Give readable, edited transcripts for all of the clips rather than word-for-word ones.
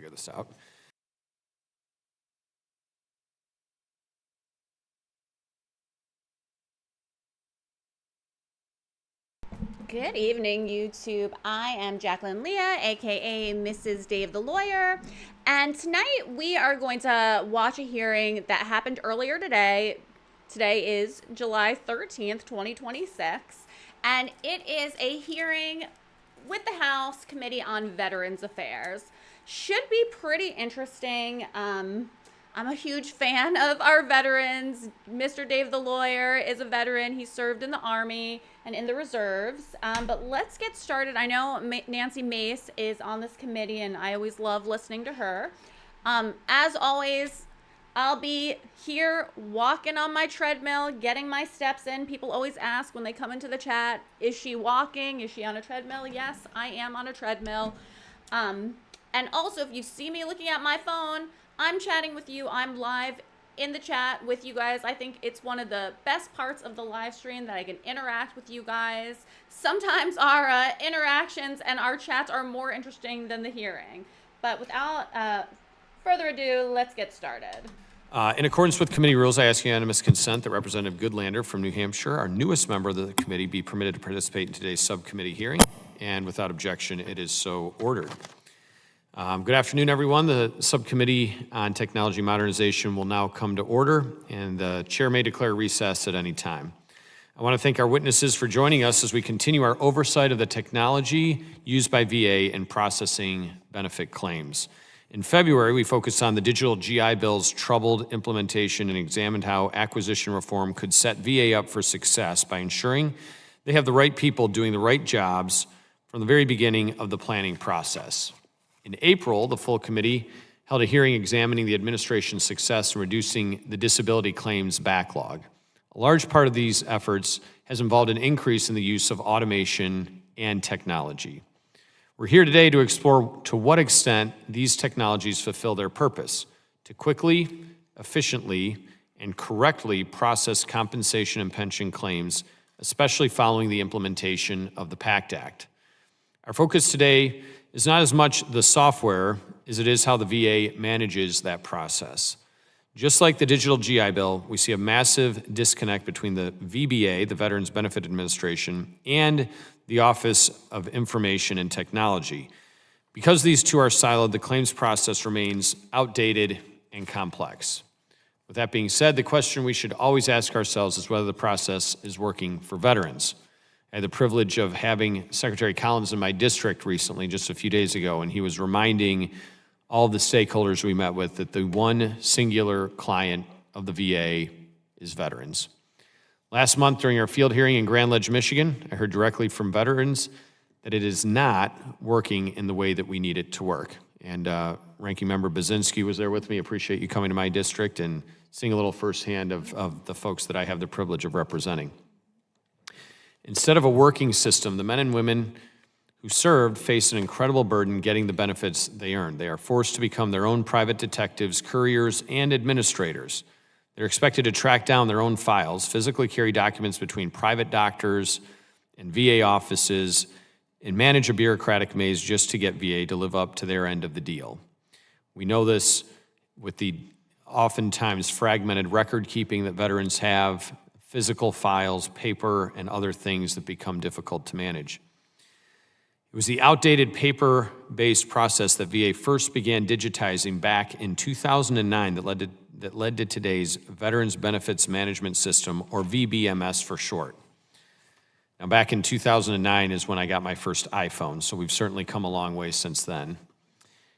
figure this out. Good evening, YouTube. I am Jacqueline Leah, aka Mrs. Dave the Lawyer, and tonight we are going to watch a hearing that happened earlier today. Today is July 13th, 2026, and it is a hearing with the House Committee on Veterans Affairs. Should be pretty interesting. I'm a huge fan of our veterans. Mr. Dave the Lawyer is a veteran. He served in the Army and in the reserves. But let's get started. I know Nancy Mace is on this committee, and I always love listening to her. As always, I'll be here walking on my treadmill, getting my steps in. People always ask when they come into the chat, is she walking? Is she on a treadmill? Yes, I am on a treadmill. And also, if you see me looking at my phone, I'm chatting with you. I'm live in the chat with you guys. I think it's one of the best parts of the live stream that I can interact with you guys. Sometimes our interactions and our chats are more interesting than the hearing. But without further ado, let's get started. In accordance with committee rules, I ask unanimous consent that Representative Goodlander from New Hampshire, our newest member of the committee, be permitted to participate in today's subcommittee hearing. And without objection, it is so ordered. Good afternoon, everyone. The Subcommittee on Technology Modernization will now come to order, and the chair may declare recess at any time. I want to thank our witnesses for joining us as we continue our oversight of the technology used by VA in processing benefit claims. In February, we focused on the digital GI Bill's troubled implementation and examined how acquisition reform could set VA up for success by ensuring they have the right people doing the right jobs from the very beginning of the planning process. In April, the full committee held a hearing examining the administration's success in reducing the disability claims backlog. A large part of these efforts has involved an increase in the use of automation and technology. We're here today to explore to what extent these technologies fulfill their purpose, to quickly, efficiently, and correctly process compensation and pension claims, especially following the implementation of the PACT Act. Our focus today is not as much the software as it is how the VA manages that process. Just like the digital GI Bill, we see a massive disconnect between the VBA, the Veterans Benefit Administration, and the Office of Information and Technology. Because these two are siloed, the claims process remains outdated and complex. With that being said, the question we should always ask ourselves is whether the process is working for veterans. I had the privilege of having Secretary Collins in my district recently, just a few days ago, and he was reminding all the stakeholders we met with that the one singular client of the VA is veterans. Last month during our field hearing in Grand Ledge, Michigan, I heard directly from veterans that it is not working in the way that we need it to work. And Ranking Member Baczynski was there with me. Appreciate you coming to my district and seeing a little firsthand of the folks that I have the privilege of representing. Instead of a working system, the men and women who served face an incredible burden getting the benefits they earned. They are forced to become their own private detectives, couriers, and administrators. They're expected to track down their own files, physically carry documents between private doctors and VA offices, and manage a bureaucratic maze just to get VA to live up to their end of the deal. We know this with the oftentimes fragmented record keeping that veterans have, physical files, paper, and other things that become difficult to manage. It was the outdated paper-based process that VA first began digitizing back in 2009 that led to today's Veterans Benefits Management System, or VBMS for short. Now, back in 2009 is when I got my first iPhone, so we've certainly come a long way since then.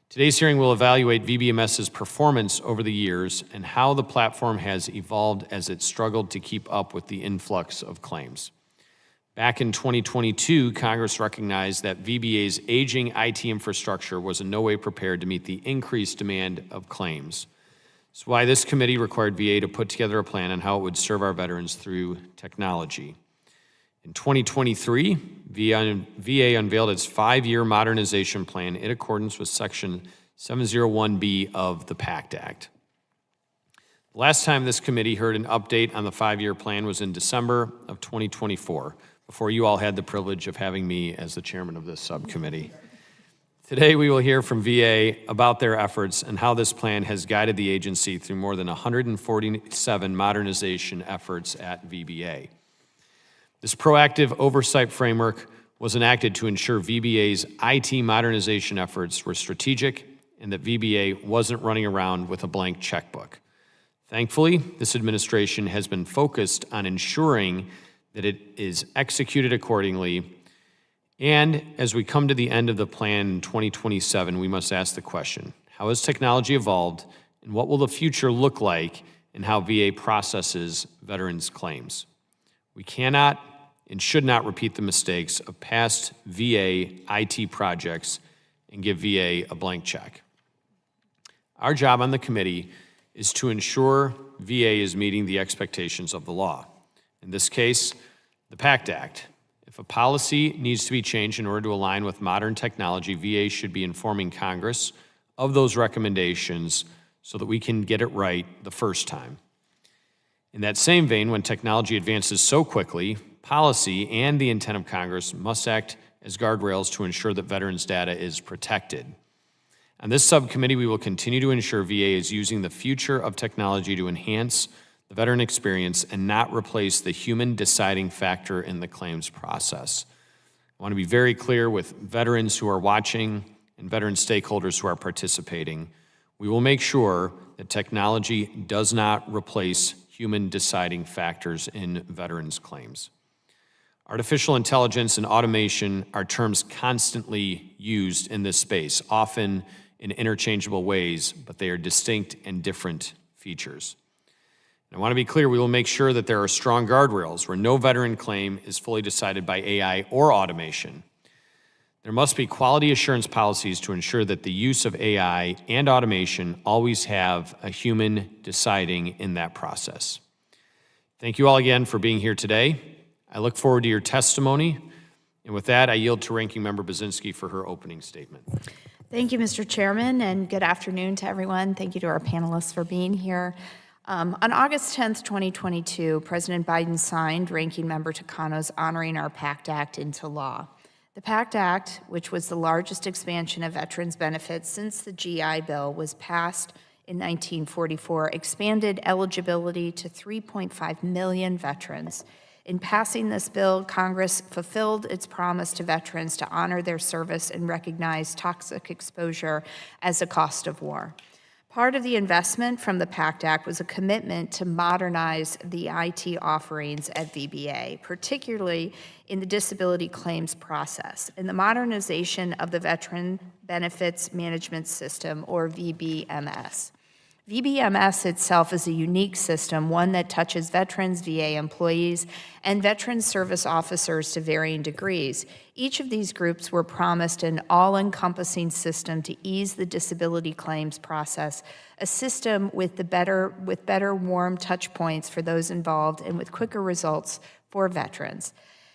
Today's hearing will evaluate VBMS's performance over the years and how the platform has evolved as it struggled to keep up with the influx of claims. Back in 2022, Congress recognized that VBA's aging IT infrastructure was in no way prepared to meet the increased demand of claims. That's why this committee required VA to put together a plan on how it would serve our veterans through technology. In 2023, VA unveiled its 5-year modernization plan in accordance with Section 701B of the PACT Act. The last time this committee heard an update on the 5-year plan was in December of 2024, before you all had the privilege of having me as the chairman of this subcommittee. Today, we will hear from VA about their efforts and how this plan has guided the agency through more than 147 modernization efforts at VBA. This proactive oversight framework was enacted to ensure VBA's IT modernization efforts were strategic and that VBA wasn't running around with a blank checkbook. Thankfully, this administration has been focused on ensuring that it is executed accordingly. And as we come to the end of the plan in 2027, we must ask the question, how has technology evolved and what will the future look like in how VA processes veterans' claims? We cannot and should not repeat the mistakes of past VA IT projects and give VA a blank check. Our job on the committee is to ensure VA is meeting the expectations of the law. In this case, the PACT Act. If a policy needs to be changed in order to align with modern technology, VA should be informing Congress of those recommendations so that we can get it right the first time. In that same vein, when technology advances so quickly, policy and the intent of Congress must act as guardrails to ensure that veterans' data is protected. On this subcommittee, we will continue to ensure VA is using the future of technology to enhance the veteran experience and not replace the human deciding factor in the claims process. I want to be very clear with veterans who are watching and veteran stakeholders who are participating. We will make sure that technology does not replace human deciding factors in veterans' claims. Artificial intelligence and automation are terms constantly used in this space, often in interchangeable ways, but they are distinct and different features. And I want to be clear, we will make sure that there are strong guardrails where no veteran claim is fully decided by AI or automation. There must be quality assurance policies to ensure that the use of AI and automation always have a human deciding in that process. Thank you all again for being here today. I look forward to your testimony. And with that, I yield to Ranking Member Baczynski for her opening statement. Thank you, Mr. Chairman, and good afternoon to everyone. Thank you to our panelists for being here. On August 10th, 2022, President Biden signed Ranking Member Takano's honoring our PACT Act into law. The PACT Act, which was the largest expansion of veterans' benefits since the GI Bill was passed in 1944, expanded eligibility to 3.5 million veterans. In passing this bill, Congress fulfilled its promise to veterans to honor their service and recognize toxic exposure as a cost of war. Part of the investment from the PACT Act was a commitment to modernize the IT offerings at VBA, particularly in the disability claims process, and the modernization of the Veteran Benefits Management System, or VBMS. VBMS itself is a unique system, one that touches veterans, VA employees, and veteran service officers to varying degrees. Each of these groups were promised an all-encompassing system to ease the disability claims process, a system with better warm touch points for those involved and with quicker results for veterans.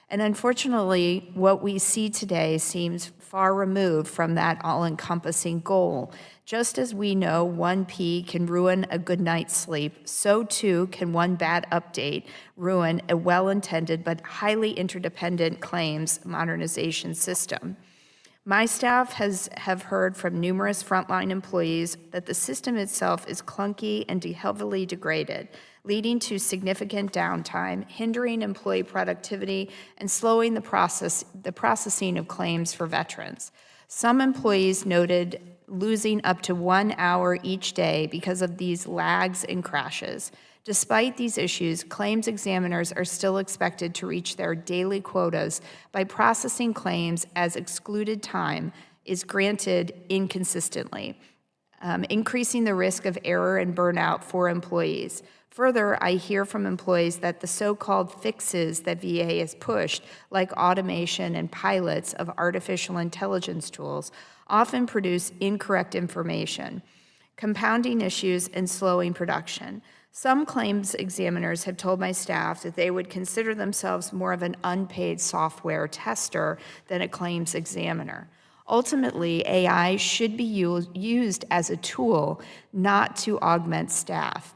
And unfortunately, what we see today seems far removed from that all-encompassing goal. Just as we know one pee can ruin a good night's sleep, so too can one bad update ruin a well-intended but highly interdependent claims modernization system. My staff have heard from numerous frontline employees that the system itself is clunky and heavily degraded, leading to significant downtime, hindering employee productivity, and slowing the processing of claims for veterans. Some employees noted losing up to 1 hour each day because of these lags and crashes. Despite these issues, claims examiners are still expected to reach their daily quotas by processing claims as excluded time is granted inconsistently, increasing the risk of error and burnout for employees. Further, I hear from employees that the so-called fixes that VA has pushed, like automation and pilots of artificial intelligence tools, often produce incorrect information, compounding issues and slowing production. Some claims examiners have told my staff that they would consider themselves more of an unpaid software tester than a claims examiner. Ultimately, AI should be used as a tool, not to augment staff.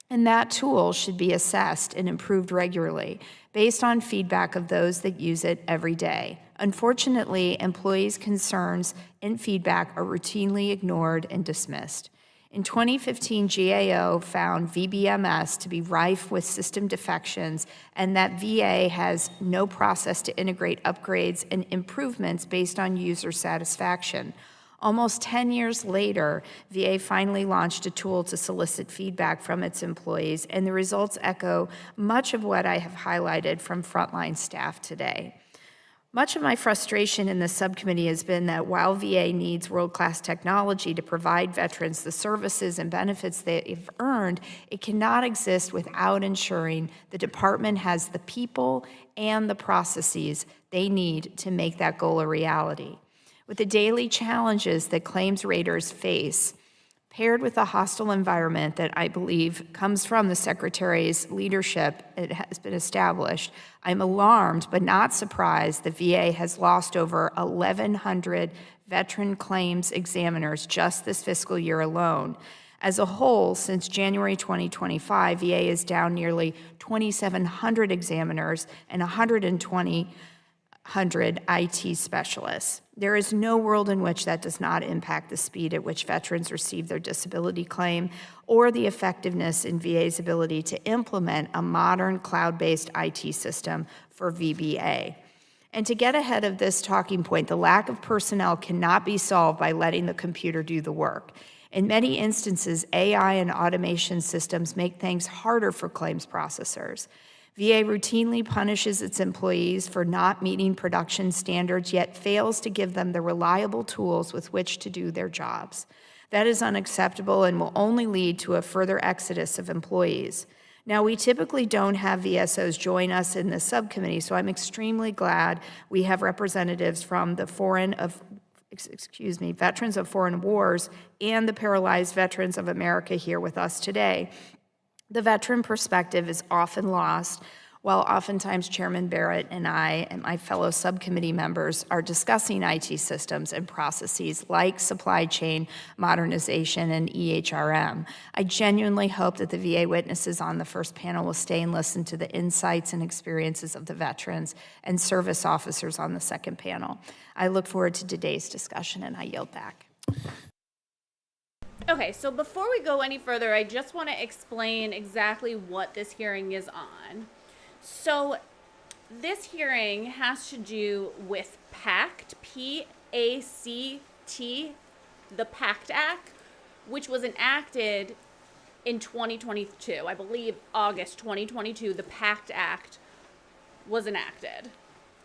And that tool should be assessed and improved regularly based on feedback of those that use it every day. Unfortunately, employees' concerns and feedback are routinely ignored and dismissed. In 2015, GAO found VBMS to be rife with system defections and that VA has no process to integrate upgrades and improvements based on user satisfaction. Almost 10 years later, VA finally launched a tool to solicit feedback from its employees, and the results echo much of what I have highlighted from frontline staff today. Much of my frustration in this subcommittee has been that while VA needs world-class technology to provide veterans the services and benefits they've earned, it cannot exist without ensuring the department has the people and the processes they need to make that goal a reality. With the daily challenges that claims raters face, paired with a hostile environment that I believe comes from the Secretary's leadership, it has been established, I'm alarmed but not surprised the VA has lost over 1,100 veteran claims examiners just this fiscal year alone. As a whole, since January 2025, VA is down nearly 2,700 examiners and 120 IT specialists. There is no world in which that does not impact the speed at which veterans receive their disability claim or the effectiveness in VA's ability to implement a modern cloud-based IT system for VBA. And to get ahead of this talking point, the lack of personnel cannot be solved by letting the computer do the work. In many instances, AI and automation systems make things harder for claims processors. VA routinely punishes its employees for not meeting production standards, yet fails to give them the reliable tools with which to do their jobs. That is unacceptable and will only lead to a further exodus of employees. Now, we typically don't have VSOs join us in this subcommittee, so I'm extremely glad we have representatives from the Veterans of Foreign Wars and the Paralyzed Veterans of America here with us today. The veteran perspective is often lost, while oftentimes Chairman Barrett and I and my fellow subcommittee members are discussing IT systems and processes like supply chain modernization and EHRM. I genuinely hope that the VA witnesses on the first panel will stay and listen to the insights and experiences of the veterans and service officers on the second panel. I look forward to today's discussion, and I yield back. Okay, so before we go any further, I just want to explain exactly what this hearing is on. So this hearing has to do with PACT, P-A-C-T, the PACT Act, which was enacted in 2022. I believe August 2022, the PACT Act was enacted.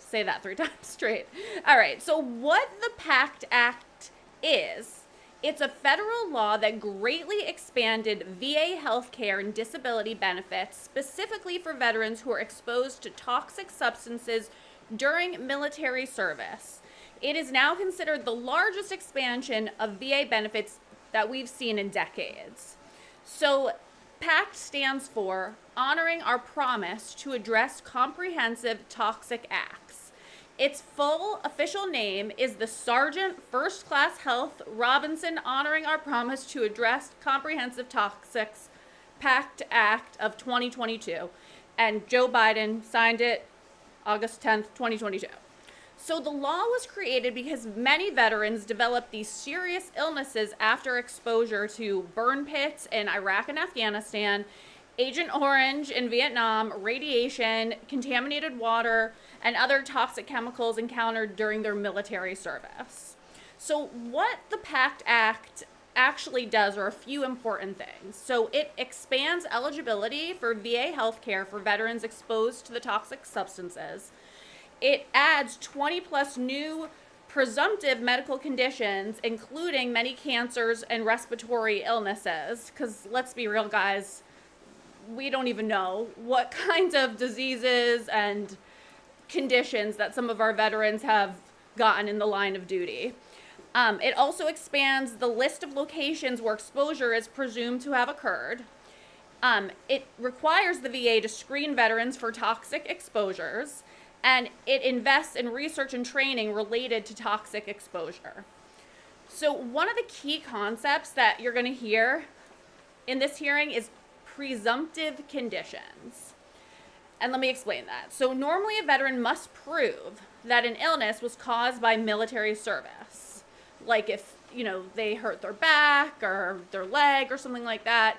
Say that 3 times straight. All right, so what the PACT Act is, it's a federal law that greatly expanded VA healthcare and disability benefits, specifically for veterans who are exposed to toxic substances during military service. It is now considered the largest expansion of VA benefits that we've seen in decades. So PACT stands for Honoring Our Promise to Address Comprehensive Toxic Acts. Its full official name is the Sergeant First Class Health Robinson Honoring Our Promise to Address Comprehensive Toxics PACT Act of 2022. And Joe Biden signed it August 10th, 2022. So the law was created because many veterans developed these serious illnesses after exposure to burn pits in Iraq and Afghanistan, Agent Orange in Vietnam, radiation, contaminated water, and other toxic chemicals encountered during their military service. So what the PACT Act actually does are a few important things. So it expands eligibility for VA healthcare for veterans exposed to the toxic substances. It adds 20 plus new presumptive medical conditions, including many cancers and respiratory illnesses, because let's be real, guys, we don't even know what kinds of diseases and conditions that some of our veterans have gotten in the line of duty. It also expands the list of locations where exposure is presumed to have occurred. It requires the VA to screen veterans for toxic exposures, and it invests in research and training related to toxic exposure. So one of the key concepts that you're going to hear in this hearing is presumptive conditions. And let me explain that. So normally a veteran must prove that an illness was caused by military service. Like if, they hurt their back or their leg or something like that.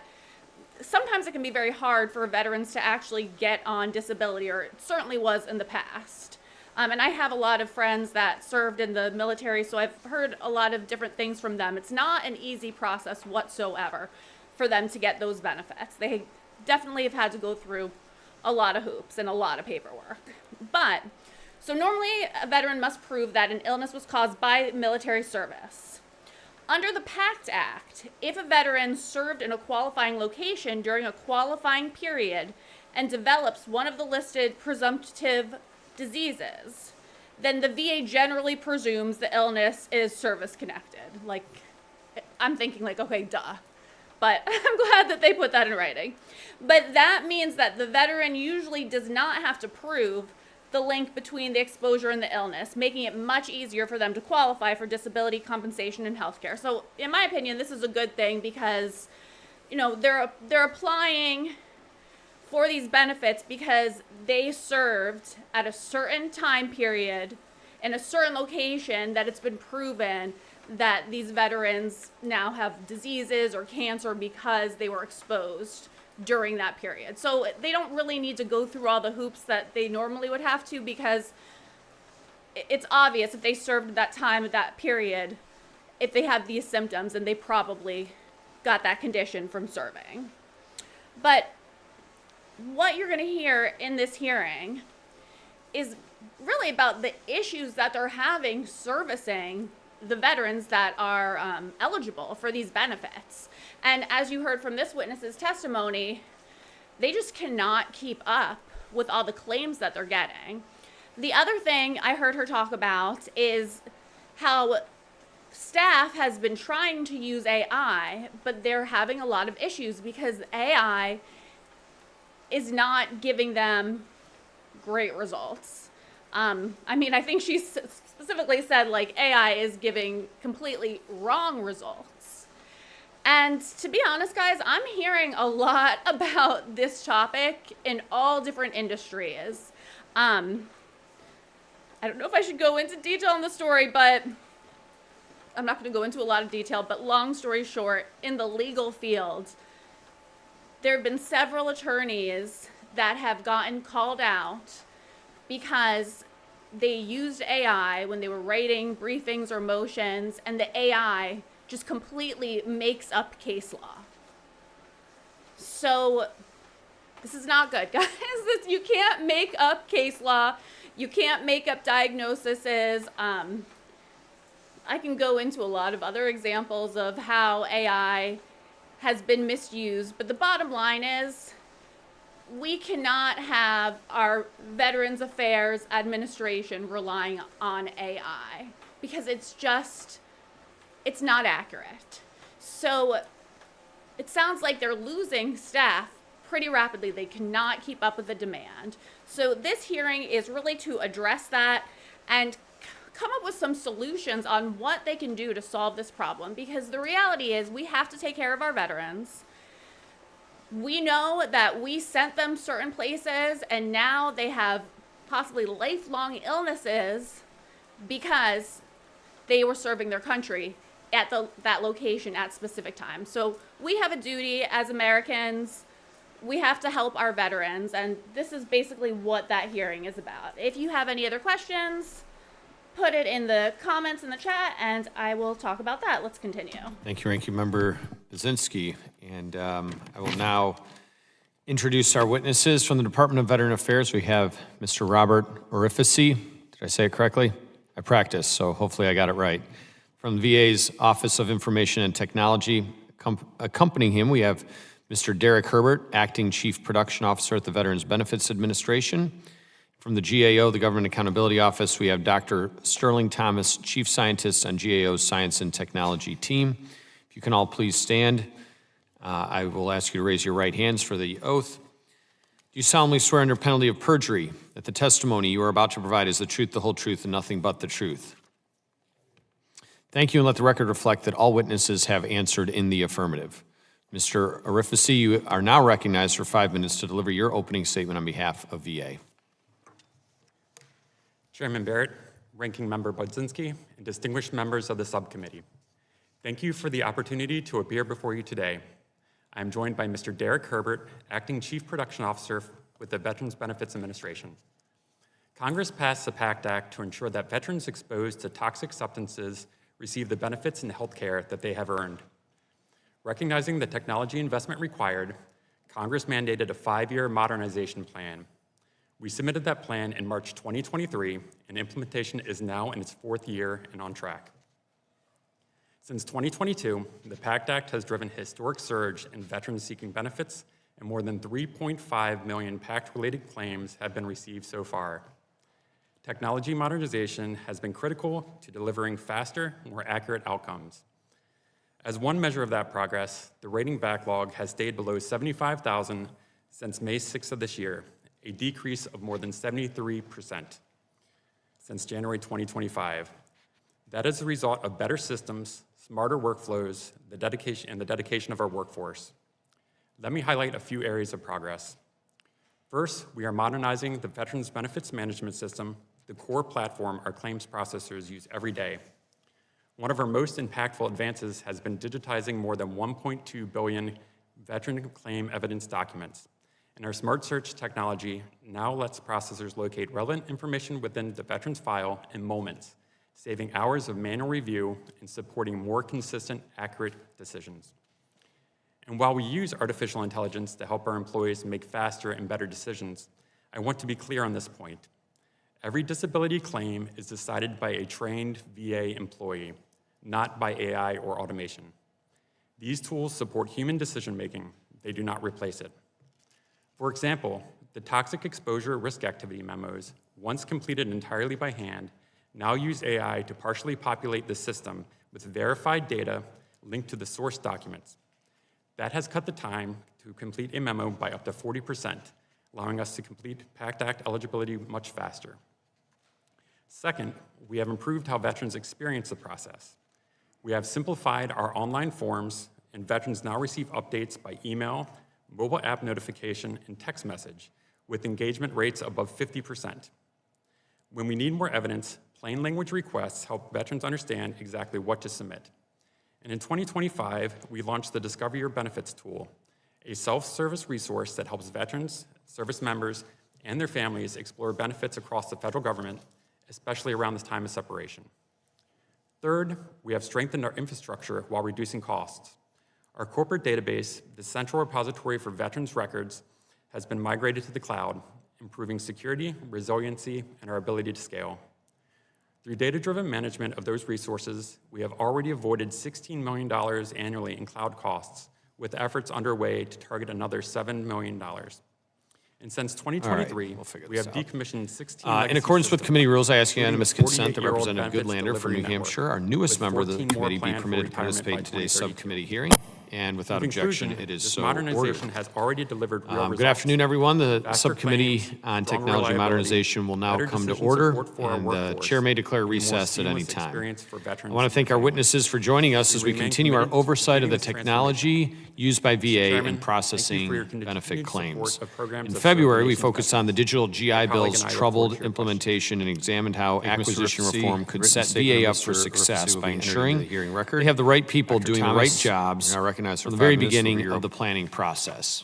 Sometimes it can be very hard for veterans to actually get on disability, or it certainly was in the past. And I have a lot of friends that served in the military, so I've heard a lot of different things from them. It's not an easy process whatsoever for them to get those benefits. They definitely have had to go through a lot of hoops and a lot of paperwork. But, so normally a veteran must prove that an illness was caused by military service. Under the PACT Act, if a veteran served in a qualifying location during a qualifying period and develops one of the listed presumptive diseases, then the VA generally presumes the illness is service-connected. Like, I'm thinking like, okay, duh. But I'm glad that they put that in writing. But that means that the veteran usually does not have to prove the link between the exposure and the illness, making it much easier for them to qualify for disability compensation and health care. So in my opinion, this is a good thing because, they're applying for these benefits because they served at a certain time period in a certain location that it's been proven that these veterans now have diseases or cancer because they were exposed during that period. So they don't really need to go through all the hoops that they normally would have to, because it's obvious if they served at that time, at that period, if they have these symptoms, and they probably got that condition from serving. But what you're going to hear in this hearing is really about the issues that they're having servicing the veterans that are eligible for these benefits. And as you heard from this witness's testimony, they just cannot keep up with all the claims that they're getting. The other thing I heard her talk about is how staff has been trying to use AI, but they're having a lot of issues because AI is not giving them great results. I think she specifically said like AI is giving completely wrong results. And to be honest, guys, I'm hearing a lot about this topic in all different industries. I don't know if I should go into detail on the story, but I'm not going to go into a lot of detail, but long story short, in the legal field, there have been several attorneys that have gotten called out because they used AI when they were writing briefings or motions, and the AI just completely makes up case law. So this is not good, guys. You can't make up case law. You can't make up diagnoses. I can go into a lot of other examples of how AI has been misused, but the bottom line is we cannot have our Veterans Affairs Administration relying on AI because it's not accurate. So it sounds like they're losing staff pretty rapidly. They cannot keep up with the demand. So this hearing is really to address that and come up with some solutions on what they can do to solve this problem, because the reality is we have to take care of our veterans. We know that we sent them certain places and now they have possibly lifelong illnesses because they were serving their country at that location at specific times. So we have a duty as Americans. We have to help our veterans, and this is basically what that hearing is about. If you have any other questions, put it in the comments in the chat, and I will talk about that. Let's continue. Thank you, Ranking Member Baczynski. And I will now introduce our witnesses from the Department of Veteran Affairs. We have Mr. Robert Orifici. Did I say it correctly? I practiced, so hopefully I got it right. From the VA's Office of Information and Technology. Accompanying him, we have Mr. Derek Herbert, Acting Chief Production Officer at the Veterans Benefits Administration. From the GAO, the Government Accountability Office, we have Dr. Sterling Thomas, Chief Scientist on GAO's Science and Technology team. If you can all please stand, I will ask you to raise your right hands for the oath. Do you solemnly swear under penalty of perjury that the testimony you are about to provide is the truth, the whole truth, and nothing but the truth? Thank you, and let the record reflect that all witnesses have answered in the affirmative. Mr. Orifici, you are now recognized for 5 minutes to deliver your opening statement on behalf of VA. Chairman Barrett, Ranking Member Budzinski, and distinguished members of the subcommittee. Thank you for the opportunity to appear before you today. I am joined by Mr. Derek Herbert, Acting Chief Production Officer with the Veterans Benefits Administration. Congress passed the PACT Act to ensure that veterans exposed to toxic substances receive the benefits and health care that they have earned. Recognizing the technology investment required, Congress mandated a 5-year modernization plan. We submitted that plan in March 2023, and implementation is now in its 4th year and on track. Since 2022, the PACT Act has driven a historic surge in veterans seeking benefits, and more than 3.5 million PACT-related claims have been received so far. Technology modernization has been critical to delivering faster, more accurate outcomes. As one measure of that progress, the rating backlog has stayed below 75,000 since May 6th of this year, a decrease of more than 73% since January 2025. That is the result of better systems, smarter workflows, the dedication of our workforce. Let me highlight a few areas of progress. First, we are modernizing the Veterans Benefits Management System, the core platform our claims processors use every day. One of our most impactful advances has been digitizing more than 1.2 billion veteran claim evidence documents. And our Smart Search technology now lets processors locate relevant information within the veteran's file in moments, saving hours of manual review and supporting more consistent, accurate decisions. And while we use artificial intelligence to help our employees make faster and better decisions, I want to be clear on this point. Every disability claim is decided by a trained VA employee, not by AI or automation. These tools support human decision-making. They do not replace it. For example, the toxic exposure risk activity memos, once completed entirely by hand, now use AI to partially populate the system with verified data linked to the source documents. That has cut the time to complete a memo by up to 40%, allowing us to complete PACT Act eligibility much faster. Second, we have improved how veterans experience the process. We have simplified our online forms, and veterans now receive updates by email, mobile app notification, and text message, with engagement rates above 50%. When we need more evidence, plain language requests help veterans understand exactly what to submit. And in 2025, we launched the Discover Your Benefits tool, a self-service resource that helps veterans, service members, and their families explore benefits across the federal government, especially around this time of separation. Third, we have strengthened our infrastructure while reducing costs. Our corporate database, the central repository for veterans' records, has been migrated to the cloud, improving security, resiliency, and our ability to scale. Through data-driven management of those resources, we have already avoided $16 million annually in cloud costs, with efforts underway to target another $7 million. And since 2023, we have decommissioned 16 in accordance with committee rules, I ask unanimous consent that 48-year-old Representative benefits Goodlander from New delivery Hampshire, network, our newest with member of the 14 more committee, be planned for permitted to retirement participate by in today's 2032. subcommittee hearing. And without In objection, conclusion, it is this so ordered. modernization has already delivered real results. Good afternoon, everyone. The Faster subcommittee claims, on stronger technology reliability, modernization will now better come to decision order, support for our and the workforce, chair may declare and a more recess at any seamless time. experience for I veterans want to and thank our families. witnesses for joining us as we remain continue our committed to oversight of the continuous technology used by VA Chairman, in thank processing you for your continued benefit support claims. of programs In that serve February, the we nation's focused on the veterans. digital GI My colleague Bill's and I look troubled forward to your implementation and examined how acquisition Mr. reform C. could Written set statement VA of up for Mr. success will by be entered into ensuring the hearing record. they have the right people Dr. doing the Thomas, right jobs you're now recognized for from the 5 very minutes to beginning review. of the planning process.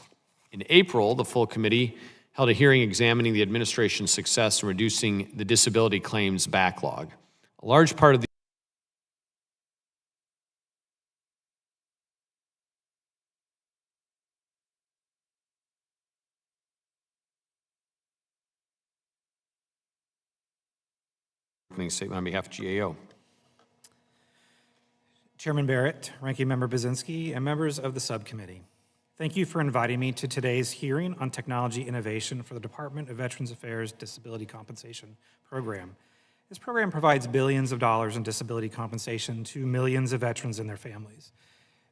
In April, the full committee held a hearing examining the administration's success in reducing the disability claims backlog. A large part of the opening statement on behalf of GAO. Chairman Barrett, Ranking Member Budzinski, and members of the subcommittee. Thank you for inviting me to today's hearing on technology innovation for the Department of Veterans Affairs Disability Compensation Program. This program provides billions of dollars in disability compensation to millions of veterans and their families.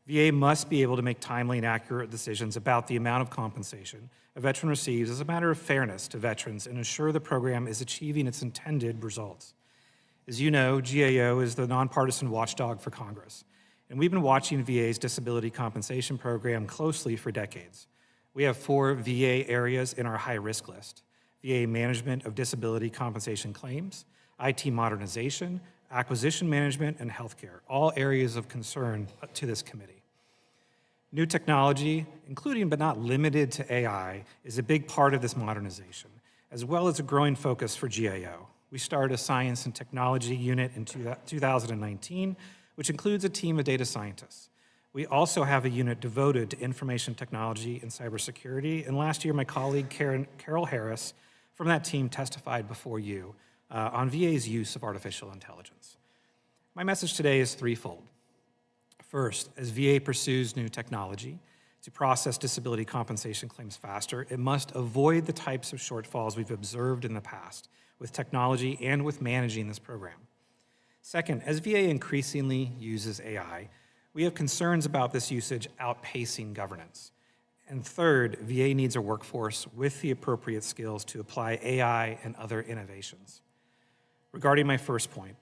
VA must be able to make timely and accurate decisions about the amount of compensation a veteran receives as a matter of fairness to veterans and ensure the program is achieving its intended results. As you know, GAO is the nonpartisan watchdog for Congress, and we've been watching VA's disability compensation program closely for decades. We have 4 VA areas in our high-risk list. VA management of disability compensation claims, IT modernization, acquisition management, and healthcare, all areas of concern to this committee. New technology, including but not limited to AI, is a big part of this modernization, as well as a growing focus for GAO. We started a science and technology unit in 2019, which includes a team of data scientists. We also have a unit devoted to information technology and cybersecurity, and last year my colleague Carol Harris from that team testified before you on VA's use of artificial intelligence. My message today is threefold. First, as VA pursues new technology to process disability compensation claims faster, it must avoid the types of shortfalls we've observed in the past with technology and with managing this program. Second, as VA increasingly uses AI, we have concerns about this usage outpacing governance. And third, VA needs a workforce with the appropriate skills to apply AI and other innovations. Regarding my first point,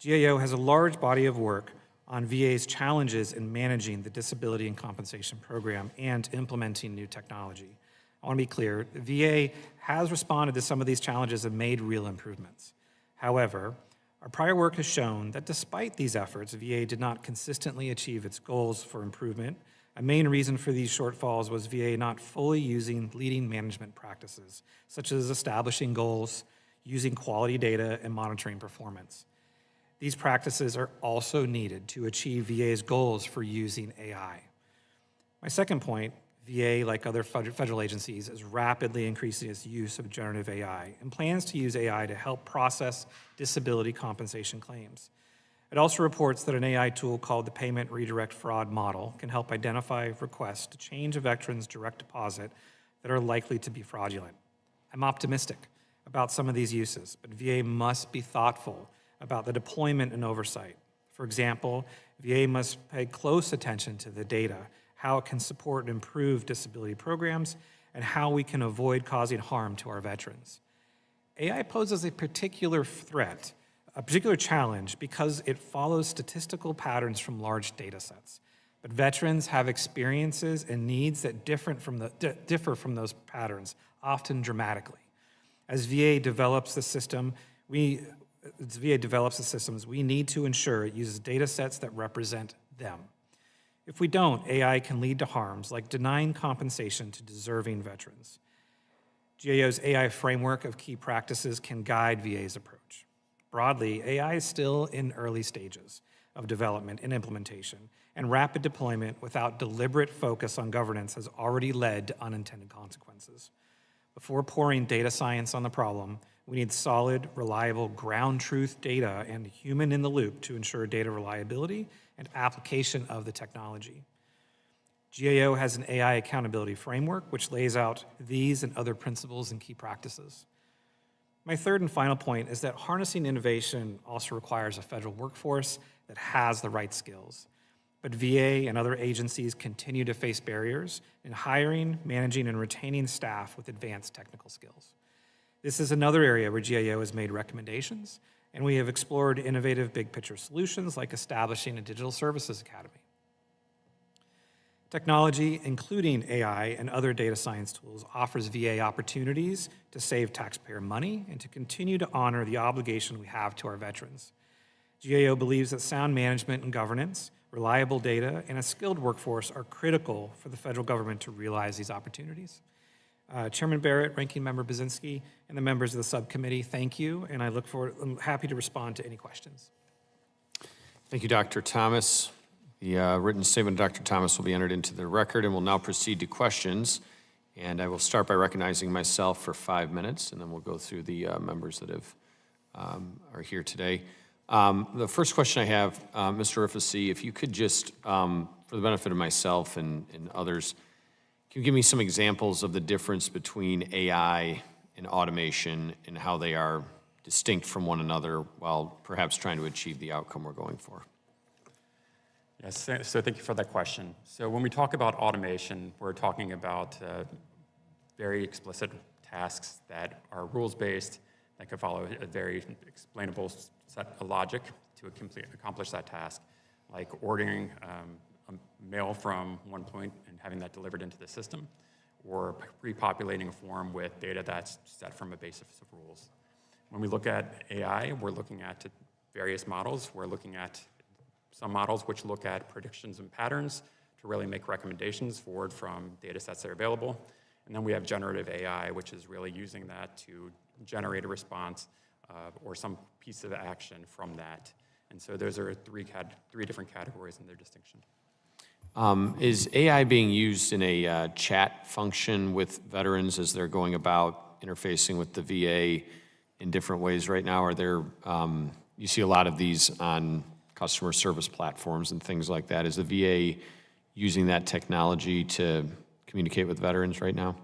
GAO has a large body of work on VA's challenges in managing the disability and compensation program and implementing new technology. I want to be clear, the VA has responded to some of these challenges and made real improvements. However, our prior work has shown that despite these efforts, VA did not consistently achieve its goals for improvement. A main reason for these shortfalls was VA not fully using leading management practices, such as establishing goals, using quality data, and monitoring performance. These practices are also needed to achieve VA's goals for using AI. My second point, VA, like other federal agencies, is rapidly increasing its use of generative AI and plans to use AI to help process disability compensation claims. It also reports that an AI tool called the Payment Redirect Fraud Model can help identify requests to change a veteran's direct deposit that are likely to be fraudulent. I'm optimistic about some of these uses, but VA must be thoughtful about the deployment and oversight. For example, VA must pay close attention to the data, how it can support and improve disability programs, and how we can avoid causing harm to our veterans. AI poses a particular threat, a particular challenge, because it follows statistical patterns from large data sets. But veterans have experiences and needs that differ from those patterns, often dramatically. As VA develops the systems, we need to ensure it uses data sets that represent them. If we don't, AI can lead to harms like denying compensation to deserving veterans. GAO's AI framework of key practices can guide VA's approach. Broadly, AI is still in early stages of development and implementation, and rapid deployment without deliberate focus on governance has already led to unintended consequences. Before pouring data science on the problem, we need solid, reliable, ground truth data and human in the loop to ensure data reliability and application of the technology. GAO has an AI accountability framework which lays out these and other principles and key practices. My third and final point is that harnessing innovation also requires a federal workforce that has the right skills. But VA and other agencies continue to face barriers in hiring, managing, and retaining staff with advanced technical skills. This is another area where GAO has made recommendations, and we have explored innovative big-picture solutions like establishing a digital services academy. Technology, including AI and other data science tools, offers VA opportunities to save taxpayer money and to continue to honor the obligation we have to our veterans. GAO believes that sound management and governance, reliable data, and a skilled workforce are critical for the federal government to realize these opportunities. Chairman Barrett, Ranking Member Baczynski, and the members of the subcommittee, thank you, and I'm happy to respond to any questions. Thank you, Dr. Thomas. The written statement of Dr. Thomas will be entered into the record, and we'll now proceed to questions. And I will start by recognizing myself for 5 minutes, and then we'll go through the members that are here today. The first question I have, Mr. Rifasi, if you could just, for the benefit of myself and others, can you give me some examples of the difference between AI and automation and how they are distinct from one another while perhaps trying to achieve the outcome we're going for? Yes, so thank you for that question. So when we talk about automation, we're talking about very explicit tasks that are rules-based, that could follow a very explainable set of logic to accomplish that task, like ordering a mail from one point and having that delivered into the system, or pre-populating a form with data that's set from a basis of rules. When we look at AI, we're looking at various models. We're looking at some models which look at predictions and patterns to really make recommendations forward from data sets that are available. And then we have generative AI, which is really using that to generate a response or some piece of action from that. And so those are three different categories in their distinction. Is AI being used in a chat function with veterans as they're going about interfacing with the VA in different ways right now? Are there, you see a lot of these on customer service platforms and things like that. Is the VA using that technology to communicate with veterans right now?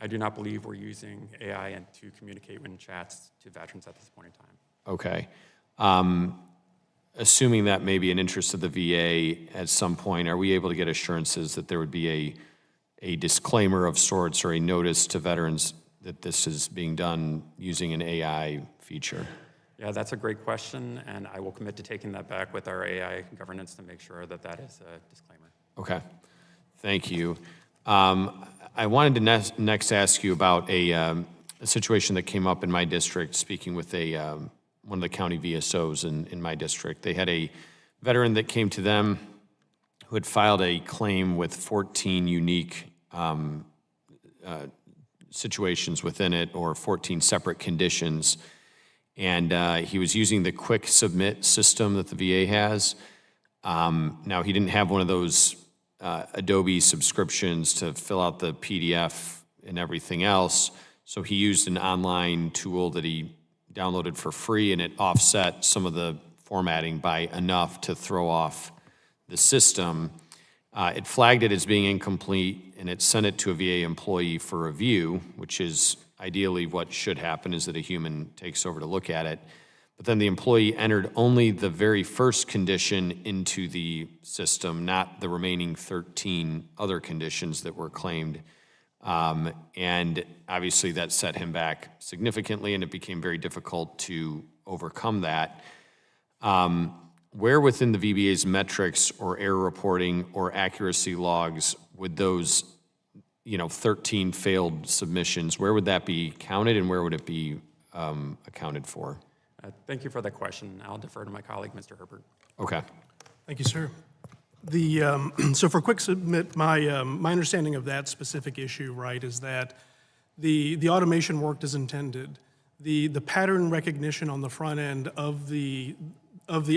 I do not believe we're using AI to communicate in chats to veterans at this point in time. Okay. Assuming that may be an interest of the VA at some point, are we able to get assurances that there would be a disclaimer of sorts or a notice to veterans that this is being done using an AI feature? Yeah, that's a great question, and I will commit to taking that back with our AI governance to make sure that that is a disclaimer. Okay, thank you. I wanted to next ask you about a situation that came up in my district, speaking with one of the county VSOs in my district. They had a veteran that came to them who had filed a claim with 14 unique situations within it, or 14 separate conditions. And he was using the quick submit system that the VA has. Now, he didn't have one of those Adobe subscriptions to fill out the PDF and everything else. So he used an online tool that he downloaded for free, and it offset some of the formatting by enough to throw off the system. It flagged it as being incomplete, and it sent it to a VA employee for review, which is ideally what should happen, is that a human takes over to look at it. But then the employee entered only the very first condition into the system, not the remaining 13 other conditions that were claimed. And obviously that set him back significantly, and it became very difficult to overcome that. Where within the VBA's metrics or error reporting or accuracy logs would those 13 failed submissions, where would that be counted, and where would it be accounted for? Thank you for that question. I'll defer to my colleague, Mr. Herbert. Okay. Thank you, sir. So for quick submit, my understanding of that specific issue, right, is that the automation worked as intended. The pattern recognition on the front end of the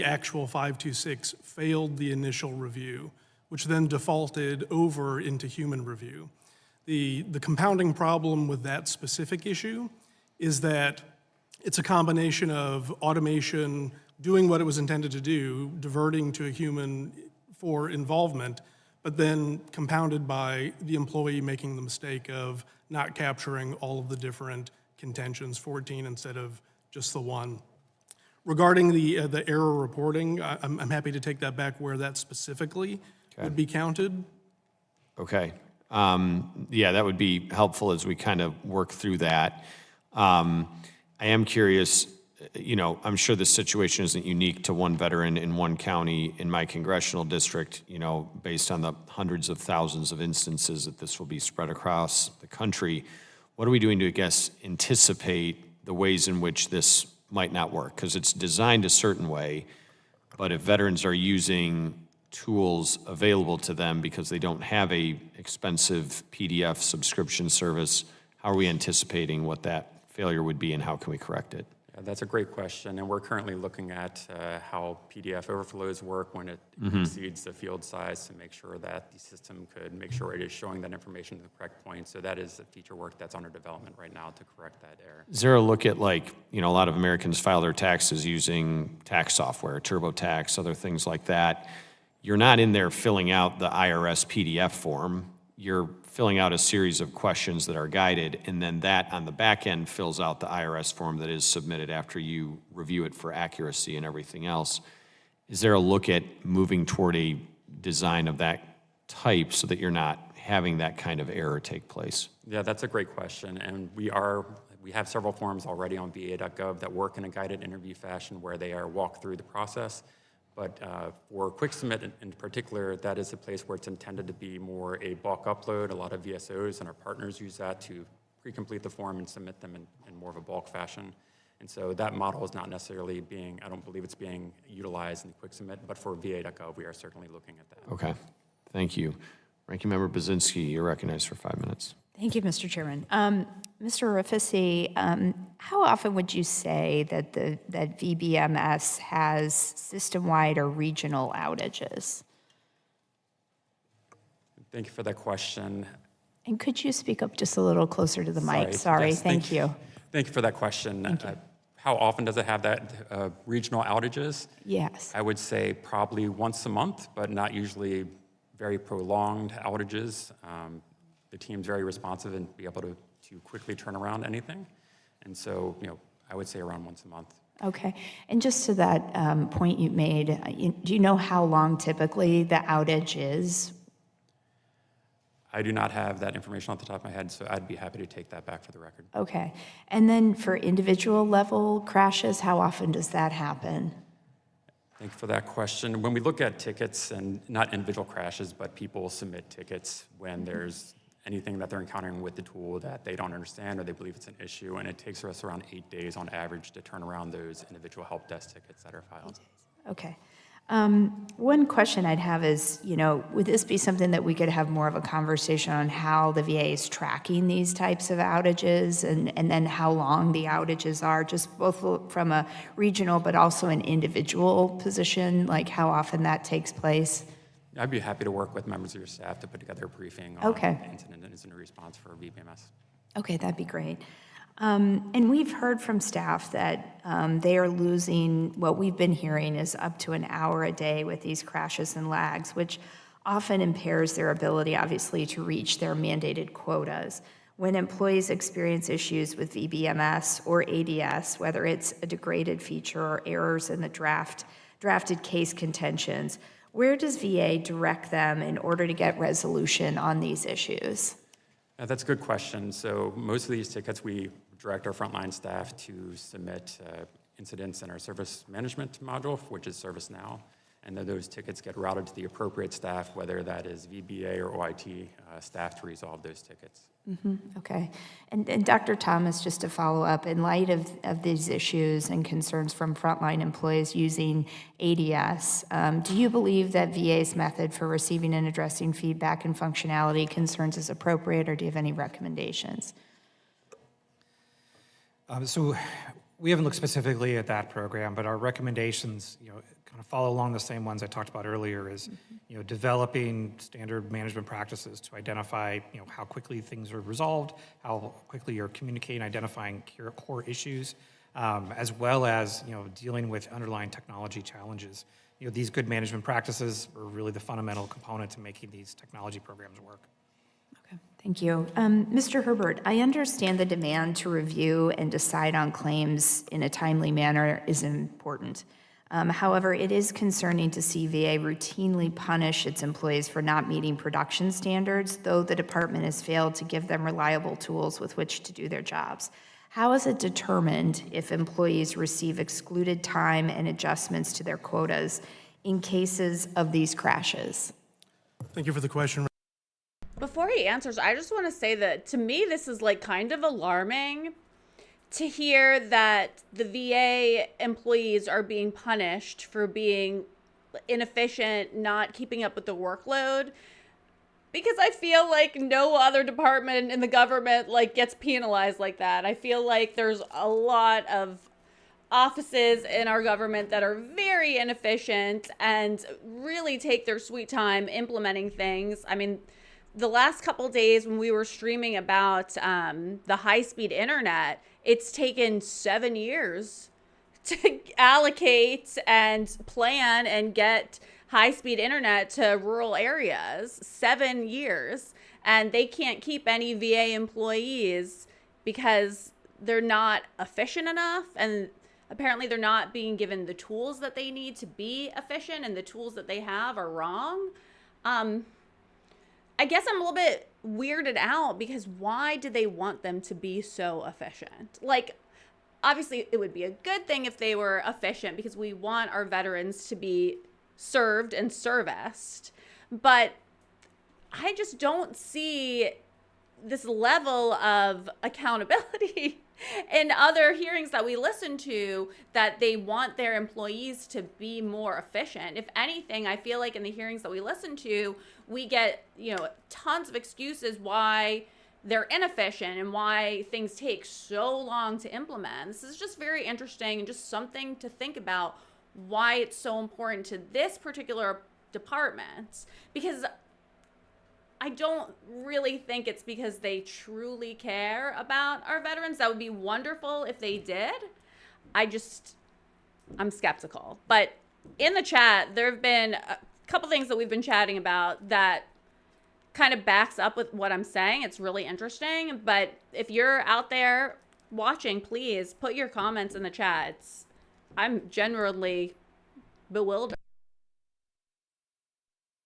actual 526 failed the initial review, which then defaulted over into human review. The compounding problem with that specific issue is that it's a combination of automation doing what it was intended to do, diverting to a human for involvement, but then compounded by the employee making the mistake of not capturing all of the different contentions, 14 instead of just the one. Regarding the error reporting, I'm happy to take that back where that specifically would be counted. Okay. Yeah, that would be helpful as we kind of work through that. I am curious, I'm sure this situation isn't unique to one veteran in one county in my congressional district, based on the hundreds of thousands of instances that this will be spread across the country. What are we doing to, I guess, anticipate the ways in which this might not work? Because it's designed a certain way, but if veterans are using tools available to them because they don't have a expensive PDF subscription service, how are we anticipating what that failure would be, and how can we correct it? Yeah, that's a great question, and we're currently looking at how PDF overflows work when it exceeds the field size to make sure that the system could make sure it is showing that information to the correct point. So that is the feature work that's under development right now to correct that error. Is there a look at, a lot of Americans file their taxes using tax software, TurboTax, other things like that? You're not in there filling out the IRS PDF form. You're filling out a series of questions that are guided, and then that on the back end fills out the IRS form that is submitted after you review it for accuracy and everything else. Is there a look at moving toward a design of that type so that you're not having that kind of error take place? Yeah, that's a great question, and we have several forms already on va.gov that work in a guided interview fashion where they are walked through the process. But for Quick Submit in particular, that is a place where it's intended to be more a bulk upload. A lot of VSOs and our partners use that to pre-complete the form and submit them in more of a bulk fashion. And so that model is not necessarily being, I don't believe it's being utilized in Quick Submit, but for va.gov, we are certainly looking at that. Okay, thank you. Ranking Member Bazinski, you're recognized for 5 minutes. Thank you, Mr. Chairman. Mr. Rafisi, how often would you say that that VBMS has system-wide or regional outages? Thank you for that question. And could you speak up just a little closer to the mic? Sorry, Yes, thank you. Thank you for that question. How often does it have that regional outages? Yes. I would say probably once a month, but not usually very prolonged outages. The team's very responsive and be able to quickly turn around anything. And so, I would say around once a month. Okay. And just to that point you made, do you know how long typically the outage is? I do not have that information off the top of my head, so I'd be happy to take that back for the record. Okay. And then for individual level crashes, how often does that happen? Thank you for that question. When we look at tickets, and not individual crashes, but people submit tickets when there's anything that they're encountering with the tool that they don't understand or they believe it's an issue, and it takes us around 8 days on average to turn around those individual help desk tickets that are filed. Okay. One question I'd have is, would this be something that we could have more of a conversation on how the VA is tracking these types of outages and then how long the outages are, just both from a regional but also an individual position, like how often that takes place? I'd be happy to work with members of your staff to put together a briefing on Okay. the incident and incident response for VBMS. Okay, that'd be great. And we've heard from staff that they are losing, what we've been hearing is up to an hour a day with these crashes and lags, which often impairs their ability, obviously, to reach their mandated quotas. When employees experience issues with VBMS or ADS, whether it's a degraded feature or errors in the drafted case contentions, where does VA direct them in order to get resolution on these issues? That's a good question. So most of these tickets, we direct our frontline staff to submit incidents in our service management module, which is ServiceNow. And then those tickets get routed to the appropriate staff, whether that is VBA or OIT staff, to resolve those tickets. Okay. And Dr. Thomas, just to follow up, in light of these issues and concerns from frontline employees using ADS, do you believe that VA's method for receiving and addressing feedback and functionality concerns is appropriate, or do you have any recommendations? So we haven't looked specifically at that program, but our recommendations, kind of follow along the same ones I talked about earlier, is, developing standard management practices to identify, how quickly things are resolved, how quickly you're communicating, identifying core issues, as well as, dealing with underlying technology challenges. These good management practices are really the fundamental component to making these technology programs work. Okay, thank you. Mr. Herbert, I understand the demand to review and decide on claims in a timely manner is important. However, it is concerning to see VA routinely punish its employees for not meeting production standards, though the department has failed to give them reliable tools with which to do their jobs. How is it determined if employees receive excluded time and adjustments to their quotas in cases of these crashes? Thank you for the question. Before he answers, I just want to say that to me, this is like kind of alarming to hear that the VA employees are being punished for being inefficient, not keeping up with the workload, because I feel like no other department in the government gets penalized like that. I feel like there's a lot of offices in our government that are very inefficient and really take their sweet time implementing things. I mean, the last couple days when we were streaming about the high-speed internet, it's taken 7 years to allocate and plan and get high-speed internet to rural areas. 7 years. And they can't keep any VA employees because they're not efficient enough, and apparently they're not being given the tools that they need to be efficient, and the tools that they have are wrong. I guess I'm a little bit weirded out because why do they want them to be so efficient? obviously it would be a good thing if they were efficient because we want our veterans to be served and serviced. But I just don't see this level of accountability in other hearings that we listen to, that they want their employees to be more efficient. If anything, I feel like in the hearings that we listen to, we get, tons of excuses why they're inefficient and why things take so long to implement. This is just very interesting and just something to think about, why it's so important to this particular department, because I don't really think it's because they truly care about our veterans. That would be wonderful if they did. I'm skeptical. But in the chat, there have been a couple things that we've been chatting about that kind of backs up with what I'm saying. It's really interesting. But if you're out there watching, please put your comments in the chat. I'm genuinely bewildered.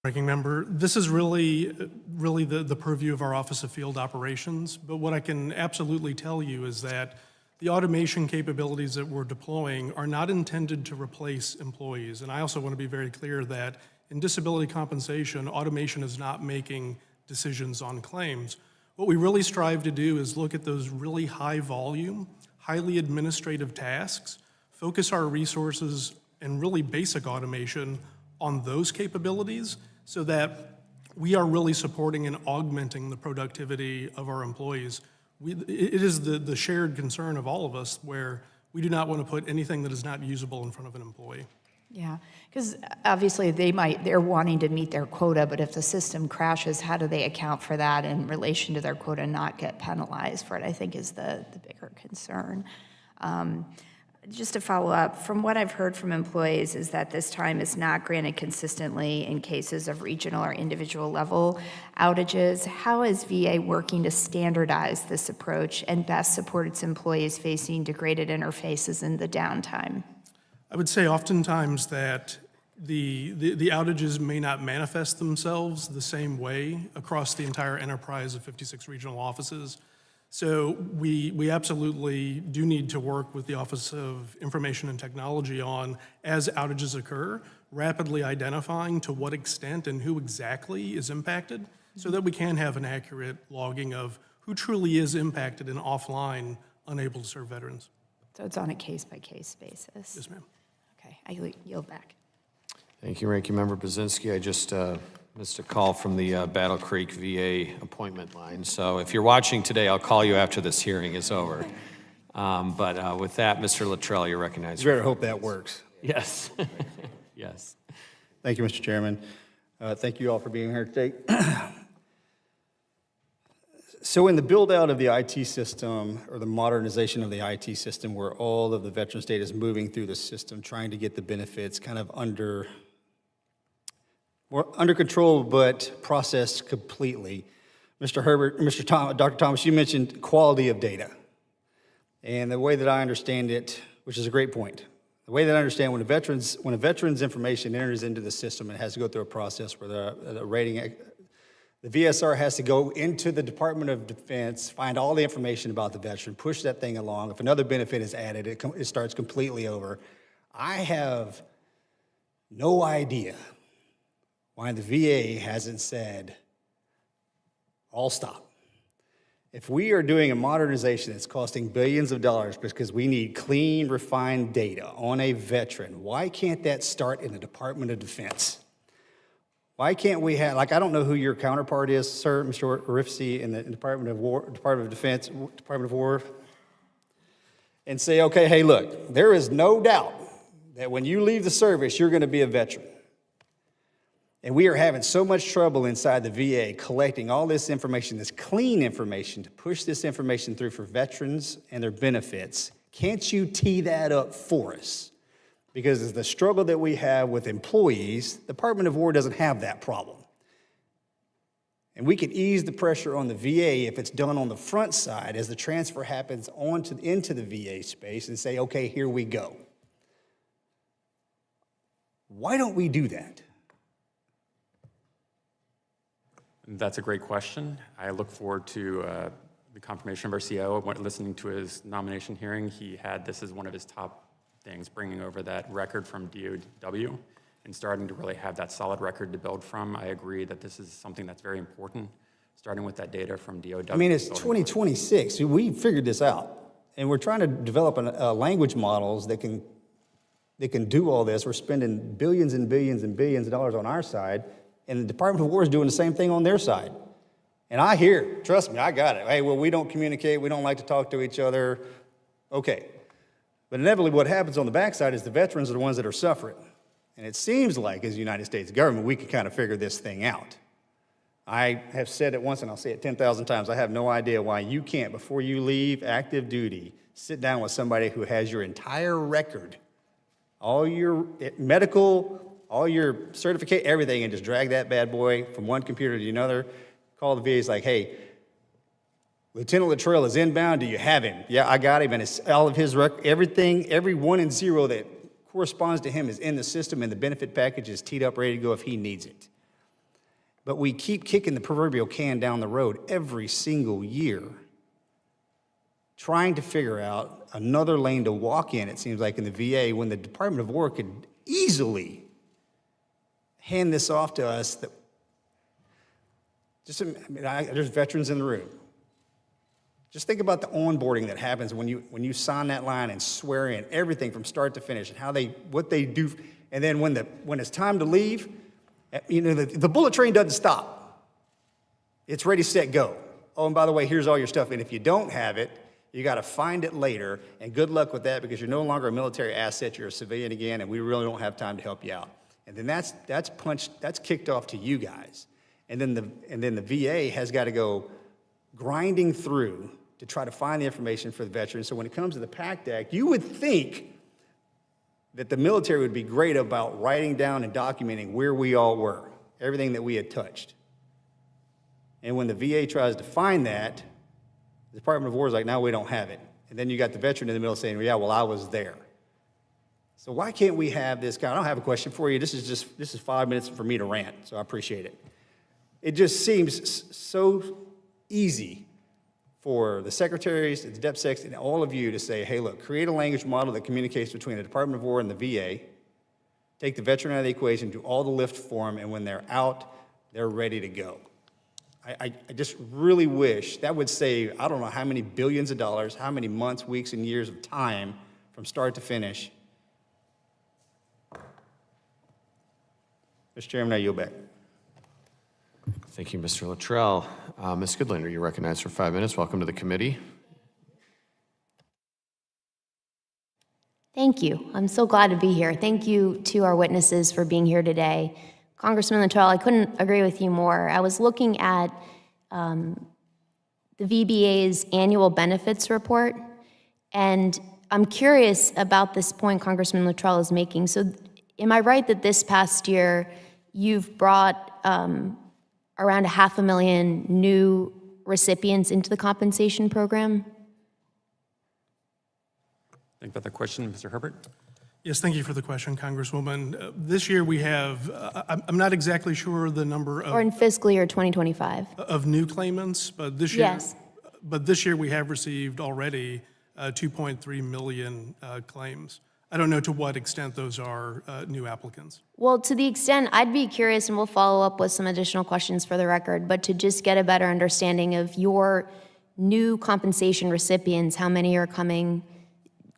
Ranking member, this is really the purview of our Office of Field Operations, but what I can absolutely tell you is that the automation capabilities that we're deploying are not intended to replace employees. And I also want to be very clear that in disability compensation, automation is not making decisions on claims. What we really strive to do is look at those really high volume, highly administrative tasks, focus our resources and really basic automation on those capabilities, so that we are really supporting and augmenting the productivity of our employees. It is the shared concern of all of us, where we do not want to put anything that is not usable in front of an employee. Yeah, because obviously they're wanting to meet their quota, but if the system crashes, how do they account for that in relation to their quota and not get penalized for it, I think is the bigger concern. Just to follow up, from what I've heard from employees is that this time is not granted consistently in cases of regional or individual level outages. How is VA working to standardize this approach and best support its employees facing degraded interfaces in the downtime? I would say oftentimes that the outages may not manifest themselves the same way across the entire enterprise of 56 regional offices. So we absolutely do need to work with the Office of Information and Technology on, as outages occur, rapidly identifying to what extent and who exactly is impacted, so that we can have an accurate logging of who truly is impacted and offline, unable to serve veterans. So it's on a case-by-case basis? Yes, ma'am. Okay, I yield back. Thank you, Ranking Member Brzezinski. I just missed a call from the Battle Creek VA appointment line. So if you're watching today, I'll call you after this hearing is over. But with that, Mr. Luttrell, you're recognized. I better hope that works. Yes. Yes. Thank you, Mr. Chairman. Thank you all for being here today. So in the build out of the IT system, or the modernization of the IT system, where all of the veterans data is moving through the system, trying to get the benefits kind of under control, but processed completely. Mr. Herbert, Dr. Thomas, you mentioned quality of data. And the way that I understand it, which is a great point, the way that I understand when a veteran's information enters into the system, it has to go through a process where the rating, the VSR has to go into the Department of Defense, find all the information about the veteran, push that thing along. If another benefit is added, it starts completely over. I have no idea why the VA hasn't said, all stop. If we are doing a modernization that's costing billions of dollars because we need clean, refined data on a veteran, why can't that start in the Department of Defense? Why can't we have, I don't know who your counterpart is, sir, Mr. Rifsey, in the Department of Defense, Department of War, and say, okay, hey, look, there is no doubt that when you leave the service, you're going to be a veteran. And we are having so much trouble inside the VA collecting all this information, this clean information, to push this information through for veterans and their benefits. Can't you tee that up for us? Because the struggle that we have with employees, the Department of War doesn't have that problem. And we can ease the pressure on the VA if it's done on the front side as the transfer happens into the VA space, and say, okay, here we go. Why don't we do that? That's a great question. I look forward to the confirmation of our CO, listening to his nomination hearing, he had this as one of his top things, bringing over that record from DOW and starting to really have that solid record to build from. I agree that this is something that's very important, starting with that data from DOW. I mean, it's 2026. We figured this out, and we're trying to develop language models that can do all this. We're spending billions and billions and billions of dollars on our side, and the Department of War is doing the same thing on their side. And I hear, trust me, I got it. Hey, well, we don't communicate. We don't like to talk to each other. Okay. But inevitably what happens on the backside is the veterans are the ones that are suffering. And it seems like, as the United States government, we can kind of figure this thing out. I have said it once, and I'll say it 10,000 times. I have no idea why you can't, before you leave active duty, sit down with somebody who has your entire record, all your medical, all your certificate, everything, and just drag that bad boy from one computer to another. Call the VA, like, hey, Lieutenant Luttrell is inbound. Do you have him? Yeah, I got him. And it's all of his everything, every 1 and 0 that corresponds to him is in the system, and the benefit package is teed up, ready to go if he needs it. But we keep kicking the proverbial can down the road every single year, trying to figure out another lane to walk in, it seems like, in the VA, when the Department of War could easily hand this off to us. There's veterans in the room. Just think about the onboarding that happens when you sign that line and swear in everything from start to finish, and what they do, and then when it's time to leave, the bullet train doesn't stop. It's ready, set, go. Oh, and by the way, here's all your stuff, and if you don't have it, you got to find it later, and good luck with that, because you're no longer a military asset, you're a civilian again, and we really don't have time to help you out. And then that's kicked off to you guys. And then the VA has got to go grinding through to try to find the information for the veterans. So when it comes to the PACT Act, you would think that the military would be great about writing down and documenting where we all were, everything that we had touched. And when the VA tries to find that, the Department of War is like, no, we don't have it. And then you got the veteran in the middle saying, yeah, well, I was there. So why can't we have this guy? I don't have a question for you. This is 5 minutes for me to rant, so I appreciate it. It just seems so easy for the secretaries, the DepSecs, and all of you to say, hey, look, create a language model that communicates between the Department of War and the VA, take the veteran out of the equation, do all the lift for them, and when they're out, they're ready to go. I just really wish that would save, I don't know how many billions of dollars, how many months, weeks, and years of time from start to finish. Mr. Chairman, I yield back. Thank you, Mr. Luttrell. Ms. Goodlander, you're recognized for 5 minutes. Welcome to the committee. Thank you. I'm so glad to be here. Thank you to our witnesses for being here today. Congressman Luttrell, I couldn't agree with you more. I was looking at the VBA's annual benefits report, and I'm curious about this point Congressman Luttrell is making. So am I right that this past year you've brought around 500,000 new recipients into the compensation program? Thank you for the question, Mr. Herbert. Yes, thank you for the question, Congresswoman. This year we have, I'm not exactly sure the number Or in fiscal year 2025? of new claimants, but this year, Yes. but this year we have received already 2.3 million claims. I don't know to what extent those are new applicants. Well, to the extent, I'd be curious, and we'll follow up with some additional questions for the record, but to just get a better understanding of your new compensation recipients, how many are coming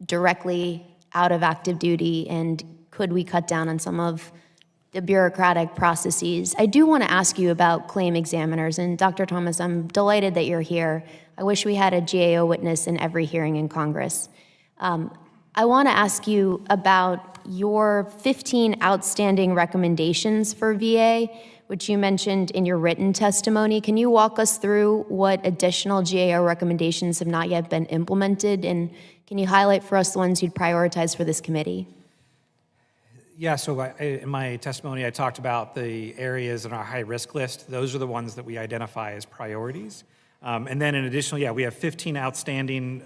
directly out of active duty, and could we cut down on some of the bureaucratic processes? I do want to ask you about claim examiners, and Dr. Thomas, I'm delighted that you're here. I wish we had a GAO witness in every hearing in Congress. I want to ask you about your 15 outstanding recommendations for VA, which you mentioned in your written testimony. Can you walk us through what additional GAO recommendations have not yet been implemented, and can you highlight for us the ones you'd prioritize for this committee? Yeah, so in my testimony, I talked about the areas in our high-risk list. Those are the ones that we identify as priorities. And then in addition, yeah, we have 15 outstanding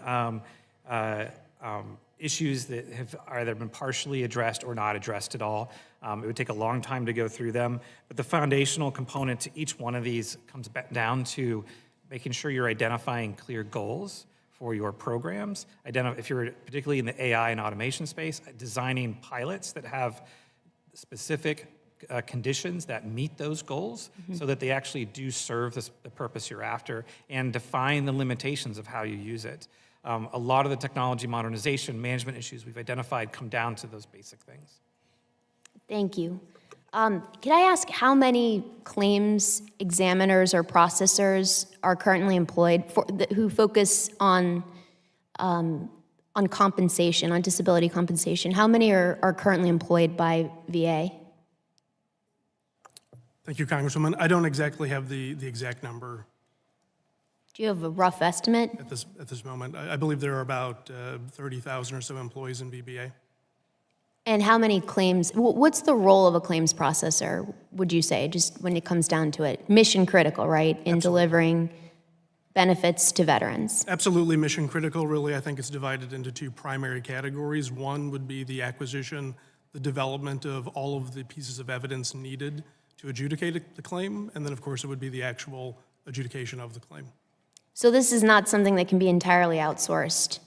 issues that have either been partially addressed or not addressed at all. It would take a long time to go through them, but the foundational component to each one of these comes back down to making sure you're identifying clear goals for your programs, if you're particularly in the AI and automation space, designing pilots that have specific conditions that meet those goals so that they actually do serve the purpose you're after, and define the limitations of how you use it. A lot of the technology modernization management issues we've identified come down to those basic things. Thank you. Could I ask how many claims examiners or processors are currently employed who focus on compensation, on disability compensation? How many are currently employed by VA? Thank you, Congresswoman. I don't exactly have the exact number Do you have a rough estimate? at this moment. I believe there are about 30,000 or so employees in VBA. And how many claims, what's the role of a claims processor, would you say, just when it comes down to it? Mission critical, right, in delivering benefits to veterans? Absolutely mission critical. Really, I think it's divided into two primary categories. One would be the acquisition, the development of all of the pieces of evidence needed to adjudicate the claim, and then, of course, it would be the actual adjudication of the claim. So this is not something that can be entirely outsourced?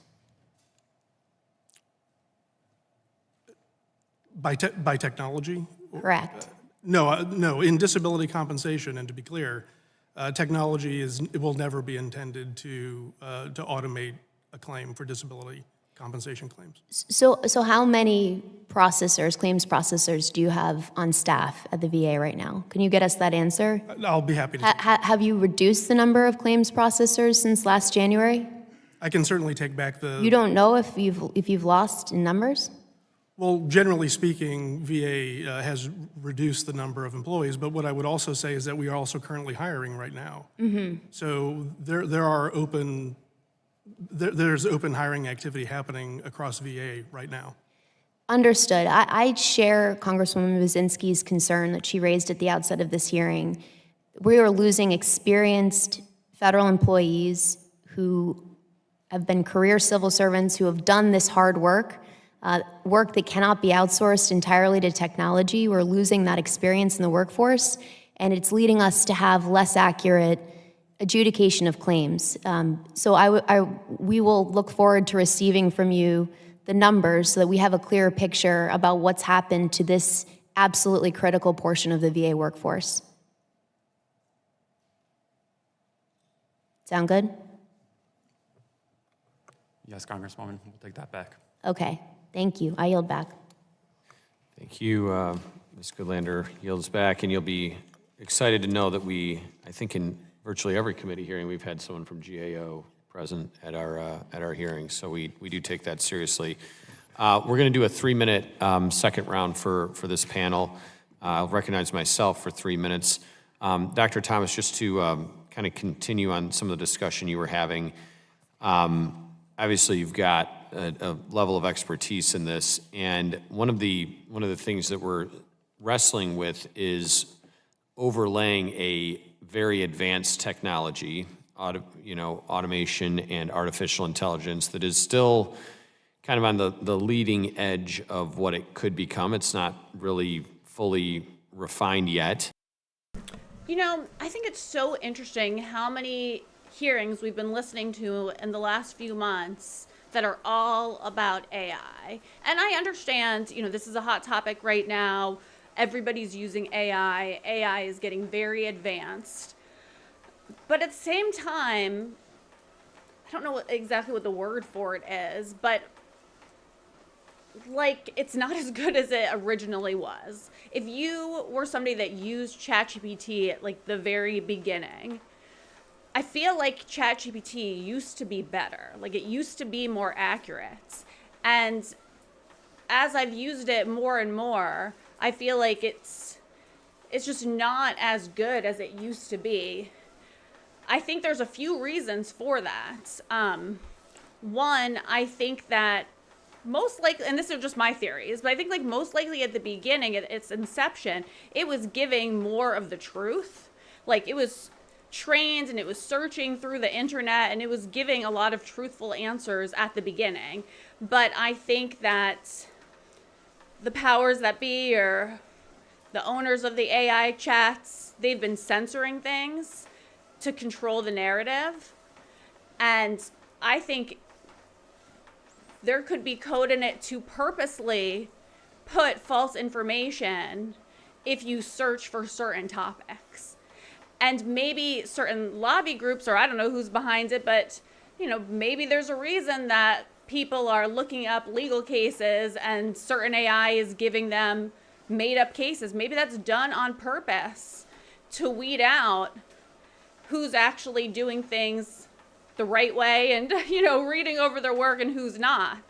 By technology? Correct. No. In disability compensation, and to be clear, technology it will never be intended to automate a claim for disability compensation claims. So how many processors, claims processors, do you have on staff at the VA right now? Can you get us that answer? I'll be happy to. Have you reduced the number of claims processors since last January? I can certainly take back the. You don't know if you've lost in numbers? Well, generally speaking, VA has reduced the number of employees, but what I would also say is that we are also currently hiring right now. So there's open hiring activity happening across VA right now. Understood. I share Congresswoman Buzinski's concern that she raised at the outset of this hearing. We are losing experienced federal employees who have been career civil servants, who have done this hard work, work that cannot be outsourced entirely to technology. We're losing that experience in the workforce, and it's leading us to have less accurate adjudication of claims. So we will look forward to receiving from you the numbers so that we have a clearer picture about what's happened to this absolutely critical portion of the VA workforce. Sound good? Yes, Congresswoman, we'll take that back. Okay, thank you. I yield back. Thank you, Ms. Goodlander yields back, and you'll be excited to know that I think in virtually every committee hearing, we've had someone from GAO present at our hearings, so we do take that seriously. We're going to do a 3-minute second round for this panel. I'll recognize myself for 3 minutes. Dr. Thomas, just to kind of continue on some of the discussion you were having, obviously you've got a level of expertise in this, and one of the things that we're wrestling with is overlaying a very advanced technology, automation and artificial intelligence that is still kind of on the leading edge of what it could become. It's not really fully refined yet. I think it's so interesting how many hearings we've been listening to in the last few months that are all about AI. And I understand, this is a hot topic right now. Everybody's using AI. AI is getting very advanced. But at the same time, I don't know exactly what the word for it is, but it's not as good as it originally was. If you were somebody that used ChatGPT at the very beginning, I feel like ChatGPT used to be better. It used to be more accurate. And as I've used it more and more, I feel like it's just not as good as it used to be. I think there's a few reasons for that. One, I think that most likely, and this are just my theories, but I think most likely at the beginning, at its inception, it was giving more of the truth. It was trained and it was searching through the internet and it was giving a lot of truthful answers at the beginning. But I think that the powers that be, or the owners of the AI chats, they've been censoring things to control the narrative. And I think there could be code in it to purposely put false information if you search for certain topics. And maybe certain lobby groups, or I don't know who's behind it, but maybe there's a reason that people are looking up legal cases and certain AI is giving them made up cases. Maybe that's done on purpose to weed out who's actually doing things the right way and, reading over their work and who's not.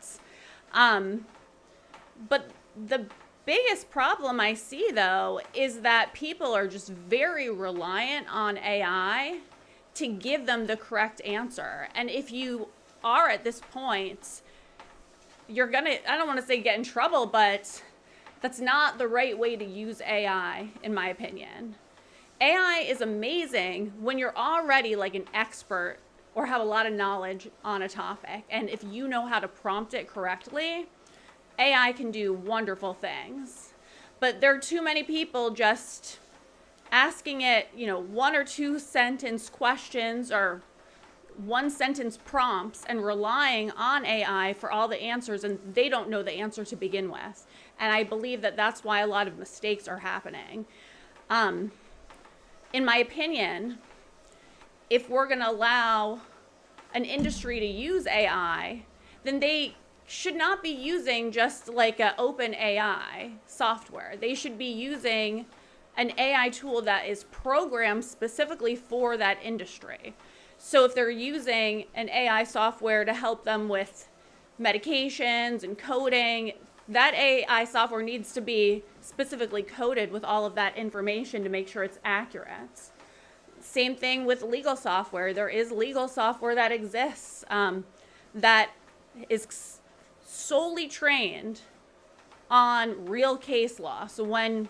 But the biggest problem I see, though, is that people are just very reliant on AI to give them the correct answer. And if you are at this point, you're gonna, I don't want to say get in trouble, but that's not the right way to use AI, in my opinion. AI is amazing when you're already like an expert or have a lot of knowledge on a topic. And if you know how to prompt it correctly, AI can do wonderful things. But there are too many people just asking it, 1 or 2 sentence questions or 1 sentence prompts and relying on AI for all the answers, and they don't know the answer to begin with. And I believe that that's why a lot of mistakes are happening. In my opinion, if we're going to allow an industry to use AI, then they should not be using just like an open AI software. They should be using an AI tool that is programmed specifically for that industry. So if they're using an AI software to help them with medications and coding, that AI software needs to be specifically coded with all of that information to make sure it's accurate. Same thing with legal software. There is legal software that exists that is solely trained on real case law. So when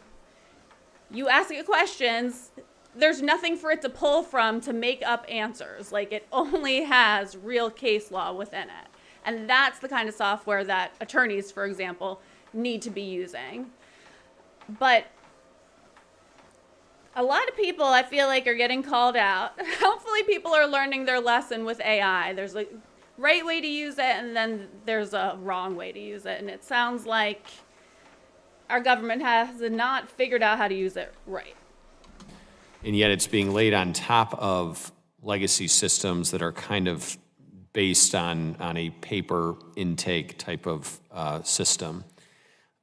you ask it questions, there's nothing for it to pull from to make up answers. Like, it only has real case law within it. And that's the kind of software that attorneys, for example, need to be using. But a lot of people, I feel like, are getting called out. Hopefully people are learning their lesson with AI. There's a right way to use it, and then there's a wrong way to use it. And it sounds like our government has not figured out how to use it right. And yet it's being laid on top of legacy systems that are kind of based on a paper intake type of system.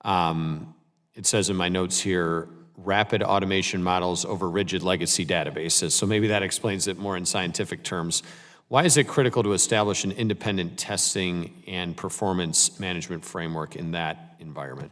It says in my notes here, rapid automation models over rigid legacy databases. So maybe that explains it more in scientific terms. Why is it critical to establish an independent testing and performance management framework in that environment?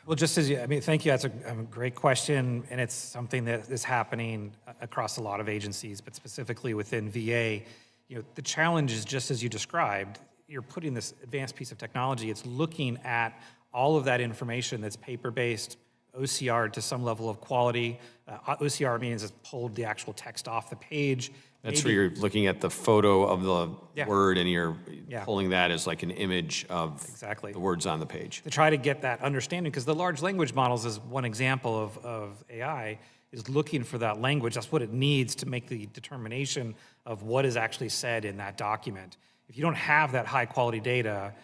Well, just as thank you. That's a great question, and it's something that is happening across a lot of agencies, but specifically within VA. The challenge is just as you described. You're putting this advanced piece of technology. It's looking at all of that information that's paper-based, OCR to some level of quality. OCR means it's pulled the actual text off the page. That's where you're looking at the photo of the Yeah. word and you're Yeah. pulling that as like an image of Exactly. the words on the page. To try to get that understanding, because the large language models is one example of AI, is looking for that language. That's what it needs to make the determination of what is actually said in that document. If you don't have that high quality data,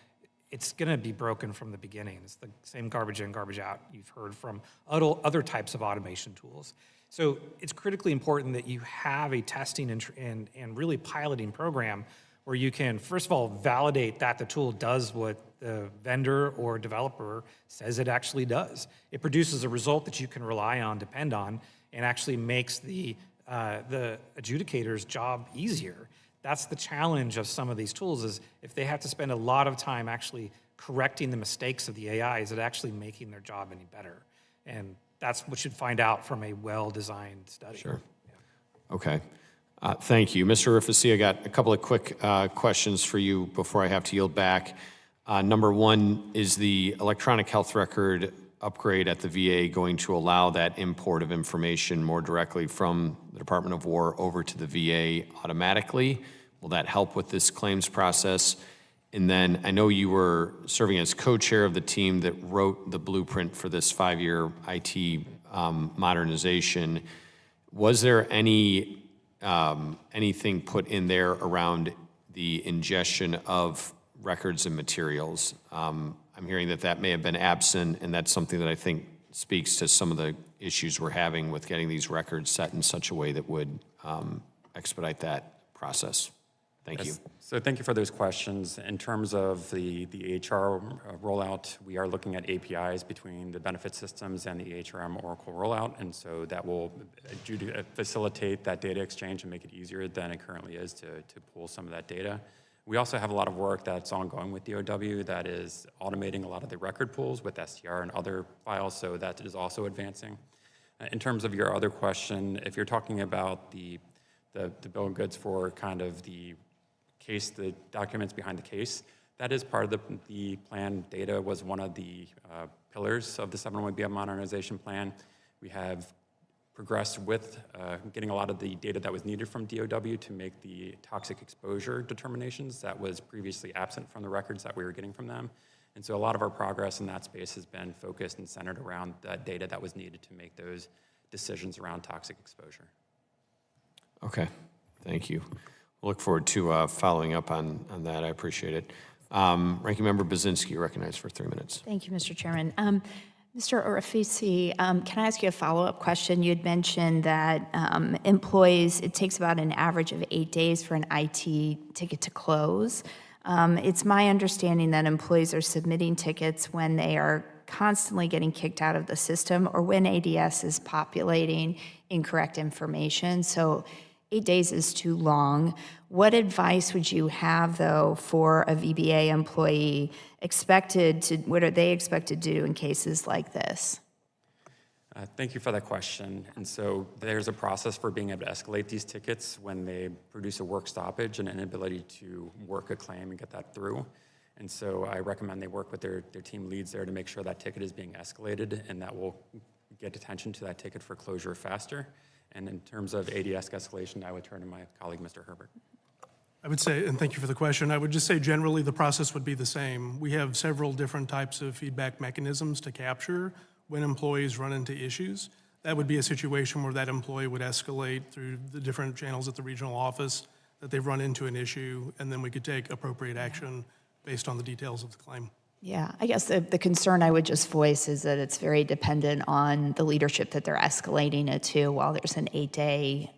it's going to be broken from the beginning. It's the same garbage in, garbage out you've heard from other types of automation tools. So it's critically important that you have a testing and really piloting program where you can, first of all, validate that the tool does what the vendor or developer says it actually does. It produces a result that you can rely on, depend on, and actually makes the adjudicator's job easier. That's the challenge of some of these tools, is if they have to spend a lot of time actually correcting the mistakes of the AI, is it actually making their job any better? And that's what you'd find out from a well-designed study. Sure. Okay. Thank you. Mr. Rufisi, I got a couple of quick questions for you before I have to yield back. Number one, is the electronic health record upgrade at the VA going to allow that import of information more directly from the Department of War over to the VA automatically? Will that help with this claims process? And then I know you were serving as co-chair of the team that wrote the blueprint for this 5-year IT modernization. Was there anything put in there around the ingestion of records and materials? I'm hearing that may have been absent, and that's something that I think speaks to some of the issues we're having with getting these records set in such a way that would expedite that process. Thank you. So thank you for those questions. In terms of the HR rollout, we are looking at APIs between the benefit systems and the HRM Oracle rollout, and so that will facilitate that data exchange and make it easier than it currently is to pull some of that data. We also have a lot of work that's ongoing with DOW that is automating a lot of the record pools with STR and other files, so that is also advancing. In terms of your other question, if you're talking about the bill of goods for kind of the case, the documents behind the case, that is part of the plan. Data was one of the pillars of the 701BM modernization plan. We have progressed with getting a lot of the data that was needed from DOW to make the toxic exposure determinations that was previously absent from the records that we were getting from them. And so a lot of our progress in that space has been focused and centered around that data that was needed to make those decisions around toxic exposure. Okay, thank you. We'll look forward to following up on that. I appreciate it. Ranking Member Baczynski, you're recognized for 3 minutes. Thank you, Mr. Chairman. Mr. Orefisi, can I ask you a follow-up question? You had mentioned that employees, it takes about an average of 8 days for an IT ticket to close. It's my understanding that employees are submitting tickets when they are constantly getting kicked out of the system or when ADS is populating incorrect information. So 8 days is too long. What advice would you have, though, for a VBA employee what are they expected to do in cases like this? Thank you for that question. And so there's a process for being able to escalate these tickets when they produce a work stoppage and an inability to work a claim and get that through. And so I recommend they work with their team leads there to make sure that ticket is being escalated, and that will get attention to that ticket for closure faster. And in terms of ADS escalation, I would turn to my colleague, Mr. Herbert. I would say, and thank you for the question, I would just say generally the process would be the same. We have several different types of feedback mechanisms to capture when employees run into issues. That would be a situation where that employee would escalate through the different channels at the regional office that they've run into an issue, and then we could take appropriate action based on the details of the claim. Yeah, I guess the concern I would just voice is that it's very dependent on the leadership that they're escalating it to while there's an 8-day,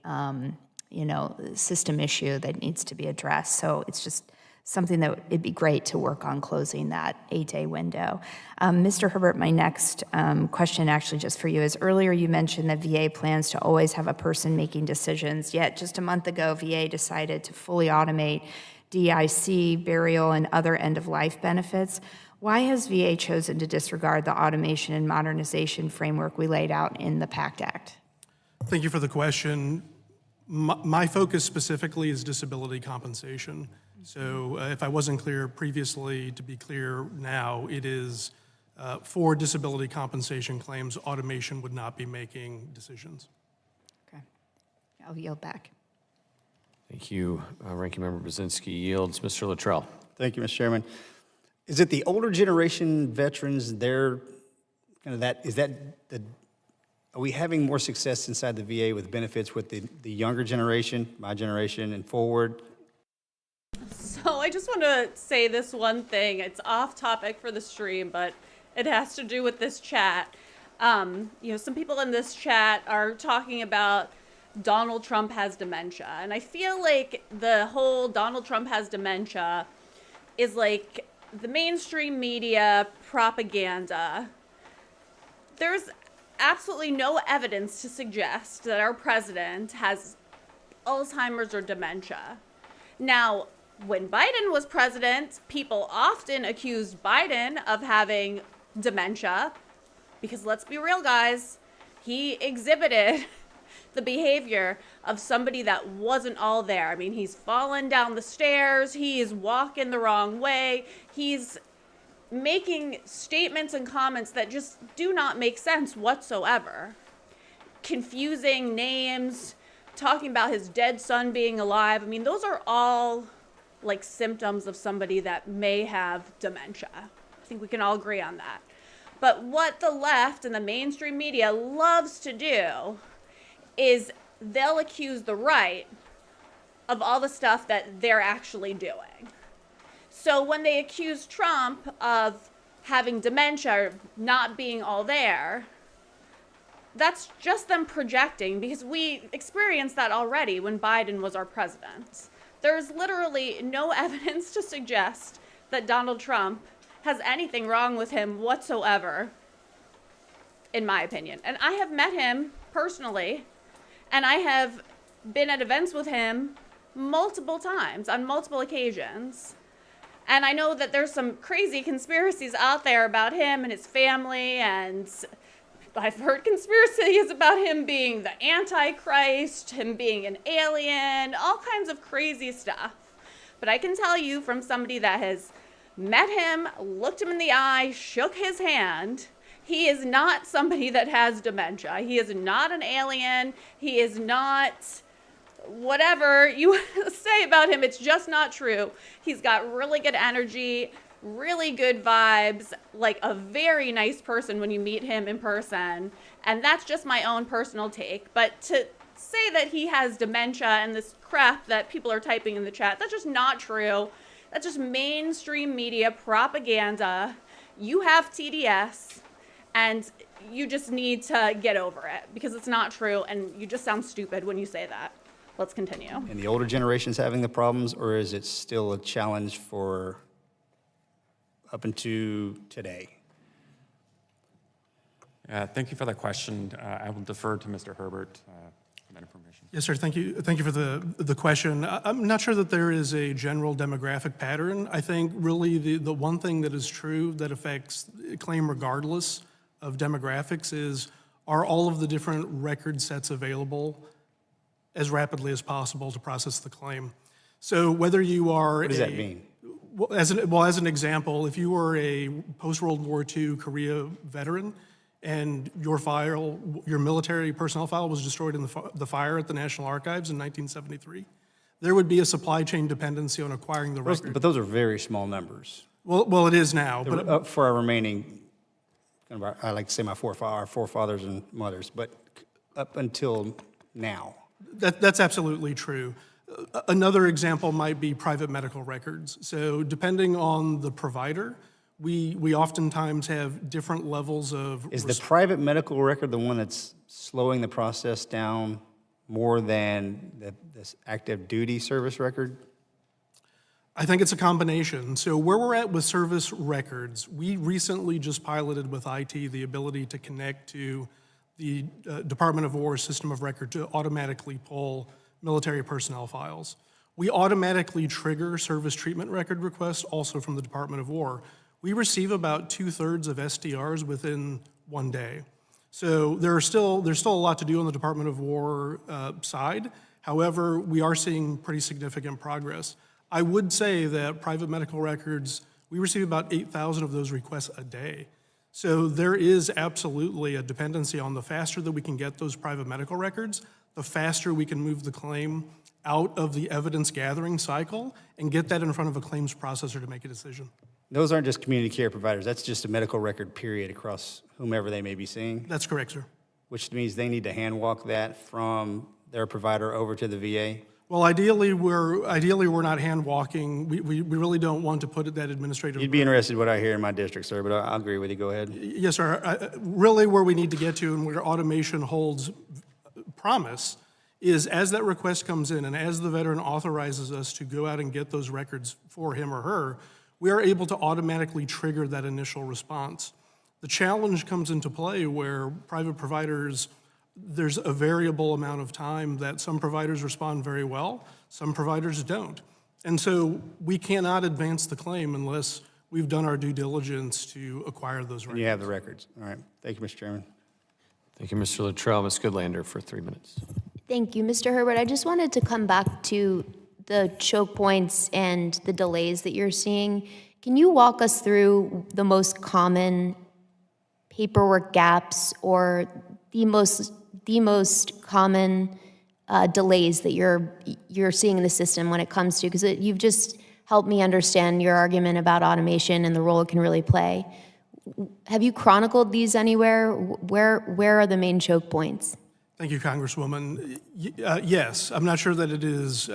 system issue that needs to be addressed. So it's just something that it'd be great to work on closing that 8-day window. Mr. Herbert, my next question actually just for you is earlier you mentioned that VA plans to always have a person making decisions, yet just a month ago, VA decided to fully automate DIC, burial, and other end-of-life benefits. Why has VA chosen to disregard the automation and modernization framework we laid out in the PACT Act? Thank you for the question. My focus specifically is disability compensation. So if I wasn't clear previously, to be clear now, it is for disability compensation claims, automation would not be making decisions. Okay, I'll yield back. Thank you. Ranking Member Baczynski yields. Mr. Luttrell. Thank you, Mr. Chairman. Is it the older generation veterans, are we having more success inside the VA with benefits with the younger generation, my generation, and forward? So I just want to say this one thing. It's off topic for the stream, but it has to do with this chat. Some people in this chat are talking about Donald Trump has dementia. And I feel like the whole Donald Trump has dementia is like the mainstream media propaganda. There's absolutely no evidence to suggest that our president has Alzheimer's or dementia. Now, when Biden was president, people often accused Biden of having dementia because let's be real, guys, he exhibited the behavior of somebody that wasn't all there. I mean, he's fallen down the stairs, he's walking the wrong way, he's making statements and comments that just do not make sense whatsoever. Confusing names, talking about his dead son being alive. I mean, those are all like symptoms of somebody that may have dementia. I think we can all agree on that. But what the left and the mainstream media loves to do is they'll accuse the right of all the stuff that they're actually doing. So when they accuse Trump of having dementia or not being all there, that's just them projecting, because we experienced that already when Biden was our president. There's literally no evidence to suggest that Donald Trump has anything wrong with him whatsoever, in my opinion. And I have met him personally, and I have been at events with him multiple times, on multiple occasions. And I know that there's some crazy conspiracies out there about him and his family, and I've heard conspiracies about him being the Antichrist, him being an alien, all kinds of crazy stuff. But I can tell you from somebody that has met him, looked him in the eye, shook his hand, he is not somebody that has dementia. He is not an alien. He is not whatever you say about him. It's just not true. He's got really good energy, really good vibes, like a very nice person when you meet him in person. And that's just my own personal take. But to say that he has dementia and this crap that people are typing in the chat, that's just not true. That's just mainstream media propaganda. You have TDS, and you just need to get over it, because it's not true, and you just sound stupid when you say that. Let's continue. And the older generation's having the problems, or is it still a challenge for up into today? Thank you for that question. I will defer to Mr. Herbert for that information. Yes, sir. Thank you. Thank you for the question. I'm not sure that there is a general demographic pattern. I think really the one thing that is true that affects a claim regardless of demographics is, are all of the different record sets available as rapidly as possible to process the claim? So whether you are What does that mean? Well, as an example, if you were a post-World War II Korea veteran and your military personnel file was destroyed in the fire at the National Archives in 1973, there would be a supply chain dependency on acquiring the record. But those are very small numbers. Well, it is now. But For our remaining, I like to say our forefathers and mothers, but up until now. That's absolutely true. Another example might be private medical records. So depending on the provider, we oftentimes have different levels of... Is the private medical record the one that's slowing the process down more than this active duty service record? I think it's a combination. So where we're at with service records, we recently just piloted with IT the ability to connect to the Department of War system of record to automatically pull military personnel files. We automatically trigger service treatment record requests also from the Department of War. We receive about 2/3 of SDRs within one day. So there's still a lot to do on the Department of War side. However, we are seeing pretty significant progress. I would say that private medical records, we receive about 8,000 of those requests a day. So there is absolutely a dependency on the faster that we can get those private medical records, the faster we can move the claim out of the evidence gathering cycle and get that in front of a claims processor to make a decision. Those aren't just community care providers. That's just a medical record period across whomever they may be seeing, That's correct, sir. which means they need to hand walk that from their provider over to the VA. Well, ideally we're not hand walking. We really don't want to put that administrative. You'd be interested in what I hear in my district, sir, but I'll agree with you. Go ahead. Yes, sir. Really where we need to get to and where automation holds promise is as that request comes in and as the veteran authorizes us to go out and get those records for him or her, we are able to automatically trigger that initial response. The challenge comes into play where private providers, there's a variable amount of time that some providers respond very well, some providers don't. And so we cannot advance the claim unless we've done our due diligence to acquire those records. And you have the records. All right. Thank you, Mr. Chairman. Thank you, Mr. Luttrell. Ms. Goodlander for 3 minutes. Thank you, Mr. Herbert. I just wanted to come back to the choke points and the delays that you're seeing. Can you walk us through the most common paperwork gaps or the most common delays that you're seeing in the system when it comes to, because you've just helped me understand your argument about automation and the role it can really play. Have you chronicled these anywhere? Where are the main choke points? Thank you, Congresswoman. Yes, I'm not sure that it is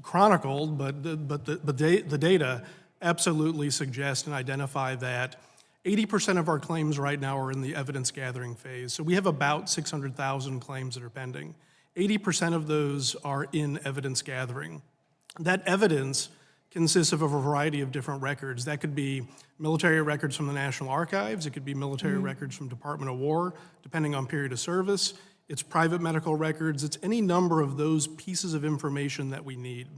chronicled, but the data absolutely suggest and identify that 80% of our claims right now are in the evidence gathering phase. So we have about 600,000 claims that are pending. 80% of those are in evidence gathering. That evidence consists of a variety of different records. That could be military records from the National Archives. It could be military records from Department of War, depending on period of service. It's private medical records. It's any number of those pieces of information that we need.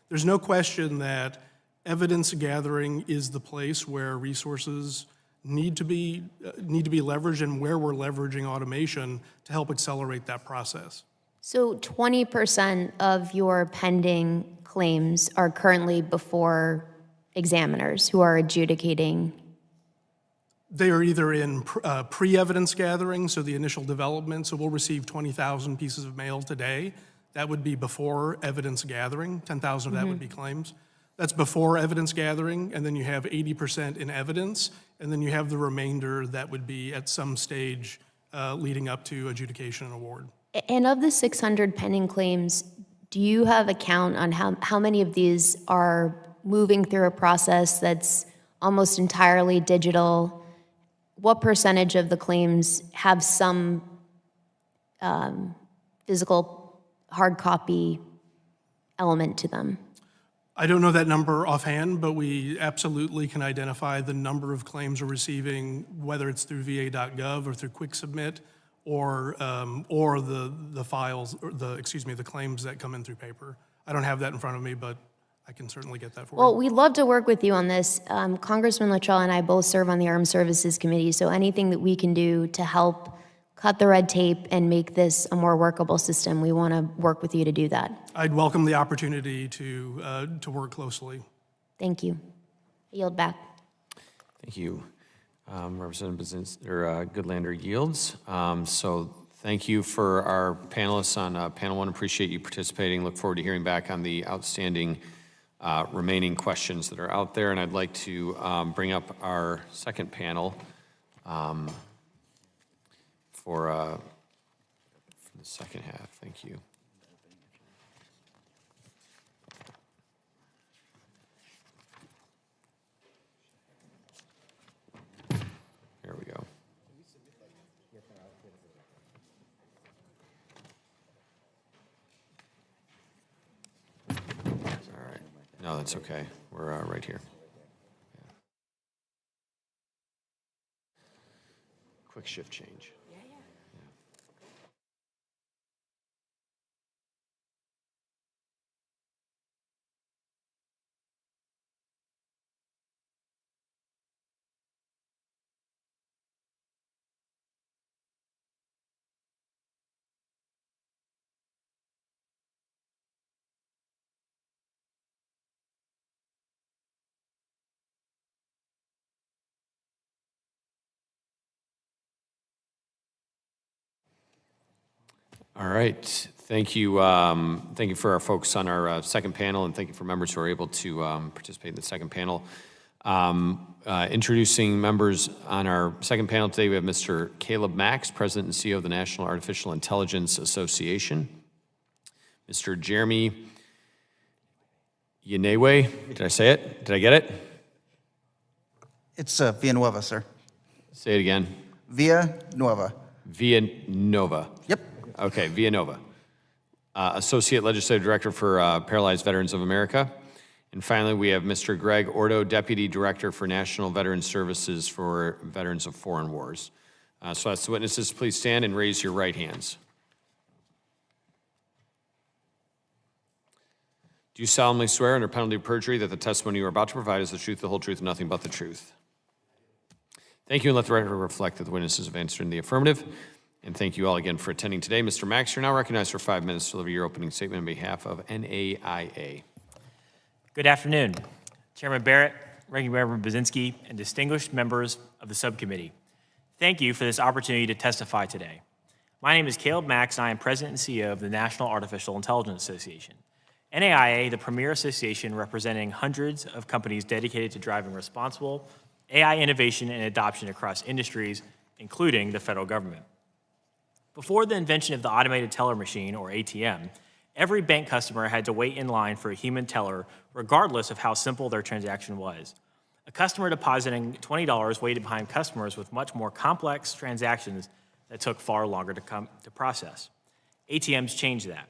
There's no question that evidence gathering is the place where resources need to be leveraged and where we're leveraging automation to help accelerate that process. So 20% of your pending claims are currently before examiners who are adjudicating. They are either in pre-evidence gathering, so the initial development, so we'll receive 20,000 pieces of mail today. That would be before evidence gathering. 10,000 of that would be claims. That's before evidence gathering, and then you have 80% in evidence, and then you have the remainder that would be at some stage leading up to adjudication and award. And of the 600 pending claims, do you have a count on how many of these are moving through a process that's almost entirely digital? What percentage of the claims have some physical hard copy element to them? I don't know that number offhand, but we absolutely can identify the number of claims we're receiving, whether it's through va.gov or through Quick Submit, or the files, or the claims that come in through paper. I don't have that in front of me, but I can certainly get that for you. Well, we'd love to work with you on this. Congressman Luttrell and I both serve on the Armed Services Committee, so anything that we can do to help cut the red tape and make this a more workable system, we want to work with you to do that. I'd welcome the opportunity to work closely. Thank you. I yield back. Thank you. Representative Goodlander yields. So thank you for our panelists on panel one. Appreciate you participating. Look forward to hearing back on the outstanding remaining questions that are out there. And I'd like to bring up our second panel for the second half. Thank you. There we go. All right. No, that's okay. We're right here. Yeah. Quick shift change. All right. Thank you. Thank you for our folks on our second panel, and thank you for members who are able to participate in the second panel. Introducing members on our second panel today, we have Mr. Caleb Max, President and CEO of the National Artificial Intelligence Association. Mr. Jeremy Yenewe, did I say it? Did I get it? It's Villanueva, sir. Say it again. Villanueva. Villanova. Yep. Okay, Villanova. Associate Legislative Director for Paralyzed Veterans of America. And finally, we have Mr. Greg Ordo, Deputy Director for National Veteran Services for Veterans of Foreign Wars. So as the witnesses, please stand and raise your right hands. Do you solemnly swear under penalty of perjury that the testimony you are about to provide is the truth, the whole truth, and nothing but the truth? Thank you, and let the record reflect that the witnesses have answered in the affirmative. And thank you all again for attending today. Mr. Max, you're now recognized for 5 minutes to deliver your opening statement on behalf of NAIA. Good afternoon, Chairman Barrett, Ranking Member Buzinski, and distinguished members of the subcommittee. Thank you for this opportunity to testify today. My name is Caleb Max, and I am President and CEO of the National Artificial Intelligence Association. NAIA, the premier association representing hundreds of companies dedicated to driving responsible AI innovation and adoption across industries, including the federal government. Before the invention of the automated teller machine, or ATM, every bank customer had to wait in line for a human teller regardless of how simple their transaction was. A customer depositing $20 waited behind customers with much more complex transactions that took far longer to process. ATMs changed that.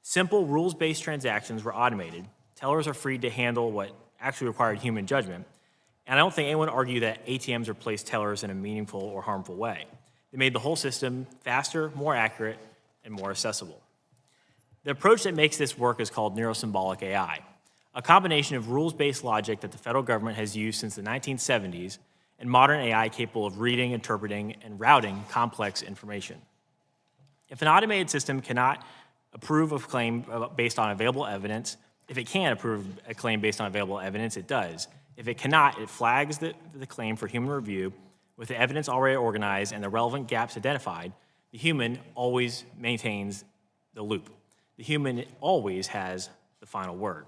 Simple, rules-based transactions were automated. Tellers are free to handle what actually required human judgment. And I don't think anyone would argue that ATMs replaced tellers in a meaningful or harmful way. They made the whole system faster, more accurate, and more accessible. The approach that makes this work is called neurosymbolic AI, a combination of rules-based logic that the federal government has used since the 1970s and modern AI capable of reading, interpreting, and routing complex information. If an automated system cannot approve of a claim based on available evidence, if it can approve a claim based on available evidence, it does. If it cannot, it flags the claim for human review with the evidence already organized and the relevant gaps identified. The human always maintains the loop. The human always has the final word.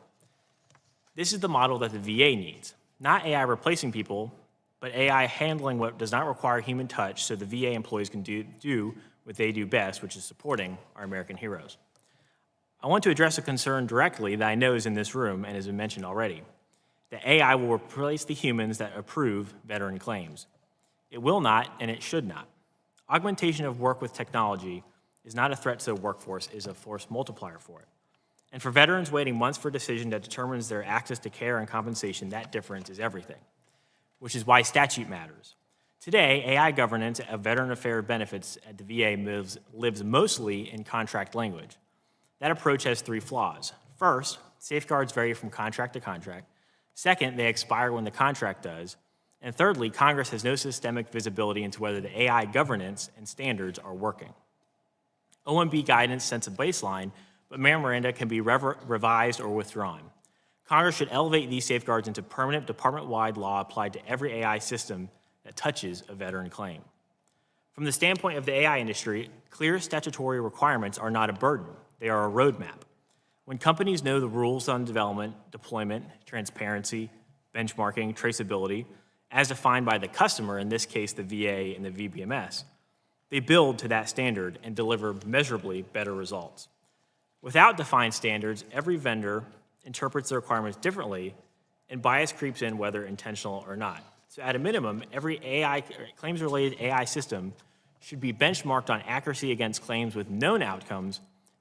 This is the model that the VA needs. Not AI replacing people, but AI handling what does not require human touch so the VA employees can do what they do best, which is supporting our American heroes. I want to address a concern directly that I know is in this room and has been mentioned already. That AI will replace the humans that approve veteran claims. It will not, and it should not. Augmentation of work with technology is not a threat to the workforce, it is a force multiplier for it. And for veterans waiting months for a decision that determines their access to care and compensation, that difference is everything, which is why statute matters. Today, AI governance of veteran affairs benefits at the VA lives mostly in contract language. That approach has three flaws. First, safeguards vary from contract to contract. Second, they expire when the contract does. And thirdly, Congress has no systemic visibility into whether the AI governance and standards are working. OMB guidance sets a baseline, but memoranda can be revised or withdrawn. Congress should elevate these safeguards into permanent department-wide law applied to every AI system that touches a veteran claim. From the standpoint of the AI industry, clear statutory requirements are not a burden, they are a roadmap. When companies know the rules on development, deployment, transparency, benchmarking, traceability, as defined by the customer, in this case the VA and the VBMS, they build to that standard and deliver measurably better results. Without defined standards, every vendor interprets the requirements differently and bias creeps in whether intentional or not. So at a minimum, every claims-related AI system should be benchmarked on accuracy against claims with known outcomes,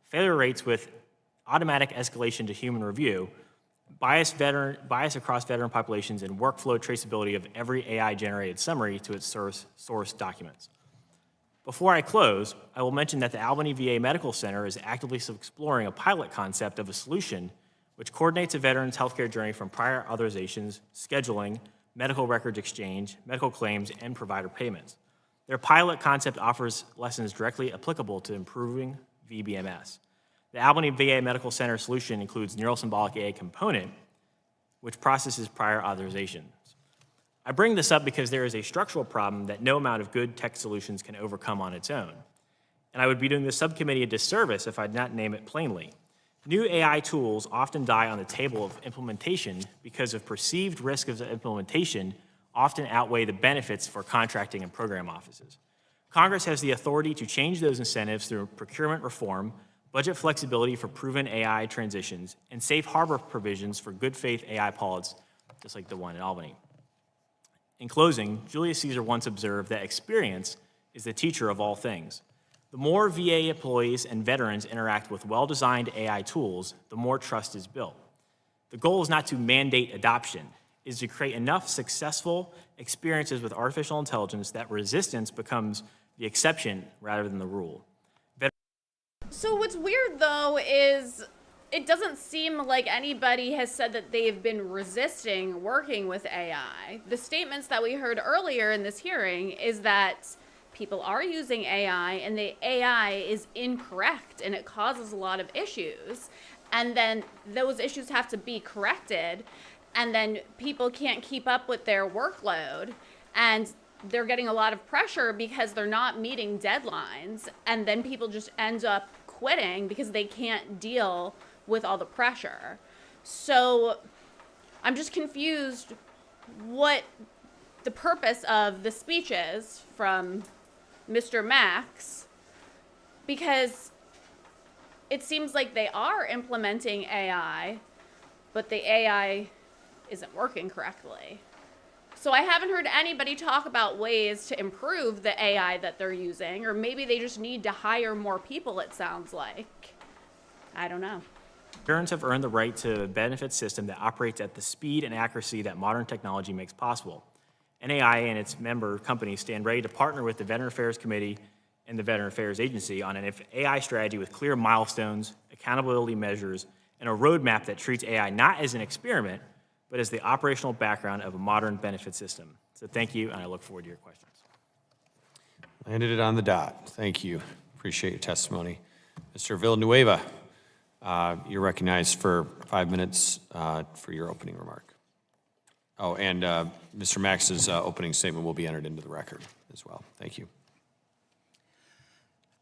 failure rates with automatic escalation to human review, bias across veteran populations, and workflow traceability of every AI-generated summary to its source documents. Before I close, I will mention that the Albany VA Medical Center is actively exploring a pilot concept of a solution which coordinates a veteran's healthcare journey from prior authorizations, scheduling, medical records exchange, medical claims, and provider payments. Their pilot concept offers lessons directly applicable to improving VBMS. The Albany VA Medical Center solution includes neurosymbolic AI component, which processes prior authorizations. I bring this up because there is a structural problem that no amount of good tech solutions can overcome on its own. And I would be doing the subcommittee a disservice if I did not name it plainly. New AI tools often die on the table of implementation because of perceived risk of implementation often outweigh the benefits for contracting and program offices. Congress has the authority to change those incentives through procurement reform, budget flexibility for proven AI transitions, and safe harbor provisions for good faith AI pilots, just like the one in Albany. In closing, Julius Caesar once observed that experience is the teacher of all things. The more VA employees and veterans interact with well-designed AI tools, the more trust is built. The goal is not to mandate adoption, it is to create enough successful experiences with artificial intelligence that resistance becomes the exception rather than the rule. So what's weird, though, is it doesn't seem like anybody has said that they've been resisting working with AI. The statements that we heard earlier in this hearing is that people are using AI and the AI is incorrect and it causes a lot of issues. And then those issues have to be corrected. And then people can't keep up with their workload. And they're getting a lot of pressure because they're not meeting deadlines. And then people just end up quitting because they can't deal with all the pressure. So I'm just confused what the purpose of the speech is from Mr. Max because it seems like they are implementing AI, but the AI isn't working correctly. So I haven't heard anybody talk about ways to improve the AI that they're using, or maybe they just need to hire more people, it sounds like. I don't know. Veterans have earned the right to a benefits system that operates at the speed and accuracy that modern technology makes possible. NAI and its member companies stand ready to partner with the Veteran Affairs Committee and the Veteran Affairs Agency on an AI strategy with clear milestones, accountability measures, and a roadmap that treats AI not as an experiment, but as the operational background of a modern benefit system. So thank you, and I look forward to your questions. Landed it on the dot. Thank you. Appreciate your testimony. Mr. Villanueva, you're recognized for 5 minutes for your opening remark. Oh, and Mr. Max's opening statement will be entered into the record as well. Thank you.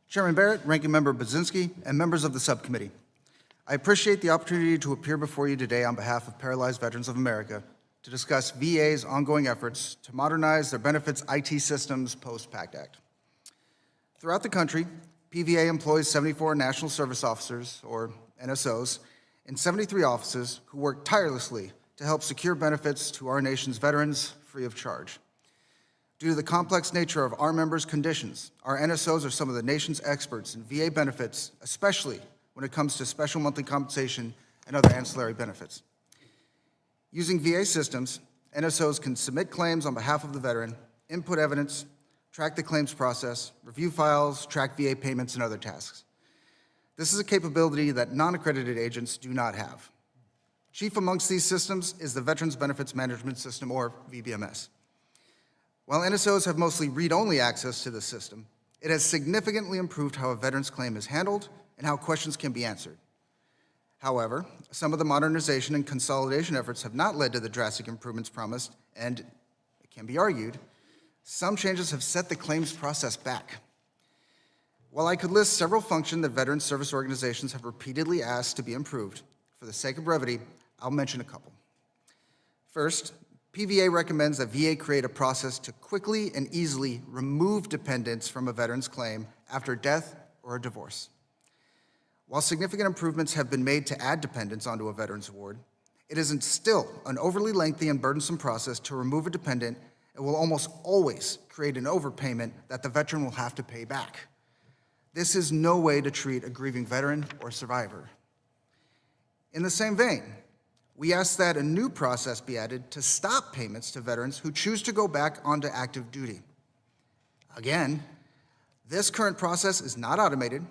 Chairman Barrett, Ranking Member Budzinski, and members of the subcommittee. I appreciate the opportunity to appear before you today on behalf of Paralyzed Veterans of America to discuss VA's ongoing efforts to modernize their benefits IT systems post-PACT Act. Throughout the country, PVA employs 74 National Service Officers, or NSOs, in 73 offices who work tirelessly to help secure benefits to our nation's veterans free of charge. Due to the complex nature of our members' conditions, our NSOs are some of the nation's experts in VA benefits, especially when it comes to special monthly compensation and other ancillary benefits. Using VA systems, NSOs can submit claims on behalf of the veteran, input evidence, track the claims process, review files, track VA payments, and other tasks. This is a capability that non-accredited agents do not have. Chief amongst these systems is the Veterans Benefits Management System, or VBMS. While NSOs have mostly read-only access to the system, it has significantly improved how a veteran's claim is handled and how questions can be answered. However, some of the modernization and consolidation efforts have not led to the drastic improvements promised, and it can be argued, some changes have set the claims process back. While I could list several functions that veteran service organizations have repeatedly asked to be improved, for the sake of brevity, I'll mention a couple. First, PVA recommends that VA create a process to quickly and easily remove dependents from a veteran's claim after death or a divorce. While significant improvements have been made to add dependents onto a veteran's award, it is still an overly lengthy and burdensome process to remove a dependent and will almost always create an overpayment that the veteran will have to pay back. This is no way to treat a grieving veteran or survivor. In the same vein, we ask that a new process be added to stop payments to veterans who choose to go back onto active duty. Again, this current process is not automated,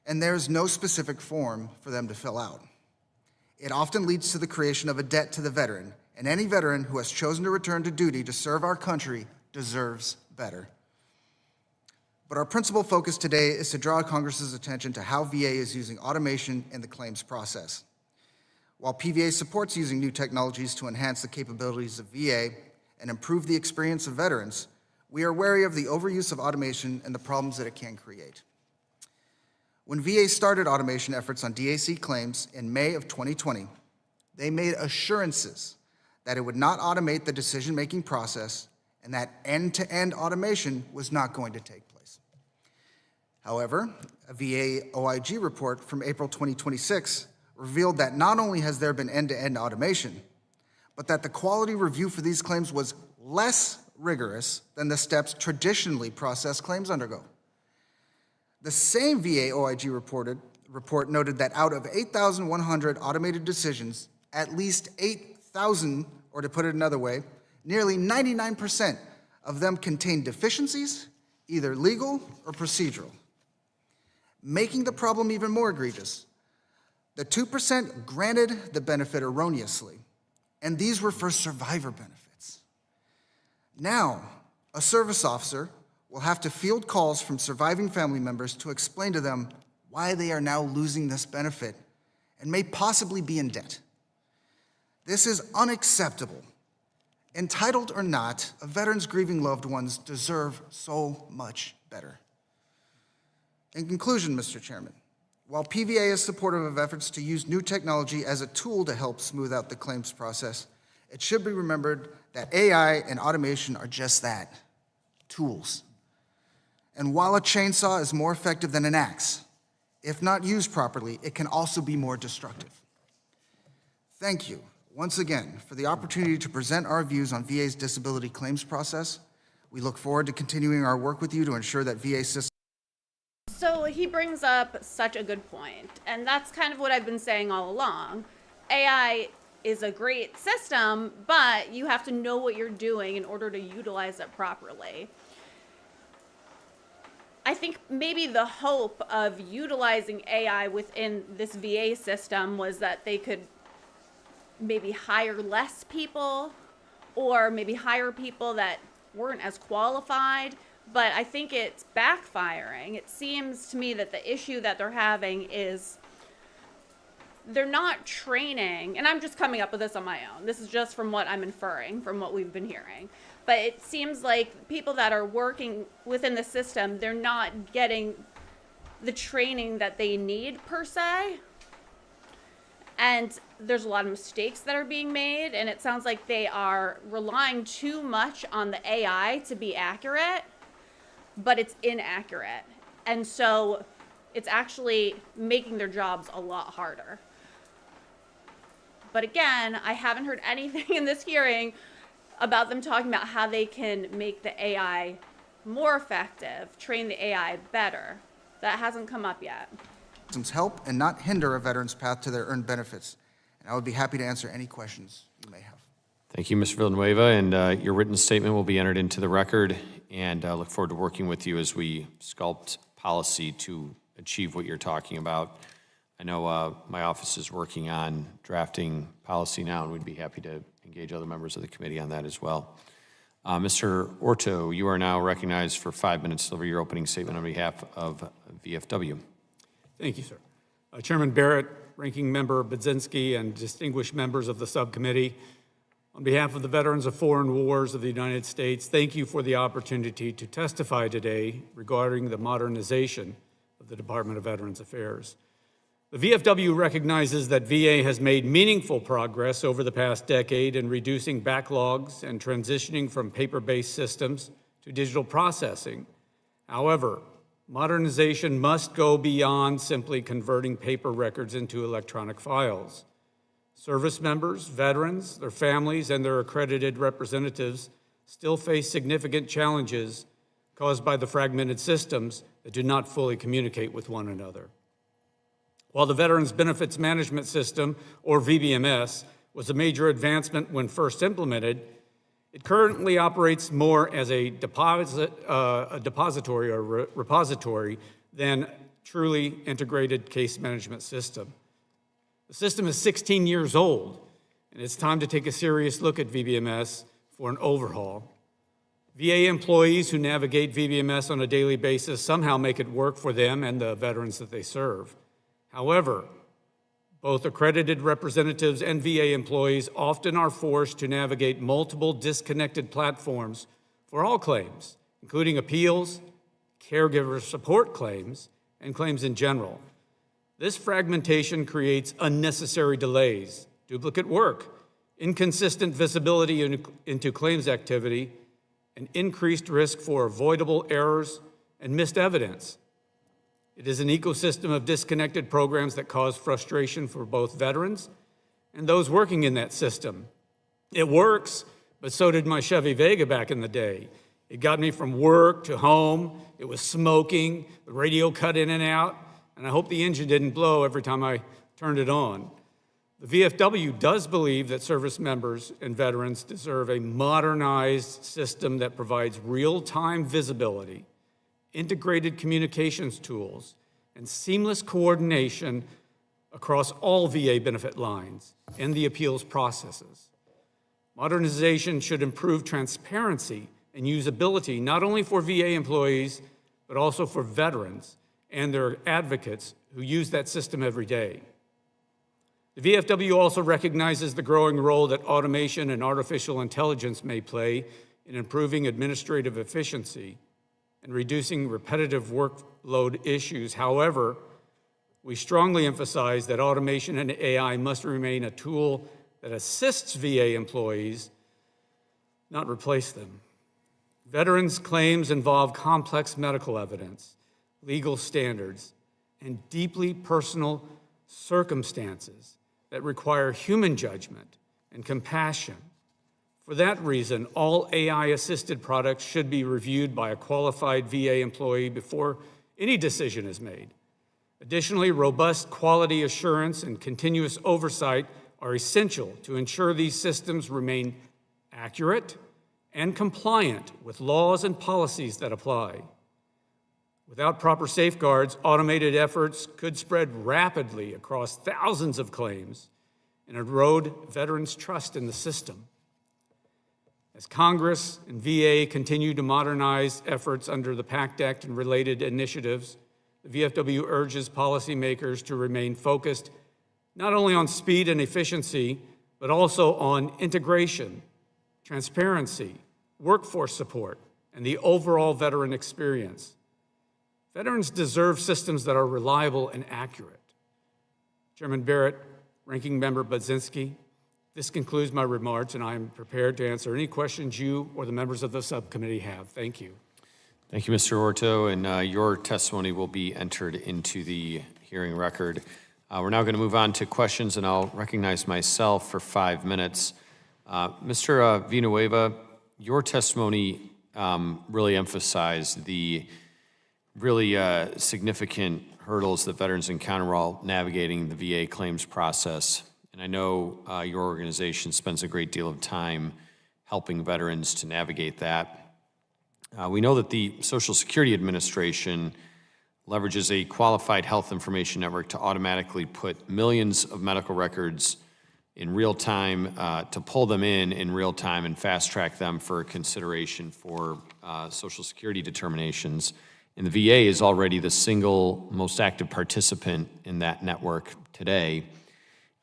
and there's no specific form for them to fill out. It often leads to the creation of a debt to the veteran, and any veteran who has chosen to return to duty to serve our country deserves better. But our principal focus today is to draw Congress's attention to how VA is using automation in the claims process. While PVA supports using new technologies to enhance the capabilities of VA and improve the experience of veterans, we are wary of the overuse of automation and the problems that it can create. When VA started automation efforts on DAC claims in May of 2020, they made assurances that it would not automate the decision-making process and that end-to-end automation was not going to take place. However, a VA OIG report from April 2026 revealed that not only has there been end-to-end automation, but that the quality review for these claims was less rigorous than the steps traditionally processed claims undergo. The same VA OIG report noted that out of 8,100 automated decisions, at least 8,000, or to put it another way, nearly 99% of them contained deficiencies, either legal or procedural. Making the problem even more egregious, the 2% granted the benefit erroneously, and these were for survivor benefits. Now, a service officer will have to field calls from surviving family members to explain to them why they are now losing this benefit and may possibly be in debt. This is unacceptable. Entitled or not, a veteran's grieving loved ones deserve so much better. In conclusion, Mr. Chairman, while PVA is supportive of efforts to use new technology as a tool to help smooth out the claims process, it should be remembered that AI and automation are just that, tools. And while a chainsaw is more effective than an axe, if not used properly, it can also be more destructive. Thank you once again for the opportunity to present our views on VA's disability claims process. We look forward to continuing our work with you to ensure that VA system. So he brings up such a good point, and that's kind of what I've been saying all along. AI is a great system, but you have to know what you're doing in order to utilize it properly. I think maybe the hope of utilizing AI within this VA system was that they could maybe hire less people or maybe hire people that weren't as qualified, but I think it's backfiring. It seems to me that the issue that they're having is they're not training, and I'm just coming up with this on my own. This is just from what I'm inferring from what we've been hearing. But it seems like people that are working within the system, they're not getting the training that they need per se. And there's a lot of mistakes that are being made, and it sounds like they are relying too much on the AI to be accurate, but it's inaccurate. And so it's actually making their jobs a lot harder. But again, I haven't heard anything in this hearing about them talking about how they can make the AI more effective, train the AI better. That hasn't come up yet. Systems help and not hinder a veteran's path to their earned benefits. And I would be happy to answer any questions you may have. Thank you, Mr. Villanueva, and your written statement will be entered into the record, and I look forward to working with you as we sculpt policy to achieve what you're talking about. I know my office is working on drafting policy now, and we'd be happy to engage other members of the committee on that as well. Mr. Orto, you are now recognized for 5 minutes to deliver your opening statement on behalf of VFW. Thank you, sir. Chairman Barrett, Ranking Member Budzinski, and distinguished members of the subcommittee, on behalf of the Veterans of Foreign Wars of the United States, thank you for the opportunity to testify today regarding the modernization of the Department of Veterans Affairs. The VFW recognizes that VA has made meaningful progress over the past decade in reducing backlogs and transitioning from paper-based systems to digital processing. However, modernization must go beyond simply converting paper records into electronic files. Service members, veterans, their families, and their accredited representatives still face significant challenges caused by the fragmented systems that do not fully communicate with one another. While the Veterans Benefits Management System, or VBMS, was a major advancement when first implemented, it currently operates more as a depository or repository than truly integrated case management system. The system is 16 years old, and it's time to take a serious look at VBMS for an overhaul. VA employees who navigate VBMS on a daily basis somehow make it work for them and the veterans that they serve. However, both accredited representatives and VA employees often are forced to navigate multiple disconnected platforms for all claims, including appeals, caregiver support claims, and claims in general. This fragmentation creates unnecessary delays, duplicate work, inconsistent visibility into claims activity, and increased risk for avoidable errors and missed evidence. It is an ecosystem of disconnected programs that cause frustration for both veterans and those working in that system. It works, but so did my Chevy Vega back in the day. It got me from work to home. It was smoking, the radio cut in and out, and I hope the engine didn't blow every time I turned it on. The VFW does believe that service members and veterans deserve a modernized system that provides real-time visibility, integrated communications tools, and seamless coordination across all VA benefit lines and the appeals processes. Modernization should improve transparency and usability not only for VA employees, but also for veterans and their advocates who use that system every day. The VFW also recognizes the growing role that automation and artificial intelligence may play in improving administrative efficiency and reducing repetitive workload issues. However, we strongly emphasize that automation and AI must remain a tool that assists VA employees, not replace them. Veterans' claims involve complex medical evidence, legal standards, and deeply personal circumstances that require human judgment and compassion. For that reason, all AI-assisted products should be reviewed by a qualified VA employee before any decision is made. Additionally, robust quality assurance and continuous oversight are essential to ensure these systems remain accurate and compliant with laws and policies that apply. Without proper safeguards, automated efforts could spread rapidly across thousands of claims and erode veterans' trust in the system. As Congress and VA continue to modernize efforts under the PACT Act and related initiatives, the VFW urges policymakers to remain focused not only on speed and efficiency, but also on integration, transparency, workforce support, and the overall veteran experience. Veterans deserve systems that are reliable and accurate. Chairman Barrett, Ranking Member Budzinski, this concludes my remarks, and I am prepared to answer any questions you or the members of the subcommittee have. Thank you. Thank you, Mr. Orto, and your testimony will be entered into the hearing record. We're now going to move on to questions, and I'll recognize myself for 5 minutes. Mr. Villanueva, your testimony really emphasized the really significant hurdles that veterans encounter while navigating the VA claims process. And I know your organization spends a great deal of time helping veterans to navigate that. We know that the Social Security Administration leverages a qualified health information network to automatically put millions of medical records in real time, to pull them in real time and fast track them for consideration for Social Security determinations. And the VA is already the single most active participant in that network today.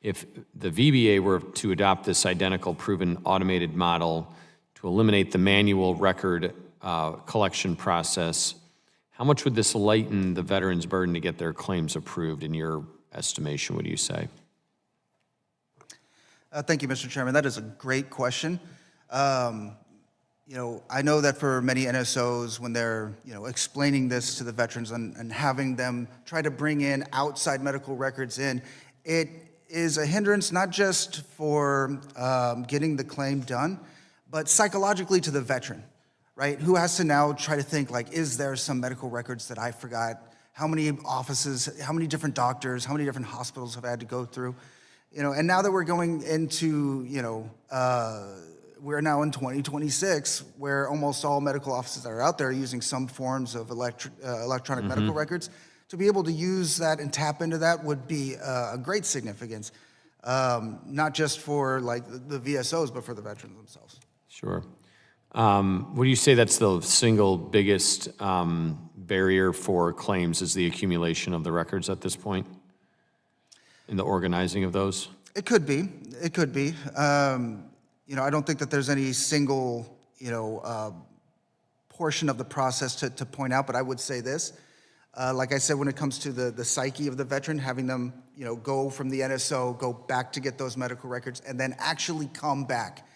If the VBA were to adopt this identical proven automated model to eliminate the manual record collection process, how much would this lighten the veterans' burden to get their claims approved in your estimation, would you say? Thank you, Mr. Chairman. That is a great question. I know that for many NSOs, when they're explaining this to the veterans and having them try to bring in outside medical records in, it is a hindrance not just for getting the claim done, but psychologically to the veteran, right? Who has to now try to think, like, is there some medical records that I forgot? How many offices, how many different doctors, how many different hospitals have I had to go through? And now that we're going into, we're now in 2026, where almost all medical offices that are out there are using some forms of electronic medical records. To be able to use that and tap into that would be a great significance, not just for like the VSOs, but for the veterans themselves. Sure. Would you say that's the single biggest barrier for claims is the accumulation of the records at this point? In the organizing of those? It could be. It could be. I don't think that there's any single, portion of the process to point out, but I would say this. Like I said, when it comes to the psyche of the veteran, having them, go from the NSO, go back to get those medical records, and then actually come back.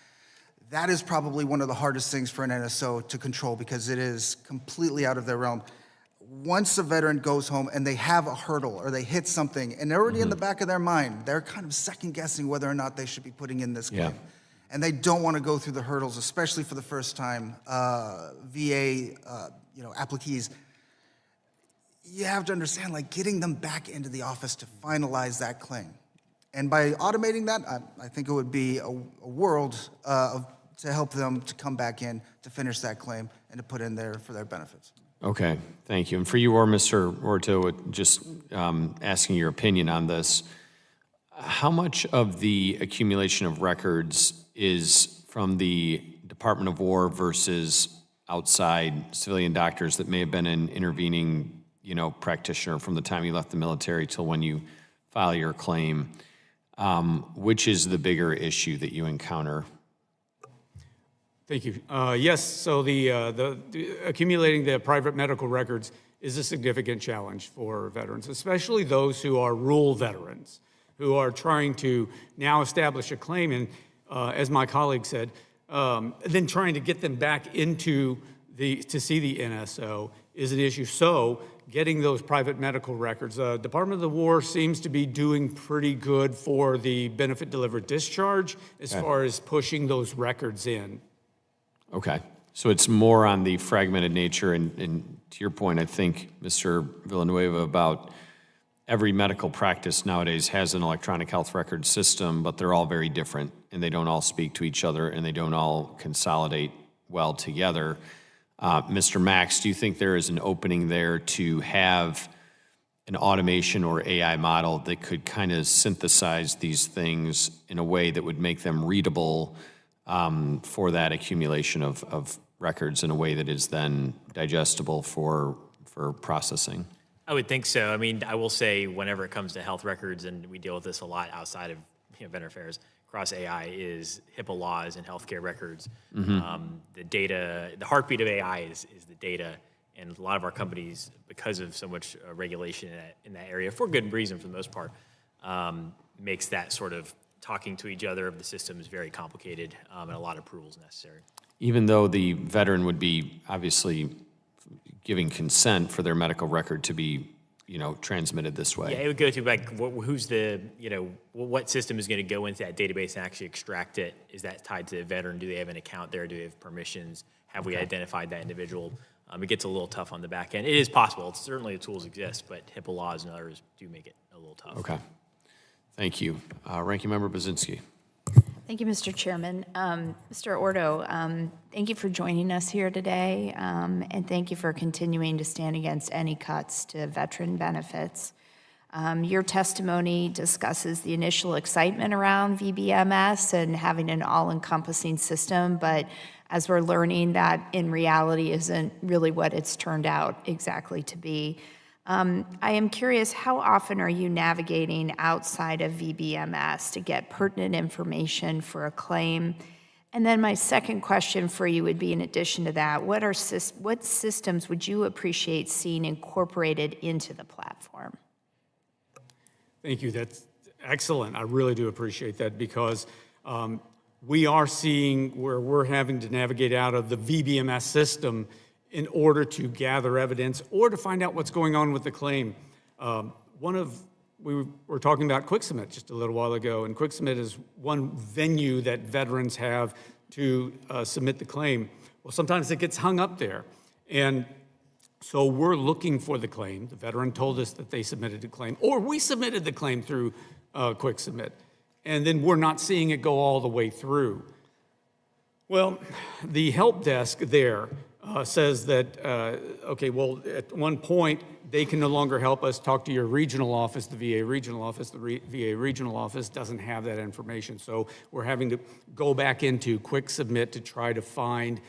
That is probably one of the hardest things for an NSO to control because it is completely out of their realm. Once a veteran goes home and they have a hurdle or they hit something and they're already in the back of their mind, they're kind of second guessing whether or not they should be putting in this claim. And they don't want to go through the hurdles, especially for the first time VA, appliquees. You have to understand, like, getting them back into the office to finalize that claim. And by automating that, I think it would be a world to help them to come back in to finish that claim and to put in there for their benefits. Okay, thank you. And for you or Mr. Orto, just asking your opinion on this, how much of the accumulation of records is from the Department of War versus outside civilian doctors that may have been an intervening, practitioner from the time you left the military till when you file your claim? Which is the bigger issue that you encounter? Thank you. Yes, so the accumulating the private medical records is a significant challenge for veterans, especially those who are rural veterans, who are trying to now establish a claim, and as my colleague said, then trying to get them back into to see the NSO is an issue. So getting those private medical records, Department of the War seems to be doing pretty good for the benefit delivered discharge as far as pushing those records in. Okay. So it's more on the fragmented nature, and to your point, I think, Mr. Villanueva, about every medical practice nowadays has an electronic health record system, but they're all very different, and they don't all speak to each other, and they don't all consolidate well together. Mr. Max, do you think there is an opening there to have an automation or AI model that could kind of synthesize these things in a way that would make them readable for that accumulation of records in a way that is then digestible for processing? I would think so. I mean, I will say whenever it comes to health records, and we deal with this a lot outside of Veteran Affairs, across AI is HIPAA laws and healthcare records. The data, the heartbeat of AI is the data, and a lot of our companies, because of so much regulation in that area, for good reason for the most part, makes that sort of talking to each other of the systems very complicated, and a lot of approvals necessary. Even though the veteran would be obviously giving consent for their medical record to be, transmitted this way. Yeah, it would go to like who's the, what system is going to go into that database and actually extract it? Is that tied to the veteran? Do they have an account there? Do they have permissions? Have we identified that individual? It gets a little tough on the back end. It is possible. Certainly the tools exist, but HIPAA laws and others do make it a little tough. Okay. Thank you. Ranking Member Baczynski. Thank you, Mr. Chairman. Mr. Ordo, thank you for joining us here today, and thank you for continuing to stand against any cuts to veteran benefits. Your testimony discusses the initial excitement around VBMS and having an all-encompassing system, but as we're learning, that in reality isn't really what it's turned out exactly to be. I am curious, how often are you navigating outside of VBMS to get pertinent information for a claim? And then my second question for you would be, in addition to that, what systems would you appreciate seeing incorporated into the platform? Thank you. That's excellent. I really do appreciate that, because we are seeing where we're having to navigate out of the VBMS system in order to gather evidence or to find out what's going on with the claim. We were talking about Quick Submit just a little while ago, and Quick Submit is one venue that veterans have to submit the claim. Well, sometimes it gets hung up there. And so we're looking for the claim. The veteran told us that they submitted a claim, or we submitted the claim through Quick Submit, and then we're not seeing it go all the way through. Well, the help desk there says that, okay, well, at one point, they can no longer help us. Talk to your regional office, the VA regional office. The VA regional office doesn't have that information. So we're having to go back into Quick Submit to try to find,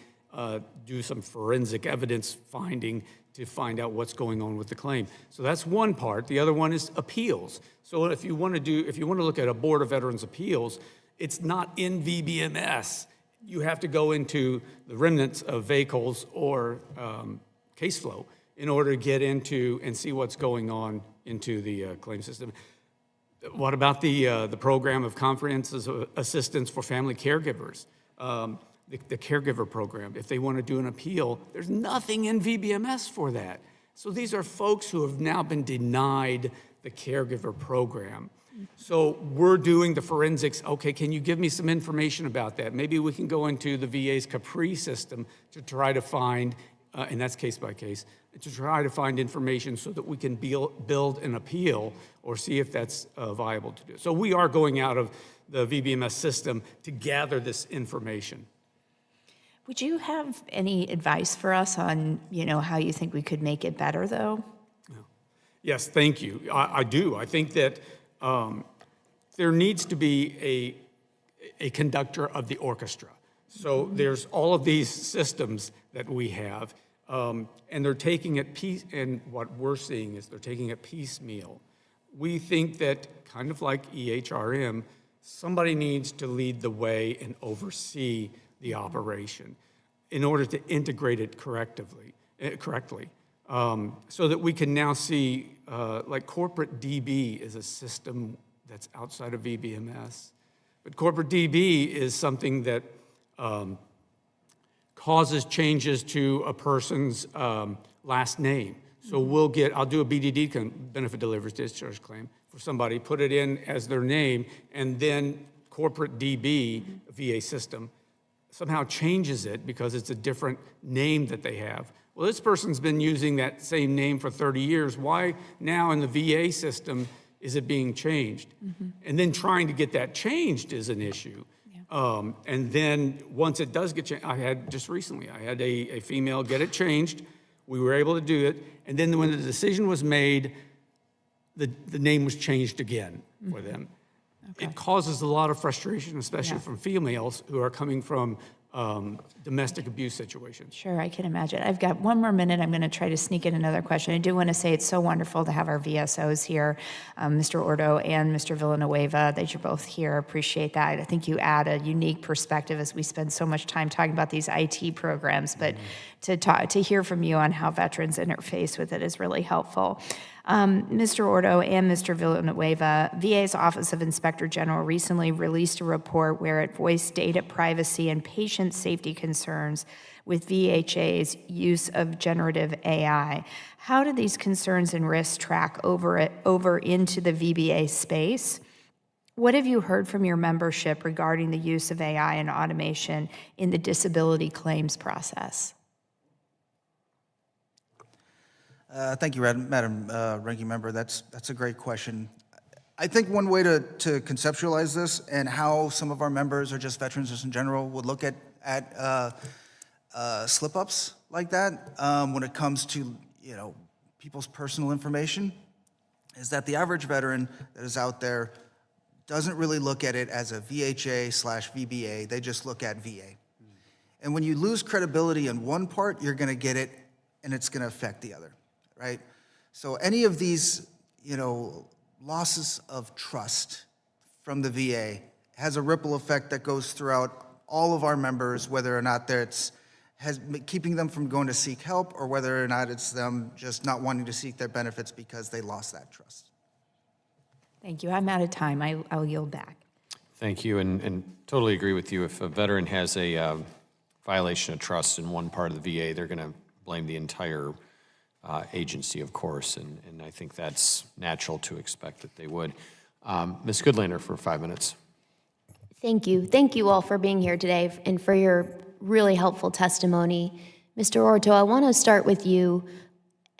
do some forensic evidence finding to find out what's going on with the claim. So that's one part. The other one is appeals. So if you want to look at a Board of Veterans Appeals, it's not in VBMS. You have to go into the remnants of vehicles or case flow in order to get into and see what's going on into the claim system. What about the program of comprehensive assistance for family caregivers? The caregiver program, if they want to do an appeal, there's nothing in VBMS for that. So these are folks who have now been denied the caregiver program. So we're doing the forensics. Okay, can you give me some information about that? Maybe we can go into the VA's Capri system to try to find, and that's case by case, to try to find information so that we can build an appeal or see if that's viable to do. So we are going out of the VBMS system to gather this information. Would you have any advice for us on, how you think we could make it better, though? Yes, thank you. I do. I think that there needs to be a conductor of the orchestra. So there's all of these systems that we have, and they're taking it and what we're seeing is they're taking it piecemeal. We think that, kind of like EHRM, somebody needs to lead the way and oversee the operation in order to integrate it correctly, so that we can now see, like corporate DB is a system that's outside of VBMS. But corporate DB is something that causes changes to a person's last name. So I'll do a BDD, benefit delivery discharge claim for somebody, put it in as their name, and then corporate DB, VA system, somehow changes it because it's a different name that they have. Well, this person's been using that same name for 30 years. Why now in the VA system is it being changed? And then trying to get that changed is an issue. And then once it does get changed, I had a female get it changed. We were able to do it. And then when the decision was made, the name was changed again for them. It causes a lot of frustration, especially from females who are coming from domestic abuse situations. Sure, I can imagine. I've got one more minute. I'm going to try to sneak in another question. I do want to say it's so wonderful to have our VSOs here, Mr. Ordo and Mr. Villanueva, that you're both here. Appreciate that. I think you add a unique perspective as we spend so much time talking about these IT programs, but to hear from you on how veterans interface with it is really helpful. Mr. Ordo and Mr. Villanueva, VA's Office of Inspector General recently released a report where it voiced data privacy and patient safety concerns with VHA's use of generative AI. How do these concerns and risks track over into the VBA space? What have you heard from your membership regarding the use of AI and automation in the disability claims process? Thank you, Madam Ranking Member. That's a great question. I think one way to conceptualize this and how some of our members or just veterans just in general would look at slip-ups like that when it comes to people's personal information is that the average veteran that is out there doesn't really look at it as a VHA/VBA. They just look at VA. And when you lose credibility in one part, you're going to get it, and it's going to affect the other. Right? So any of these, losses of trust from the VA has a ripple effect that goes throughout all of our members, whether or not keeping them from going to seek help or whether or not it's them just not wanting to seek their benefits because they lost that trust. Thank you. I'm out of time. I'll yield back. Thank you, and totally agree with you. If a veteran has a violation of trust in one part of the VA, they're going to blame the entire agency, of course, and I think that's natural to expect that they would. Ms. Goodlander for 5 minutes. Thank you. Thank you all for being here today and for your really helpful testimony. Mr. Orto, I want to start with you,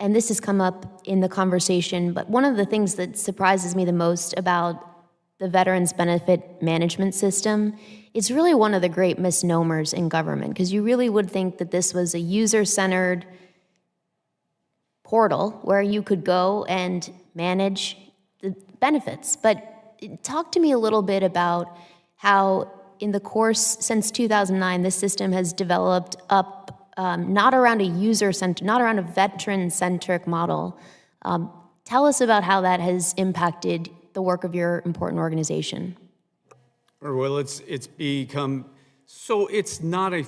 and this has come up in the conversation, but one of the things that surprises me the most about the Veterans Benefit Management System is really one of the great misnomers in government, because you really would think that this was a user-centered portal where you could go and manage the benefits. But talk to me a little bit about how in the course since 2009, this system has developed up not around a veteran-centric model. Tell us about how that has impacted the work of your important organization. Well, it's become, so it's not a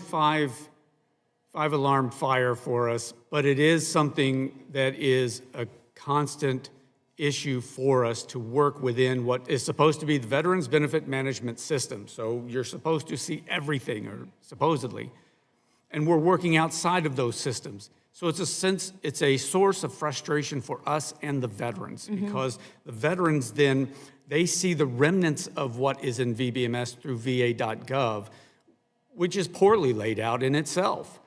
five-alarm fire for us, but it is something that is a constant issue for us to work within what is supposed to be the Veterans Benefit Management System. So you're supposed to see everything, or supposedly, and we're working outside of those systems. So it's a source of frustration for us and the veterans, because the veterans then, they see the remnants of what is in VBMS through va.gov, which is poorly laid out in itself.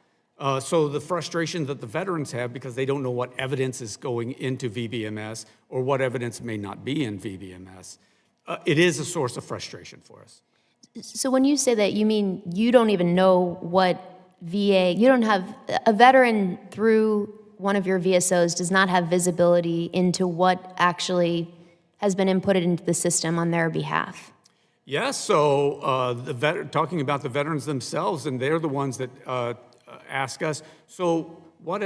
So the frustration that the veterans have because they don't know what evidence is going into VBMS or what evidence may not be in VBMS, it is a source of frustration for us. So when you say that, you mean you don't even know what VA, you don't have, a veteran through one of your VSOs does not have visibility into what actually has been inputted into the system on their behalf. Yes, so talking about the veterans themselves, and they're the ones that ask us, so what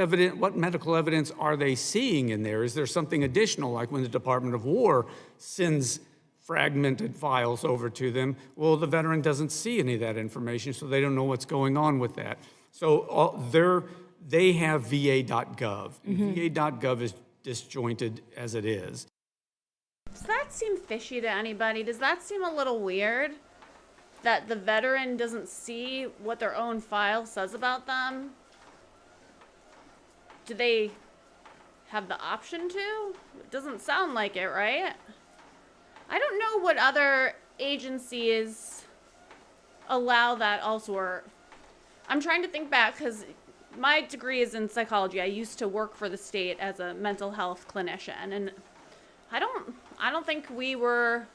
medical evidence are they seeing in there? Is there something additional, like when the Department of War sends fragmented files over to them? Well, the veteran doesn't see any of that information, so they don't know what's going on with that. So they have va.gov, and va.gov is disjointed as it is. Does that seem fishy to anybody? Does that seem a little weird? that the veteran doesn't see what their own file says about them? Do they have the option to? It doesn't sound like it, right? I don't know what other agencies allow that also, or I'm trying to think back because my degree is in psychology. I used to work for the state as a mental health clinician, and I don't think we were,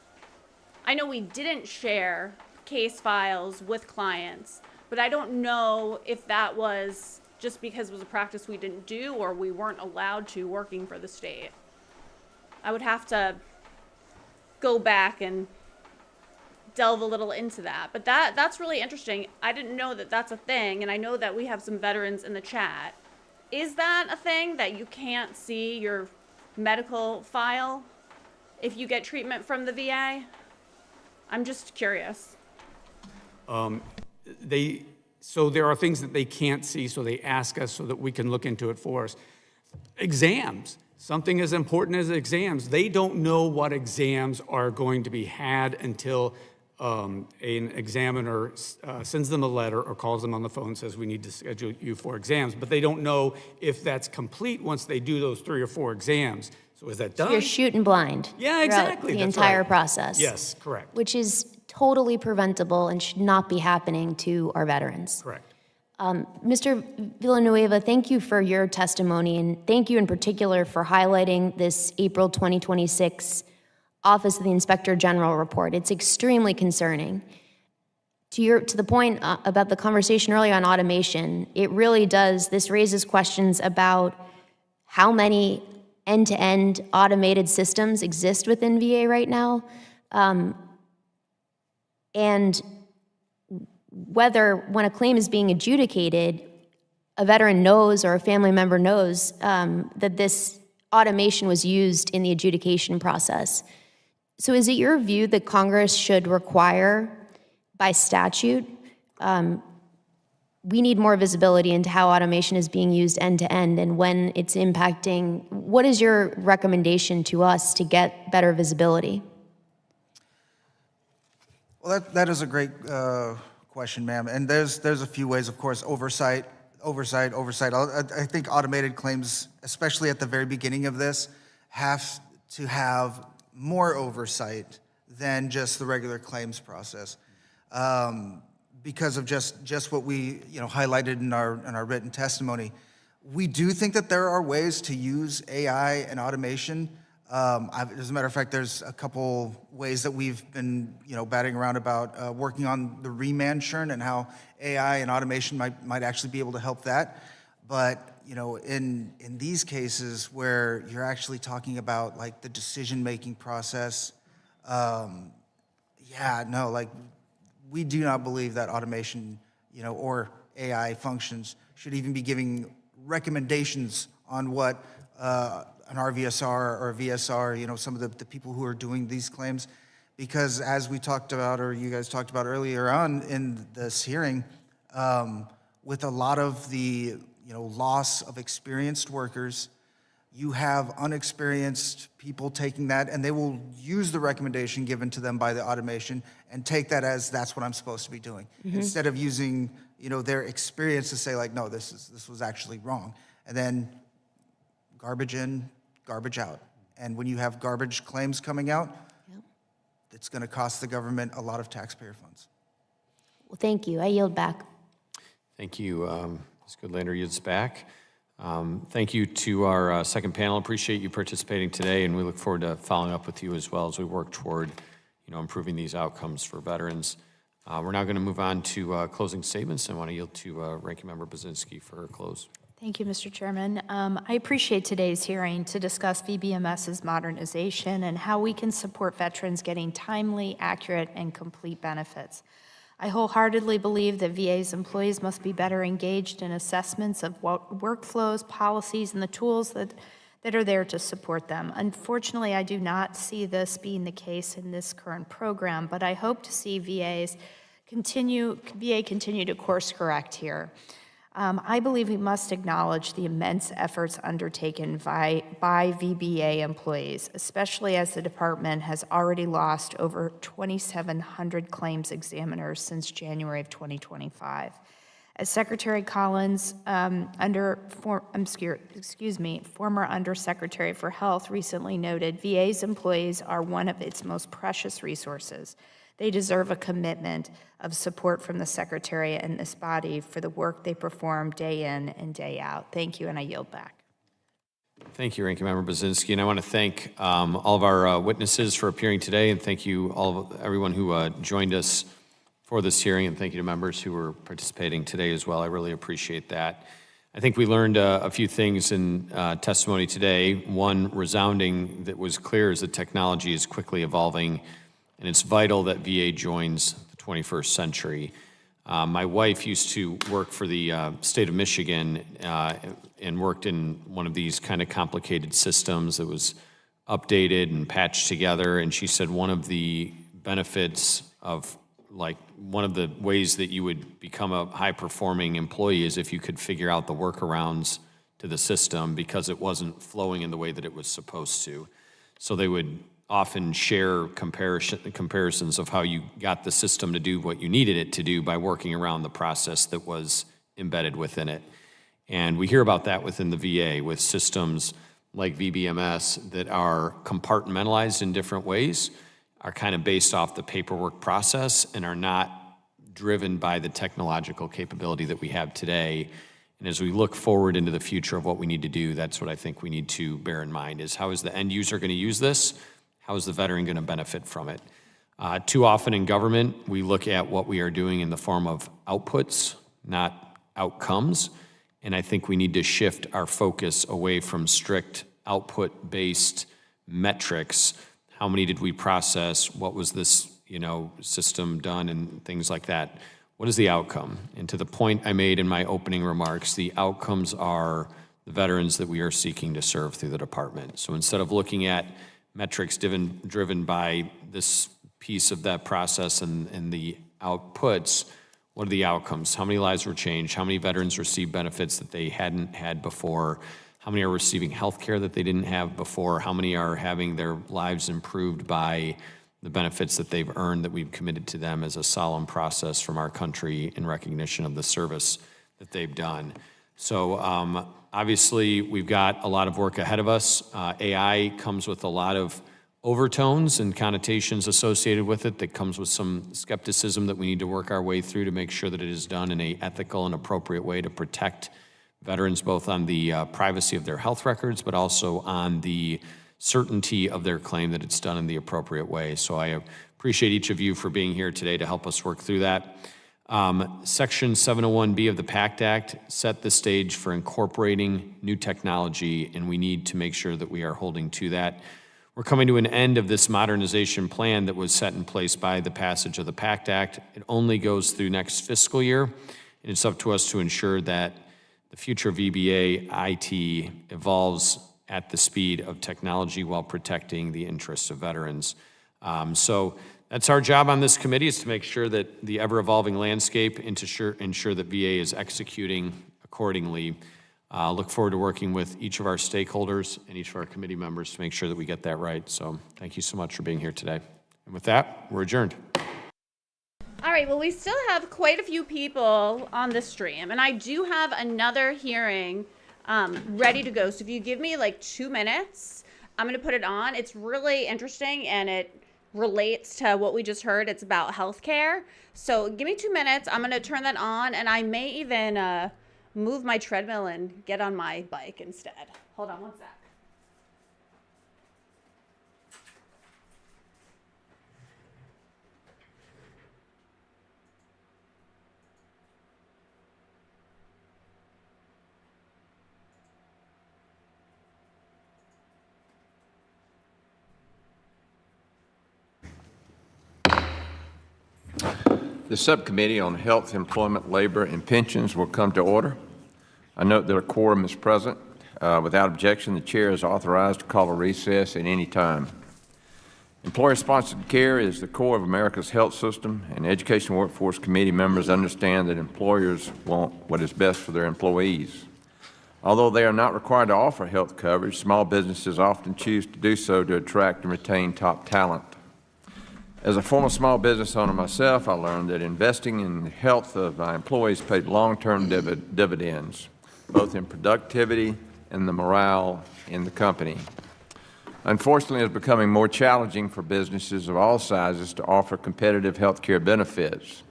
I know we didn't share case files with clients, but I don't know if that was just because it was a practice we didn't do or we weren't allowed to working for the state. I would have to go back and delve a little into that, but that's really interesting. I didn't know that that's a thing, and I know that we have some veterans in the chat. Is that a thing that you can't see your medical file if you get treatment from the VA? I'm just curious. So there are things that they can't see, so they ask us so that we can look into it for us. Exams, something as important as exams. They don't know what exams are going to be had until an examiner sends them a letter or calls them on the phone and says, we need to schedule you for exams. But they don't know if that's complete once they do those 3 or 4 exams. So is that done? You're shooting blind. Yeah, throughout exactly. The That's entire right. process. Yes, correct. Which is totally preventable and should not be happening to our veterans. Correct. Mr. Villanueva, thank you for your testimony, and thank you in particular for highlighting this April 2026 Office of the Inspector General report. It's extremely concerning. To the point about the conversation earlier on automation, it really does, this raises questions about how many end-to-end automated systems exist within VA right now, and whether when a claim is being adjudicated, a veteran knows or a family member knows that this automation was used in the adjudication process. So is it your view that Congress should require by statute, we need more visibility into how automation is being used end to end and when it's impacting? What is your recommendation to us to get better visibility? Well, that is a great question, ma'am. And there's a few ways, of course, oversight. I think automated claims, especially at the very beginning of this, have to have more oversight than just the regular claims process, because of just what we highlighted in our written testimony. We do think that there are ways to use AI and automation. As a matter of fact, there's a couple ways that we've been batting around about working on the remand churn and how AI and automation might actually be able to help that. But in these cases where you're actually talking about like the decision-making process, we do not believe that automation, or AI functions should even be giving recommendations on what an RVSR or a VSR, some of the people who are doing these claims. Because as we talked about, or you guys talked about earlier on in this hearing, with a lot of the loss of experienced workers, you have unexperienced people taking that, and they will use the recommendation given to them by the automation and take that as that's what I'm supposed to be doing, instead of using their experience to say like, no, this was actually wrong, and then garbage in, garbage out. And when you have garbage claims coming out, it's going to cost the government a lot of taxpayer funds. Well, thank you. I yield back. Thank you. Ms. Goodlander yields back. Thank you to our second panel. Appreciate you participating today, and we look forward to following up with you as well as we work toward improving these outcomes for veterans. We're now going to move on to closing statements. I want to yield to Ranking Member Baczynski for her close. Thank you, Mr. Chairman. I appreciate today's hearing to discuss VBMS's modernization and how we can support veterans getting timely, accurate, and complete benefits. I wholeheartedly believe that VA's employees must be better engaged in assessments of workflows, policies, and the tools that are there to support them. Unfortunately, I do not see this being the case in this current program, but I hope to see VA continue to course correct here. I believe we must acknowledge the immense efforts undertaken by VBA employees, especially as the department has already lost over 2,700 claims examiners since January of 2025. As Secretary Collins, former Undersecretary for Health recently noted, VA's employees are one of its most precious resources. They deserve a commitment of support from the Secretary and this body for the work they perform day in and day out. Thank you, and I yield back. Thank you, Ranking Member Bazinski, and I want to thank all of our witnesses for appearing today, and thank you everyone who joined us for this hearing, and thank you to members who were participating today as well. I really appreciate that. I think we learned a few things in testimony today. One resounding that was clear is that technology is quickly evolving, and it's vital that VA joins the 21st century. My wife used to work for the state of Michigan and worked in one of these kind of complicated systems that was updated and patched together, and she said one of the benefits of, like, one of the ways that you would become a high-performing employee is if you could figure out the workarounds to the system because it wasn't flowing in the way that it was supposed to. So they would often share comparisons of how you got the system to do what you needed it to do by working around the process that was embedded within it. And we hear about that within the VA with systems like VBMS that are compartmentalized in different ways, are kind of based off the paperwork process, and are not driven by the technological capability that we have today. And as we look forward into the future of what we need to do, that's what I think we need to bear in mind, is how is the end user going to use this? How is the veteran going to benefit from it? Too often in government, we look at what we are doing in the form of outputs, not outcomes. And I think we need to shift our focus away from strict output-based metrics. How many did we process? What was this, system done, and things like that? What is the outcome? And to the point I made in my opening remarks, the outcomes are the veterans that we are seeking to serve through the department. So instead of looking at metrics driven by this piece of that process and the outputs, what are the outcomes? How many lives were changed? How many veterans received benefits that they hadn't had before? How many are receiving health care that they didn't have before? How many are having their lives improved by the benefits that they've earned that we've committed to them as a solemn process from our country in recognition of the service that they've done? So obviously, we've got a lot of work ahead of us. AI comes with a lot of overtones and connotations associated with it that comes with some skepticism that we need to work our way through to make sure that it is done in an ethical and appropriate way to protect veterans, both on the privacy of their health records, but also on the certainty of their claim that it's done in the appropriate way. So I appreciate each of you for being here today to help us work through that. Section 701B of the PACT Act set the stage for incorporating new technology, and we need to make sure that we are holding to that. We're coming to an end of this modernization plan that was set in place by the passage of the PACT Act. It only goes through next fiscal year, and it's up to us to ensure that the future VBA IT evolves at the speed of technology while protecting the interests of veterans. So that's our job on this committee, is to make sure that the ever-evolving landscape and to ensure that VA is executing accordingly. Look forward to working with each of our stakeholders and each of our committee members to make sure that we get that right. So thank you so much for being here today. And with that, we're adjourned. All right, well, we still have quite a few people on the stream, and I do have another hearing ready to go. So if you give me like 2 minutes, I'm going to put it on. It's really interesting, and it relates to what we just heard. It's about healthcare. So give me 2 minutes. I'm going to turn that on, and I may even move my treadmill and get on my bike instead. Hold on one sec. The Subcommittee on Health, Employment, Labor, and Pensions will come to order. I note that a quorum is present. Without objection, the chair is authorized to call a recess at any time. Employer-sponsored care is the core of America's health system, and Education Workforce Committee members understand that employers want what is best for their employees. Although they are not required to offer health coverage, small businesses often choose to do so to attract and retain top talent. As a former small business owner myself, I learned that investing in the health of my employees paid long-term dividends, both in productivity and the morale in the company. Unfortunately, it's becoming more challenging for businesses of all sizes to offer competitive health care benefits.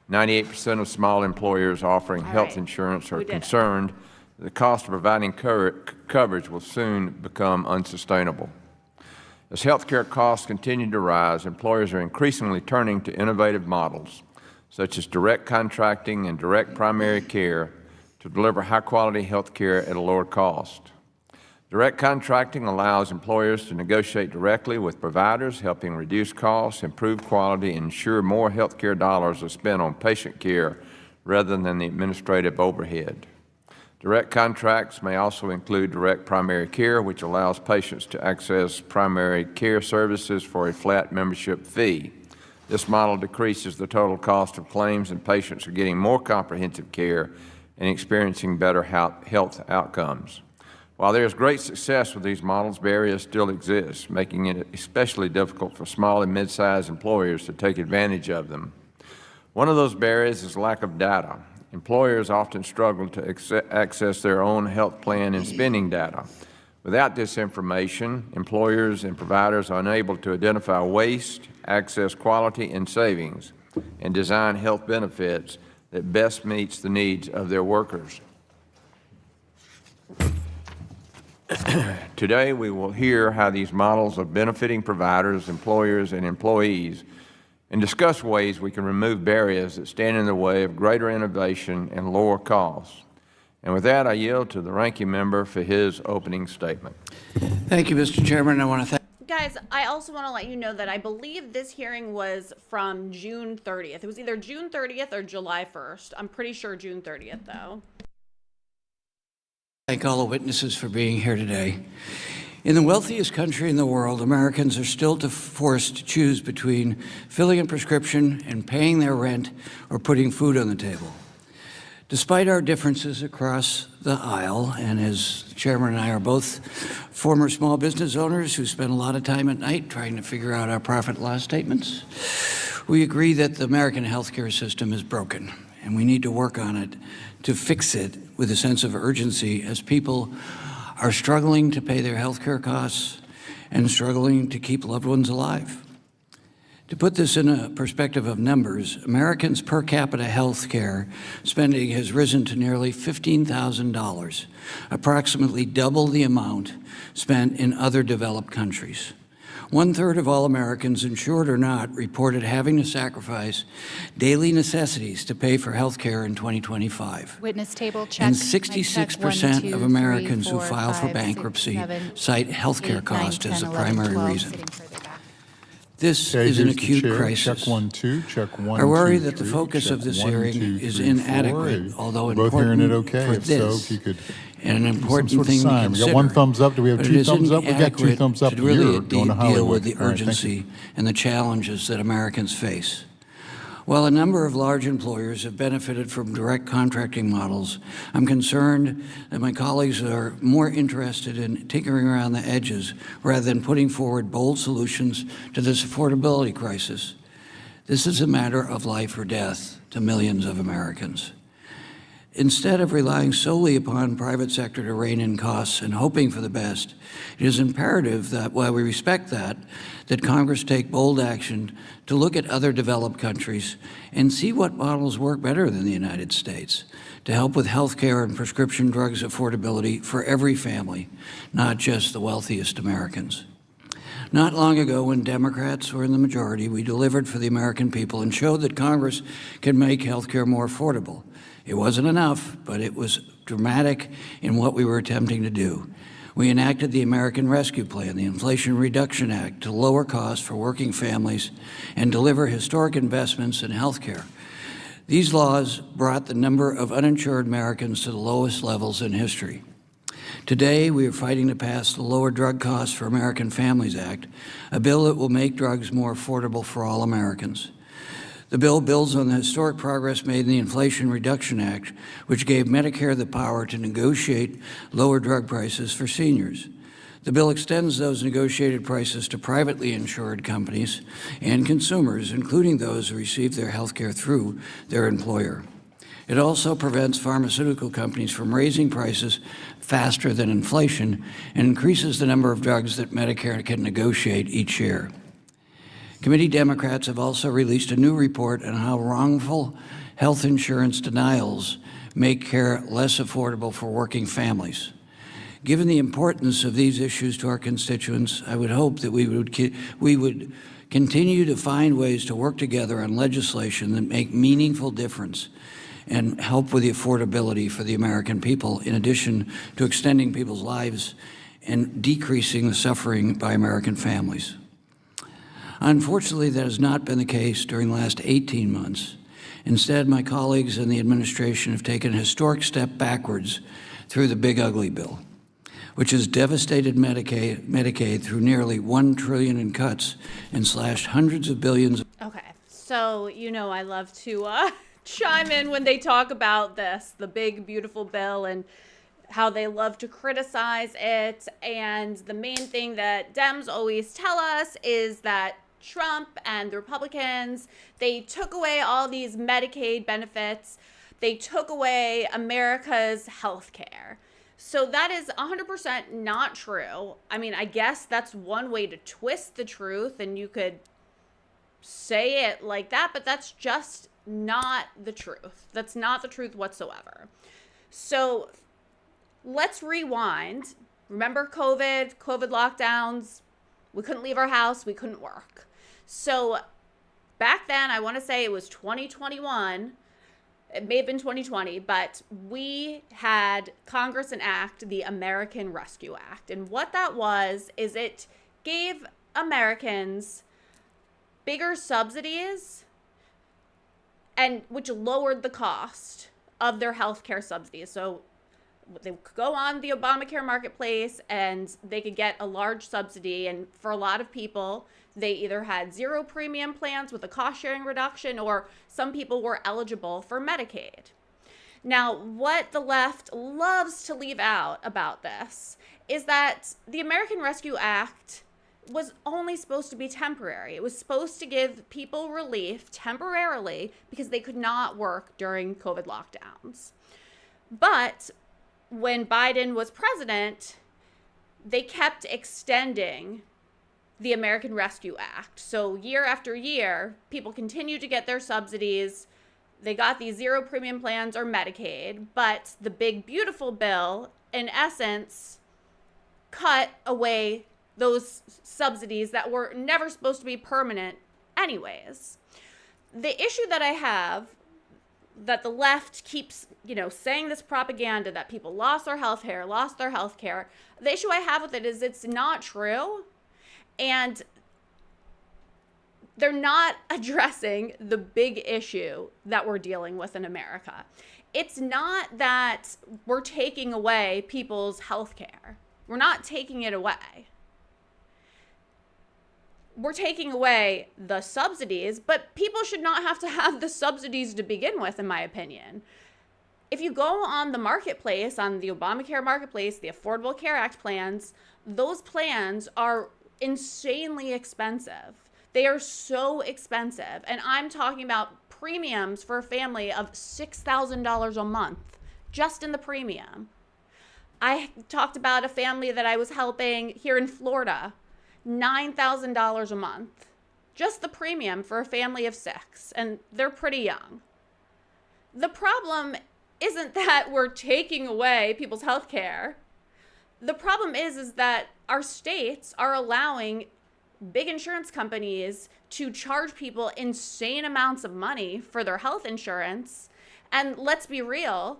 98% of small employers offering health insurance are concerned that the cost of providing coverage will soon become unsustainable. As health care costs continue to rise, employers are increasingly turning to innovative models, such as direct contracting and direct primary care, to deliver high-quality health care at a lower cost. Direct contracting allows employers to negotiate directly with providers, helping reduce costs, improve quality, and ensure more health care dollars are spent on patient care rather than the administrative overhead. Direct contracts may also include direct primary care, which allows patients to access primary care services for a flat membership fee. This model decreases the total cost of claims, and patients are getting more comprehensive care and experiencing better health outcomes. While there is great success with these models, barriers still exist, making it especially difficult for small and mid-sized employers to take advantage of them. One of those barriers is lack of data. Employers often struggle to access their own health plan and spending data. Without this information, employers and providers are unable to identify waste, access quality and savings, and design health benefits that best meets the needs of their workers. Today, we will hear how these models are benefiting providers, employers, and employees, and discuss ways we can remove barriers that stand in the way of greater innovation and lower costs. And with that, I yield to the ranking member for his opening statement. Thank you, Mr. Chairman. I want to thank Guys, I also want to let you know that I believe this hearing was from June 30th. It was either June 30th or July 1st. I'm pretty sure June 30th, though. Thank all the witnesses for being here today. In the wealthiest country in the world, Americans are still forced to choose between filling a prescription and paying their rent or putting food on the table. Despite our differences across the aisle, and as the chairman and I are both former small business owners who spend a lot of time at night trying to figure out our profit loss statements, we agree that the American healthcare system is broken, and we need to work on it to fix it with a sense of urgency as people are struggling to pay their healthcare costs and struggling to keep loved ones alive. To put this in a perspective of numbers, Americans' per capita health care spending has risen to nearly $15,000, approximately double the amount spent in other developed countries. 1/3 of all Americans, insured or not, reported having to sacrifice daily necessities to pay for health care in 2025. Witness table check. And 66% of Americans who file for bankruptcy cite health care cost as the primary reason. This is an acute crisis. Check 1, 2, check 1, I worry 2, that the 3, focus check of this 1, hearing 2, is 3, 4, inadequate, although We're both hearing important it okay. for If so, this, if you could and an important some sort of thing to sign. consider. We got one thumbs up. Do we have but two it is thumbs up? We got two inadequate thumbs up to really here going to deal Hollywood. with the All right, thank you. urgency and the challenges that Americans face. While a number of large employers have benefited from direct contracting models, I'm concerned that my colleagues are more interested in tinkering around the edges rather than putting forward bold solutions to this affordability crisis. This is a matter of life or death to millions of Americans. Instead of relying solely upon private sector to rein in costs and hoping for the best, it is imperative that, while we respect that Congress take bold action to look at other developed countries and see what models work better than the United States to help with health care and prescription drugs affordability for every family, not just the wealthiest Americans. Not long ago, when Democrats were in the majority, we delivered for the American people and showed that Congress can make health care more affordable. It wasn't enough, but it was dramatic in what we were attempting to do. We enacted the American Rescue Plan, the Inflation Reduction Act, to lower costs for working families and deliver historic investments in health care. These laws brought the number of uninsured Americans to the lowest levels in history. Today, we are fighting to pass the Lower Drug Costs for American Families Act, a bill that will make drugs more affordable for all Americans. The bill builds on the historic progress made in the Inflation Reduction Act, which gave Medicare the power to negotiate lower drug prices for seniors. The bill extends those negotiated prices to privately insured companies and consumers, including those who receive their health care through their employer. It also prevents pharmaceutical companies from raising prices faster than inflation and increases the number of drugs that Medicare can negotiate each year. Committee Democrats have also released a new report on how wrongful health insurance denials make care less affordable for working families. Given the importance of these issues to our constituents, I would hope that we would continue to find ways to work together on legislation that make meaningful difference and help with the affordability for the American people, in addition to extending people's lives and decreasing the suffering by American families. Unfortunately, that has not been the case during the last 18 months. Instead, my colleagues in the administration have taken a historic step backwards through the Big Ugly Bill, which has devastated Medicaid through nearly $1 trillion in cuts and slashed hundreds of billions. Okay, so I love to chime in when they talk about this, the big, beautiful bill, and how they love to criticize it. And the main thing that Dems always tell us is that Trump and the Republicans, they took away all these Medicaid benefits. They took away America's health care. So that is 100% not true. I mean, I guess that's one way to twist the truth, and you could say it like that, but that's just not the truth. That's not the truth whatsoever. So let's rewind. Remember COVID lockdowns? We couldn't leave our house. We couldn't work. So back then, I want to say it was 2021. It may have been 2020, but we had Congress enact the American Rescue Act. And what that was is it gave Americans bigger subsidies, and which lowered the cost of their health care subsidies. So they could go on the Obamacare marketplace and they could get a large subsidy. And for a lot of people, they either had zero premium plans with a cost sharing reduction, or some people were eligible for Medicaid. Now, what the left loves to leave out about this is that the American Rescue Act was only supposed to be temporary. It was supposed to give people relief temporarily because they could not work during COVID lockdowns. But when Biden was president, they kept extending the American Rescue Act. So year after year, people continued to get their subsidies. They got these zero premium plans or Medicaid, but the big beautiful bill, in essence, cut away those subsidies that were never supposed to be permanent anyways. The issue that I have, that the left keeps, saying this propaganda that people lost their health care, the issue I have with it is it's not true. And they're not addressing the big issue that we're dealing with in America. It's not that we're taking away people's health care. We're not taking it away. We're taking away the subsidies, but people should not have to have the subsidies to begin with, in my opinion. If you go on the marketplace, on the Obamacare marketplace, the Affordable Care Act plans, those plans are insanely expensive. They are so expensive. And I'm talking about premiums for a family of $6,000 a month, just in the premium. I talked about a family that I was helping here in Florida, $9,000 a month, just the premium for a family of 6, and they're pretty young. The problem isn't that we're taking away people's health care. The problem is that our states are allowing big insurance companies to charge people insane amounts of money for their health insurance. And let's be real,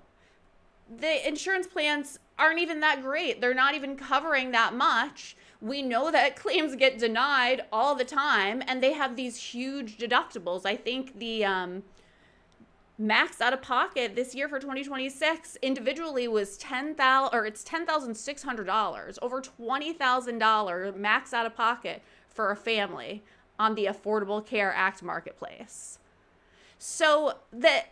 the insurance plans aren't even that great. They're not even covering that much. We know that claims get denied all the time, and they have these huge deductibles. I think the max out of pocket this year for 2026 individually was $10,600, over $20,000 max out of pocket for a family on the Affordable Care Act marketplace. So the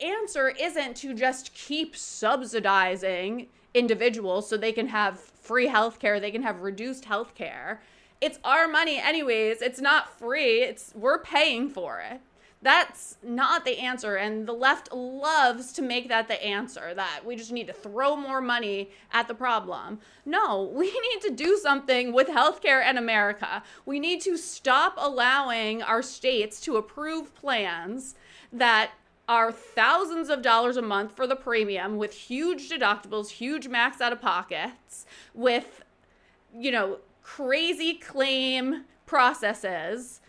answer isn't to just keep subsidizing individuals so they can have free healthcare, they can have reduced healthcare. It's our money anyways. It's not free. We're paying for it. That's not the answer, and the left loves to make that the answer, that we just need to throw more money at the problem. No, we need to do something with healthcare in America. We need to stop allowing our states to approve plans that are thousands of dollars a month for the premium, with huge deductibles, huge max out of pockets, with, crazy claim processes.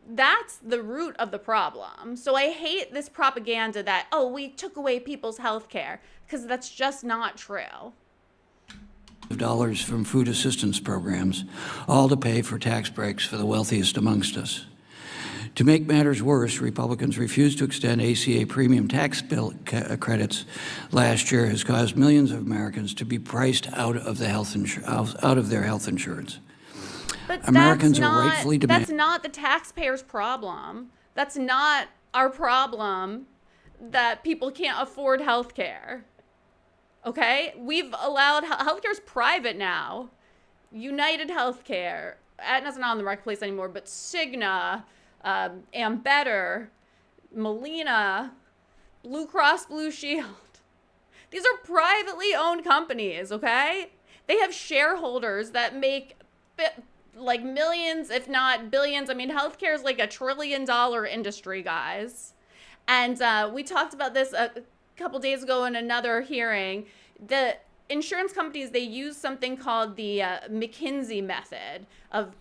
That's the root of the problem. So I hate this propaganda that, we took away people's health care, because that's just not true. Dollars from food assistance programs, all to pay for tax breaks for the wealthiest amongst us. To make matters worse, Republicans refused to extend ACA premium tax bill credits last year has caused millions of Americans to be priced out of their health insurance. But Americans are rightfully that's not the taxpayers' problem. That's not our problem that people can't afford health care. Okay? We've allowed healthcare's private now. United Healthcare, Aetna's not on the marketplace anymore, but Cigna, Ambetter, Molina, Blue Cross Blue Shield. These are privately owned companies, okay? They have shareholders that make like millions, if not billions. I mean, healthcare is like $1 trillion industry, guys. And we talked about this a couple days ago in another hearing. The insurance companies, they use something called the McKinsey method of,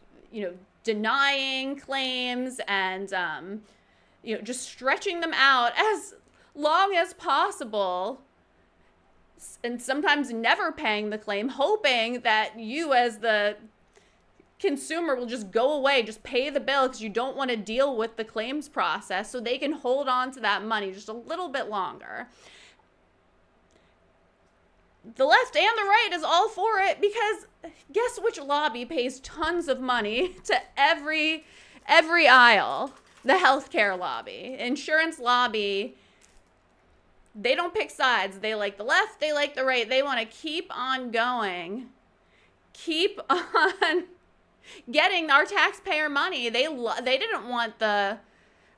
denying claims and, just stretching them out as long as possible, and sometimes never paying the claim, hoping that you as the consumer will just go away, just pay the bill because you don't want to deal with the claims process, so they can hold on to that money just a little bit longer. The left and the right is all for it, because guess which lobby pays tons of money to every aisle? The healthcare lobby, insurance lobby. They don't pick sides. They like the left, they like the right. They want to keep on going. Keep on getting our taxpayer money. They didn't want the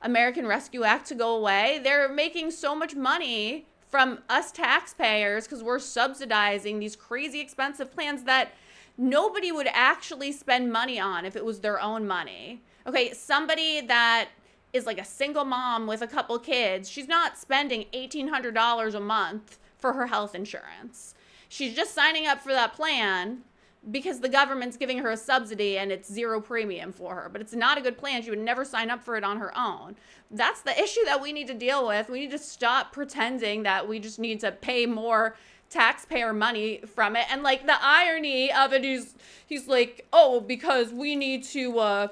American Rescue Act to go away. They're making so much money from us taxpayers because we're subsidizing these crazy expensive plans that nobody would actually spend money on if it was their own money. Okay, somebody that is like a single mom with a couple kids, she's not spending $1,800 a month for her health insurance. She's just signing up for that plan because the government's giving her a subsidy and it's zero premium for her. But it's not a good plan. She would never sign up for it on her own. That's the issue that we need to deal with. We need to stop pretending that we just need to pay more taxpayer money from it. And like the irony of it is, he's like, because we need to,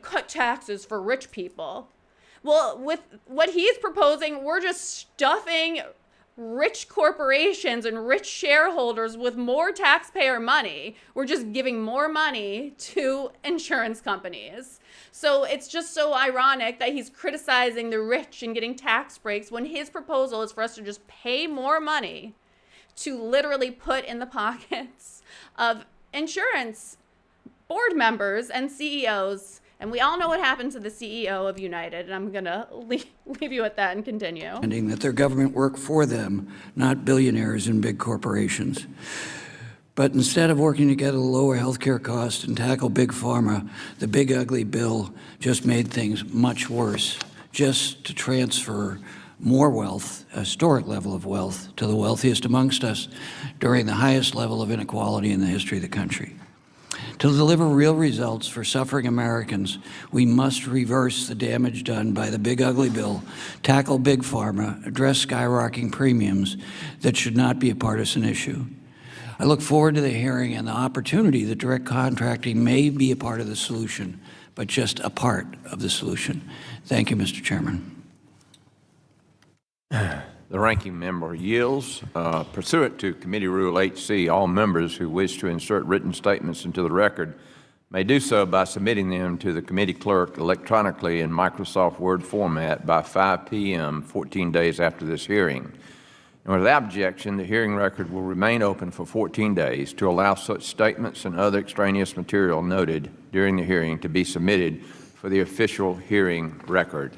cut taxes for rich people. Well, with what he's proposing, we're just stuffing rich corporations and rich shareholders with more taxpayer money. We're just giving more money to insurance companies. So it's just so ironic that he's criticizing the rich and getting tax breaks when his proposal is for us to just pay more money to literally put in the pockets of insurance board members and CEOs. And we all know what happened to the CEO of United, and I'm going to leave you at that and continue. That their government work for them, not billionaires and big corporations. But instead of working together to lower healthcare costs and tackle big pharma, the big ugly bill just made things much worse, just to transfer more wealth, a historic level of wealth, to the wealthiest amongst us during the highest level of inequality in the history of the country. To deliver real results for suffering Americans, we must reverse the damage done by the big ugly bill, tackle big pharma, address skyrocketing premiums that should not be a partisan issue. I look forward to the hearing and the opportunity that direct contracting may be a part of the solution, but just a part of the solution. Thank you, Mr. Chairman. The ranking member yields. Pursuant to Committee Rule 8C, all members who wish to insert written statements into the record may do so by submitting them to the committee clerk electronically in Microsoft Word format by 5 p.m. 14 days after this hearing. And without objection, the hearing record will remain open for 14 days to allow such statements and other extraneous material noted during the hearing to be submitted for the official hearing record.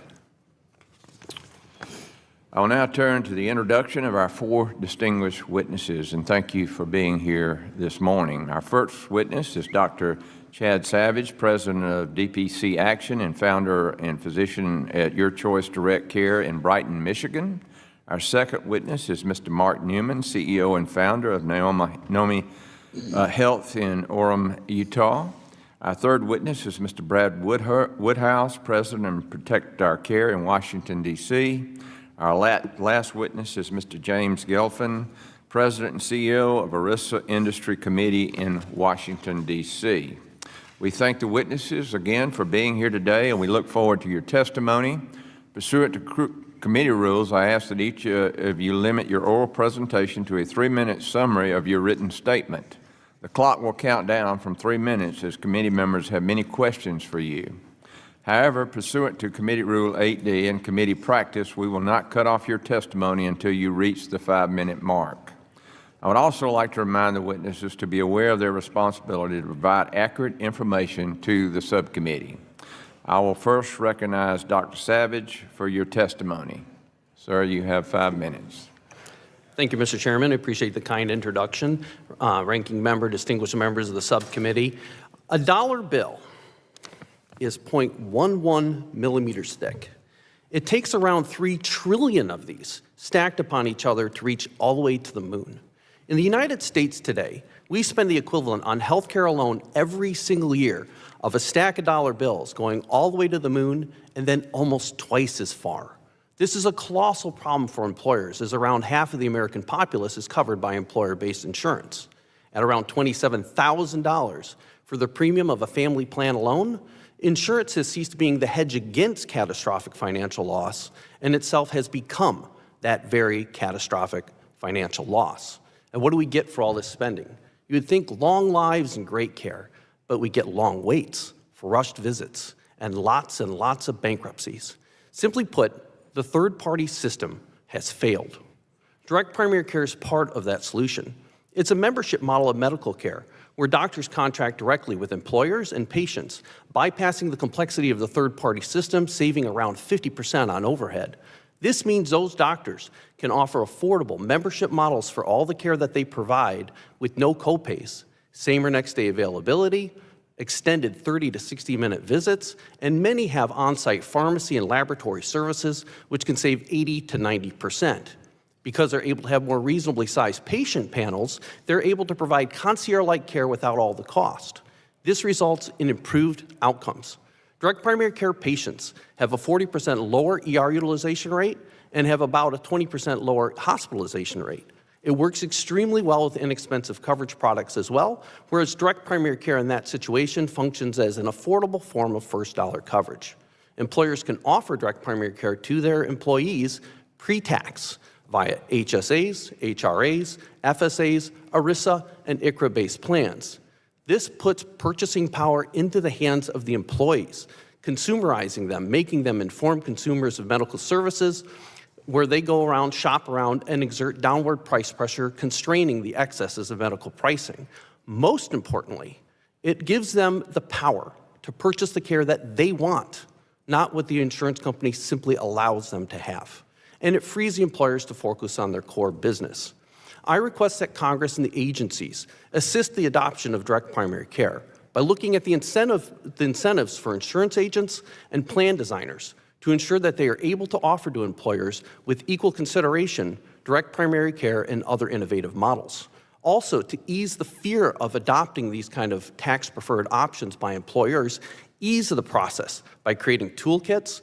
I will now turn to the introduction of our four distinguished witnesses, and thank you for being here this morning. Our first witness is Dr. Chad Savage, President of DPC Action and founder and physician at Your Choice Direct Care in Brighton, Michigan. Our second witness is Mr. Mark Newman, CEO and founder of Naomi Health in Orem, Utah. Our third witness is Mr. Brad Woodhouse, President of Protect Our Care in Washington, D.C. Our last witness is Mr. James Gelfin, President and CEO of ERISA Industry Committee in Washington, D.C. We thank the witnesses again for being here today, and we look forward to your testimony. Pursuant to committee rules, I ask that each of you limit your oral presentation to a 3-minute summary of your written statement. The clock will count down from 3 minutes as committee members have many questions for you. However, pursuant to Committee Rule 8D and committee practice, we will not cut off your testimony until you reach the 5-minute mark. I would also like to remind the witnesses to be aware of their responsibility to provide accurate information to the subcommittee. I will first recognize Dr. Savage for your testimony. Sir, you have 5 minutes. Thank you, Mr. Chairman. I appreciate the kind introduction. Ranking member, distinguished members of the subcommittee. A dollar bill is 0.11 millimeters thick. It takes around 3 trillion of these stacked upon each other to reach all the way to the moon. In the United States today, we spend the equivalent on healthcare alone every single year of a stack of dollar bills going all the way to the moon and then almost twice as far. This is a colossal problem for employers, as around half of the American populace is covered by employer-based insurance. At around $27,000 for the premium of a family plan alone, insurance has ceased being the hedge against catastrophic financial loss and itself has become that very catastrophic financial loss. And what do we get for all this spending? You would think long lives and great care, but we get long waits for rushed visits and lots of bankruptcies. Simply put, the third-party system has failed. Direct primary care is part of that solution. It's a membership model of medical care where doctors contract directly with employers and patients, bypassing the complexity of the third-party system, saving around 50% on overhead. This means those doctors can offer affordable membership models for all the care that they provide with no copays, same or next day availability, extended 30 to 60-minute visits, and many have on-site pharmacy and laboratory services, which can save 80 to 90%. Because they're able to have more reasonably sized patient panels, they're able to provide concierge-like care without all the cost. This results in improved outcomes. Direct primary care patients have a 40% lower ER utilization rate and have about a 20% lower hospitalization rate. It works extremely well with inexpensive coverage products as well, whereas direct primary care in that situation functions as an affordable form of first dollar coverage. Employers can offer direct primary care to their employees pre-tax via HSAs, HRAs, FSAs, ERISA, and ICHRA-based plans. This puts purchasing power into the hands of the employees, consumerizing them, making them informed consumers of medical services, where they go around, shop around, and exert downward price pressure, constraining the excesses of medical pricing. Most importantly, it gives them the power to purchase the care that they want, not what the insurance company simply allows them to have. And it frees the employers to focus on their core business. I request that Congress and the agencies assist the adoption of direct primary care by looking at the incentives for insurance agents and plan designers to ensure that they are able to offer to employers with equal consideration direct primary care and other innovative models. Also, to ease the fear of adopting these kind of tax-preferred options by employers, ease the process by creating toolkits,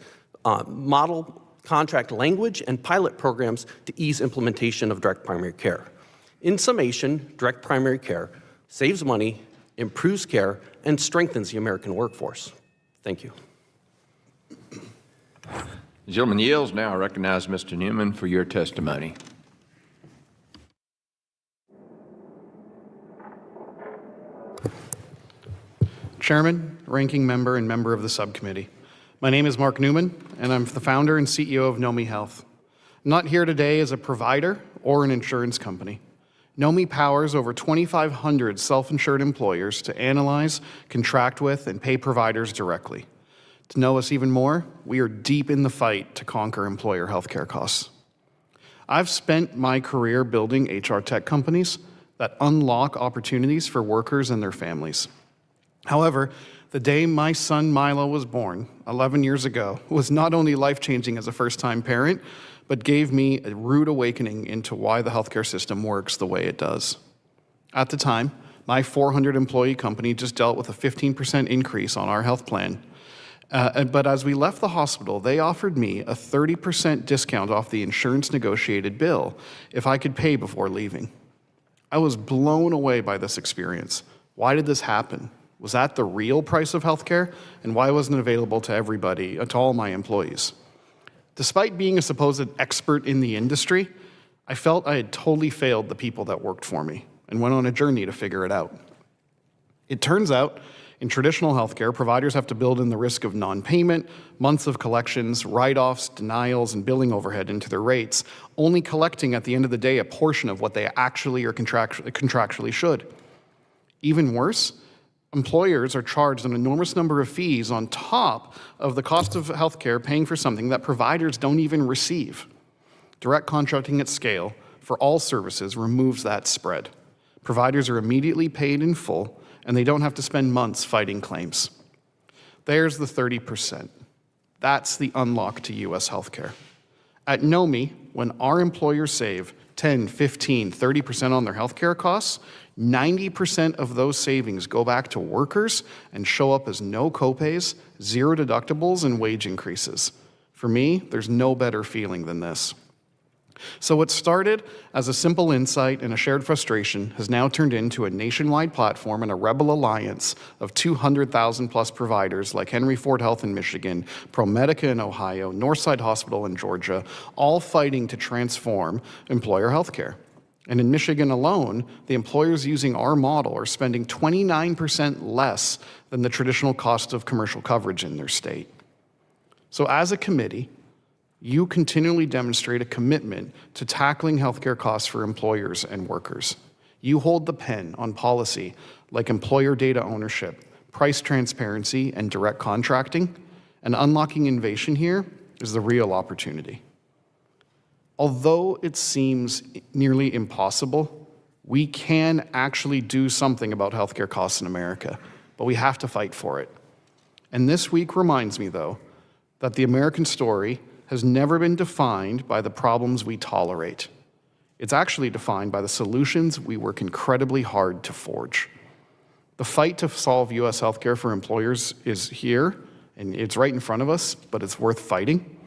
model contract language, and pilot programs to ease implementation of direct primary care. In summation, direct primary care saves money, improves care, and strengthens the American workforce. Thank you. The gentleman yields. Now I recognize Mr. Newman for your testimony. Chairman, Ranking Member, and member of the subcommittee. My name is Mark Newman, and I'm the founder and CEO of Nomi Health. I'm not here today as a provider or an insurance company. Nomi powers over 2,500 self-insured employers to analyze, contract with, and pay providers directly. To know us even more, we are deep in the fight to conquer employer healthcare costs. I've spent my career building HR tech companies that unlock opportunities for workers and their families. However, the day my son Milo was born, 11 years ago, was not only life-changing as a first-time parent, but gave me a rude awakening into why the healthcare system works the way it does. At the time, my 400-employee company just dealt with a 15% increase on our health plan. But as we left the hospital, they offered me a 30% discount off the insurance-negotiated bill if I could pay before leaving. I was blown away by this experience. Why did this happen? Was that the real price of healthcare? And why wasn't it available to everybody, to all my employees? Despite being a supposed expert in the industry, I felt I had totally failed the people that worked for me and went on a journey to figure it out. It turns out, in traditional healthcare, providers have to build in the risk of non-payment, months of collections, write-offs, denials, and billing overhead into their rates, only collecting at the end of the day a portion of what they actually or contractually should. Even worse, employers are charged an enormous number of fees on top of the cost of healthcare, paying for something that providers don't even receive. Direct contracting at scale for all services removes that spread. Providers are immediately paid in full, and they don't have to spend months fighting claims. There's the 30%. That's the unlock to U.S. healthcare. At Nomi, when our employers save 10, 15, 30% on their healthcare costs, 90% of those savings go back to workers and show up as no copays, zero deductibles, and wage increases. For me, there's no better feeling than this. So what started as a simple insight and a shared frustration has now turned into a nationwide platform and a rebel alliance of 200,000 plus providers like Henry Ford Health in Michigan, ProMedica in Ohio, Northside Hospital in Georgia, all fighting to transform employer healthcare. And in Michigan alone, the employers using our model are spending 29% less than the traditional cost of commercial coverage in their state. So as a committee, you continually demonstrate a commitment to tackling healthcare costs for employers and workers. You hold the pen on policy like employer data ownership, price transparency, and direct contracting, and unlocking innovation here is the real opportunity. Although it seems nearly impossible, we can actually do something about healthcare costs in America, but we have to fight for it. And this week reminds me, though, that the American story has never been defined by the problems we tolerate. It's actually defined by the solutions we work incredibly hard to forge. The fight to solve U.S. healthcare for employers is here, and it's right in front of us, but it's worth fighting.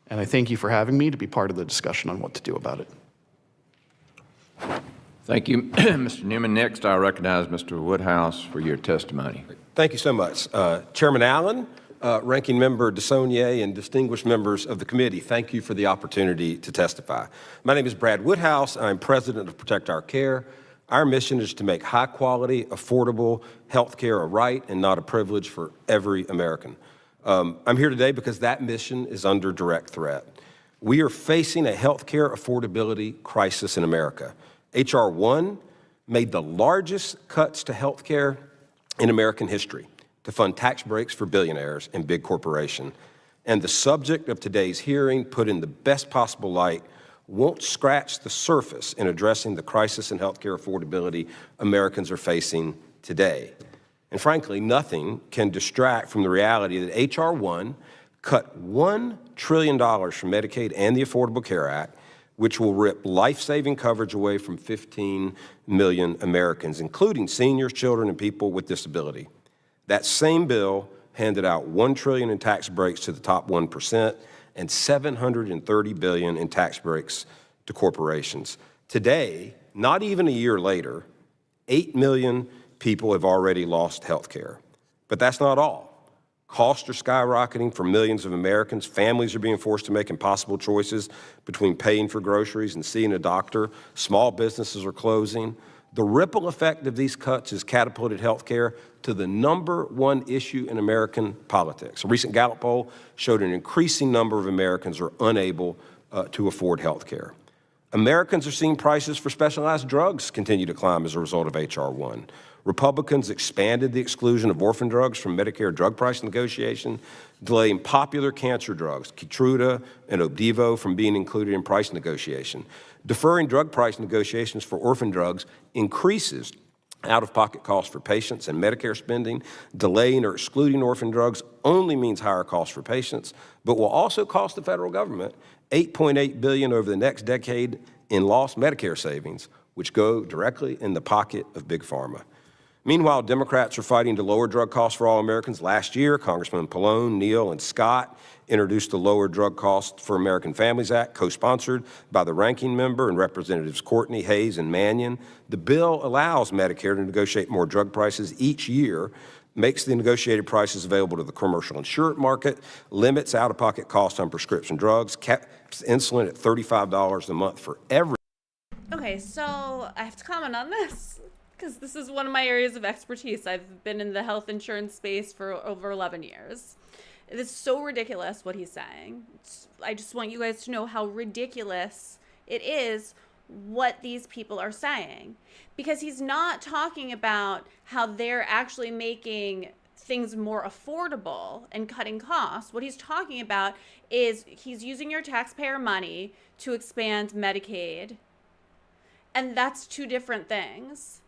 And I thank you for having me to be part of the discussion on what to do about it. Thank you, Mr. Newman. Next, I recognize Mr. Woodhouse for your testimony. Thank you so much. Chairman Allen, Ranking Member DeSaulnier, and distinguished members of the committee, thank you for the opportunity to testify. My name is Brad Woodhouse. I'm president of Protect Our Care. Our mission is to make high-quality, affordable health care a right and not a privilege for every American. I'm here today because that mission is under direct threat. We are facing a health care affordability crisis in America. H.R. 1 made the largest cuts to health care in American history to fund tax breaks for billionaires and big corporations. And the subject of today's hearing, put in the best possible light, won't scratch the surface in addressing the crisis in healthcare affordability Americans are facing today. And frankly, nothing can distract from the reality that H.R. 1 cut $1 trillion from Medicaid and the Affordable Care Act, which will rip life-saving coverage away from 15 million Americans, including seniors, children, and people with disability. That same bill handed out $1 trillion in tax breaks to the top 1% and $730 billion in tax breaks to corporations. Today, not even a year later, 8 million people have already lost health care. But that's not all. Costs are skyrocketing for millions of Americans. Families are being forced to make impossible choices between paying for groceries and seeing a doctor. Small businesses are closing. The ripple effect of these cuts has catapulted health care to the #1 issue in American politics. A recent Gallup poll showed an increasing number of Americans are unable to afford health care. Americans are seeing prices for specialized drugs continue to climb as a result of H.R. 1. Republicans expanded the exclusion of orphan drugs from Medicare drug price negotiation, delaying popular cancer drugs, Keytruda and Opdivo, from being included in price negotiation. Deferring drug price negotiations for orphan drugs increases out-of-pocket costs for patients and Medicare spending. Delaying or excluding orphan drugs only means higher costs for patients, but will also cost the federal government $8.8 billion over the next decade in lost Medicare savings, which go directly in the pocket of Big Pharma. Meanwhile, Democrats are fighting to lower drug costs for all Americans. Last year, Congressman Pallone, Neal, and Scott introduced the Lower Drug Costs for American Families Act, co-sponsored by the ranking member and Representatives Courtney, Hayes, and Mannion. The bill allows Medicare to negotiate more drug prices each year, makes the negotiated prices available to the commercial insurance market, limits out-of-pocket costs on prescription drugs, caps insulin at $35 a month for every. Okay, so I have to comment on this because this is one of my areas of expertise. I've been in the health insurance space for over 11 years. It is so ridiculous what he's saying. I just want you guys to know how ridiculous it is what these people are saying, because he's not talking about how they're actually making things more affordable and cutting costs. What he's talking about is he's using your taxpayer money to expand Medicaid, and that's two different things.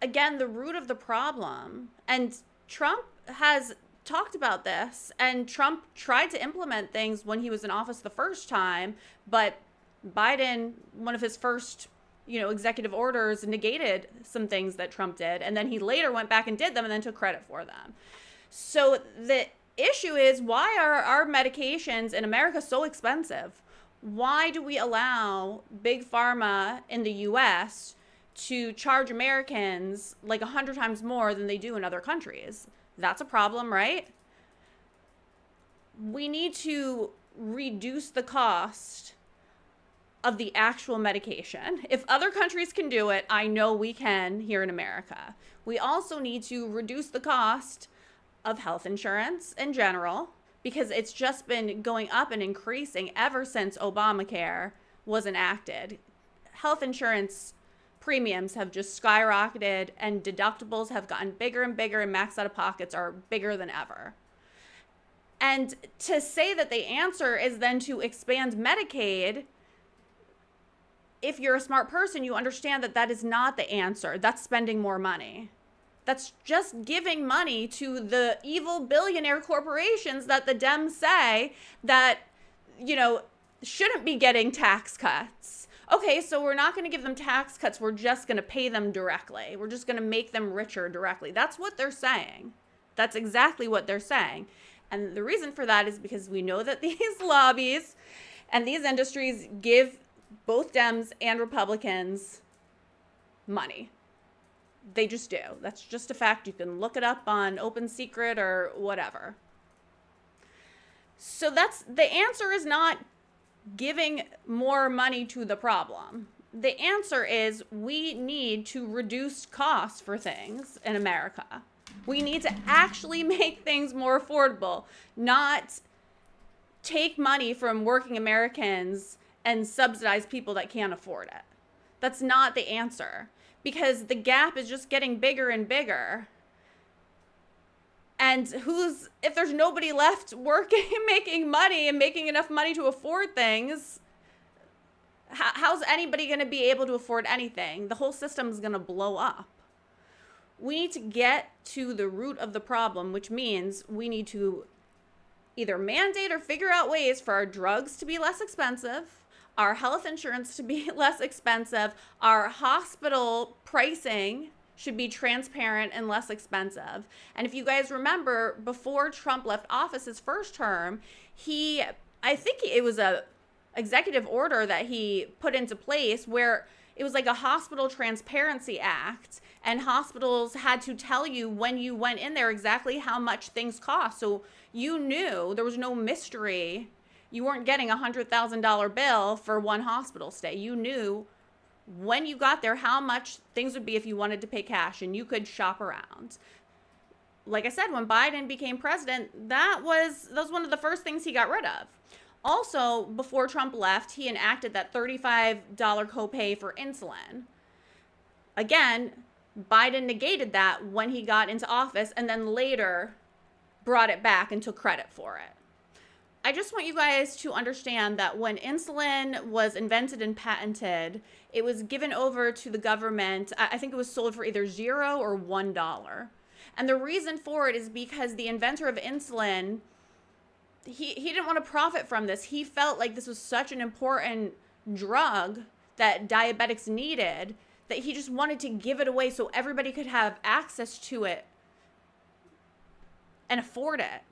Again, the root of the problem, and Trump has talked about this, and Trump tried to implement things when he was in office the first time, but Biden, one of his first, executive orders, negated some things that Trump did, and then he later went back and did them and then took credit for them. So the issue is, why are our medications in America so expensive? Why do we allow big pharma in the U.S. to charge Americans like 100 times more than they do in other countries? That's a problem, right? We need to reduce the cost of the actual medication. If other countries can do it, I know we can here in America. We also need to reduce the cost of health insurance in general, because it's just been going up and increasing ever since Obamacare was enacted. Health insurance premiums have just skyrocketed, and deductibles have gotten bigger and bigger, and max out-of-pockets are bigger than ever. And to say that the answer is then to expand Medicaid, if you're a smart person, you understand that that is not the answer. That's spending more money. That's just giving money to the evil billionaire corporations that the Dems say that, shouldn't be getting tax cuts. Okay, so we're not going to give them tax cuts. We're just going to pay them directly. We're just going to make them richer directly. That's what they're saying. That's exactly what they're saying. And the reason for that is because we know that these lobbies and these industries give both Dems and Republicans money. They just do. That's just a fact. You can look it up on Open Secret or whatever. So the answer is not giving more money to the problem. The answer is we need to reduce costs for things in America. We need to actually make things more affordable, not take money from working Americans and subsidize people that can't afford it. That's not the answer, because the gap is just getting bigger and bigger. And if there's nobody left working, making money, and making enough money to afford things, how's anybody going to be able to afford anything? The whole system is going to blow up. We need to get to the root of the problem, which means we need to either mandate or figure out ways for our drugs to be less expensive, our health insurance to be less expensive, our hospital pricing should be transparent and less expensive. And if you guys remember, before Trump left office his first term, I think it was a executive order that he put into place where it was like a hospital transparency act, and hospitals had to tell you when you went in there exactly how much things cost. So you knew, there was no mystery. You weren't getting a $100,000 bill for one hospital stay. You knew when you got there how much things would be if you wanted to pay cash, and you could shop around. Like I said, when Biden became president, that was one of the first things he got rid of. Also, before Trump left, he enacted that $35 copay for insulin. Again, Biden negated that when he got into office, and then later brought it back and took credit for it. I just want you guys to understand that when insulin was invented and patented, it was given over to the government. I think it was sold for either $0 or $1. And the reason for it is because the inventor of insulin, he didn't want to profit from this. He felt like this was such an important drug that diabetics needed that he just wanted to give it away so everybody could have access to it and afford it.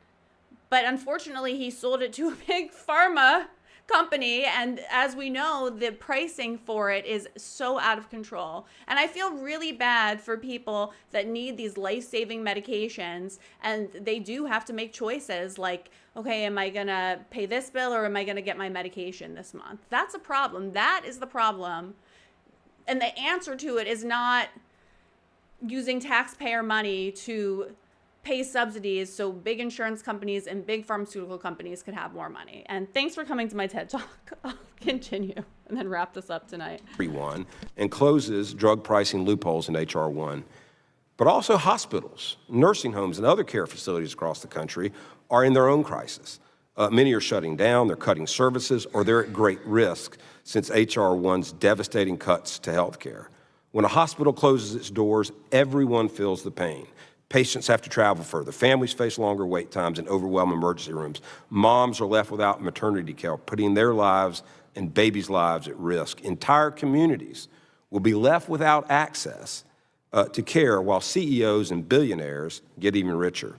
But unfortunately, he sold it to a big pharma company, and as we know, the pricing for it is so out of control. And I feel really bad for people that need these life-saving medications, and they do have to make choices like, okay, am I gonna pay this bill or am I gonna get my medication this month? That's a problem. That is the problem. And the answer to it is not using taxpayer money to pay subsidies so big insurance companies and big pharmaceutical companies could have more money. And thanks for coming to my TED Talk. I'll continue and then wrap this up tonight. And closes drug pricing loopholes in H.R. 1. But also hospitals, nursing homes, and other care facilities across the country are in their own crisis. Many are shutting down, they're cutting services, or they're at great risk since H.R. 1's devastating cuts to health care. When a hospital closes its doors, everyone feels the pain. Patients have to travel further. Families face longer wait times and overwhelm emergency rooms. Moms are left without maternity care, putting their lives and babies' lives at risk. Entire communities will be left without access to care while CEOs and billionaires get even richer.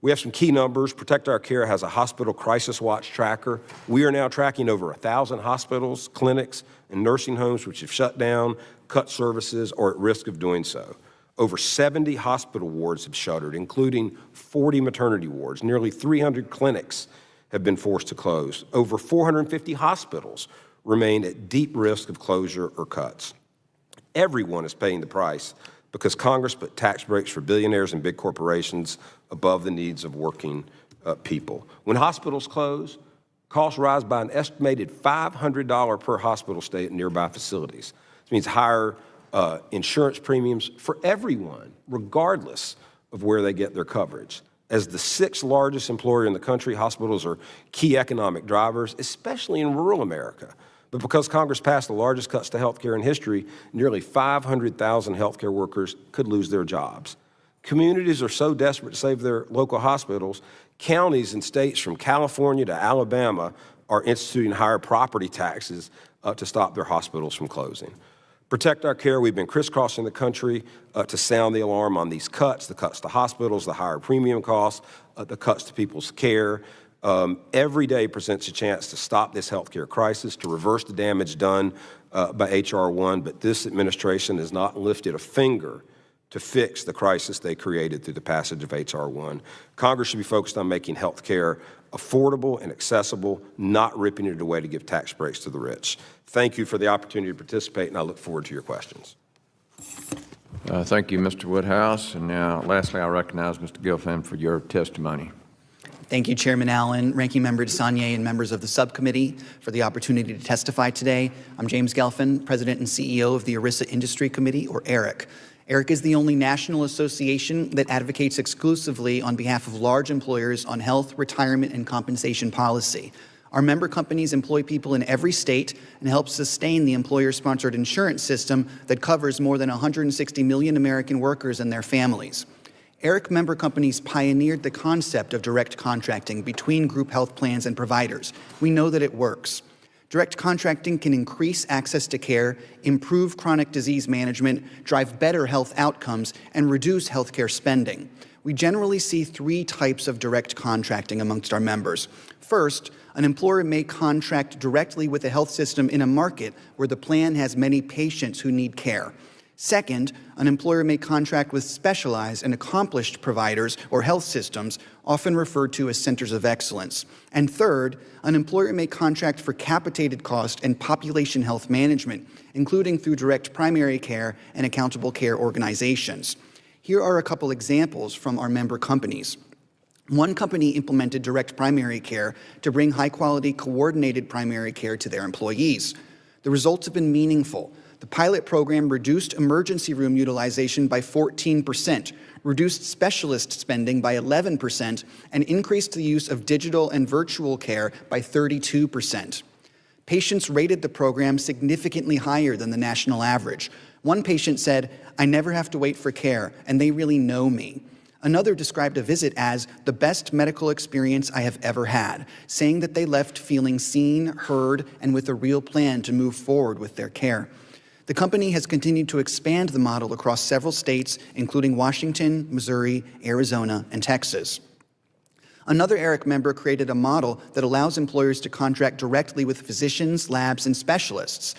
We have some key numbers. Protect Our Care has a hospital crisis watch tracker. We are now tracking over 1,000 hospitals, clinics, and nursing homes which have shut down, cut services, or at risk of doing so. Over 70 hospital wards have shuttered, including 40 maternity wards. Nearly 300 clinics have been forced to close. Over 450 hospitals remain at deep risk of closure or cuts. Everyone is paying the price because Congress put tax breaks for billionaires and big corporations above the needs of working people. When hospitals close, costs rise by an estimated $500 per hospital stay at nearby facilities. This means higher insurance premiums for everyone, regardless of where they get their coverage. As the 6th largest employer in the country, hospitals are key economic drivers, especially in rural America. But because Congress passed the largest cuts to health care in history, nearly 500,000 healthcare workers could lose their jobs. Communities are so desperate to save their local hospitals, counties and states from California to Alabama are instituting higher property taxes to stop their hospitals from closing. Protect Our Care, we've been crisscrossing the country to sound the alarm on these cuts, the cuts to hospitals, the higher premium costs, the cuts to people's care. Every day presents a chance to stop this healthcare crisis, to reverse the damage done by H.R. 1, but this administration has not lifted a finger to fix the crisis they created through the passage of H.R. 1. Congress should be focused on making health care affordable and accessible, not ripping it away to give tax breaks to the rich. Thank you for the opportunity to participate, and I look forward to your questions. Thank you, Mr. Woodhouse. And now, lastly, I recognize Mr. Gilfillan for your testimony. Thank you, Chairman Allen, Ranking Member DeSaulnier, and members of the subcommittee for the opportunity to testify today. I'm James Gelfand, President and CEO of the ERISA Industry Committee, or ERIC. ERIC is the only national association that advocates exclusively on behalf of large employers on health, retirement, and compensation policy. Our member companies employ people in every state and help sustain the employer-sponsored insurance system that covers more than 160 million American workers and their families. ERIC member companies pioneered the concept of direct contracting between group health plans and providers. We know that it works. Direct contracting can increase access to care, improve chronic disease management, drive better health outcomes, and reduce healthcare spending. We generally see three types of direct contracting amongst our members. First, an employer may contract directly with a health system in a market where the plan has many patients who need care. Second, an employer may contract with specialized and accomplished providers or health systems, often referred to as centers of excellence. And third, an employer may contract for capitated cost and population health management, including through direct primary care and accountable care organizations. Here are a couple examples from our member companies. One company implemented direct primary care to bring high-quality coordinated primary care to their employees. The results have been meaningful. The pilot program reduced emergency room utilization by 14%, reduced specialist spending by 11%, and increased the use of digital and virtual care by 32%. Patients rated the program significantly higher than the national average. One patient said, "I never have to wait for care, and they really know me." Another described a visit as the best medical experience I have ever had, saying that they left feeling seen, heard, and with a real plan to move forward with their care. The company has continued to expand the model across several states, including Washington, Missouri, Arizona, and Texas. Another ERIC member created a model that allows employers to contract directly with physicians, labs, and specialists.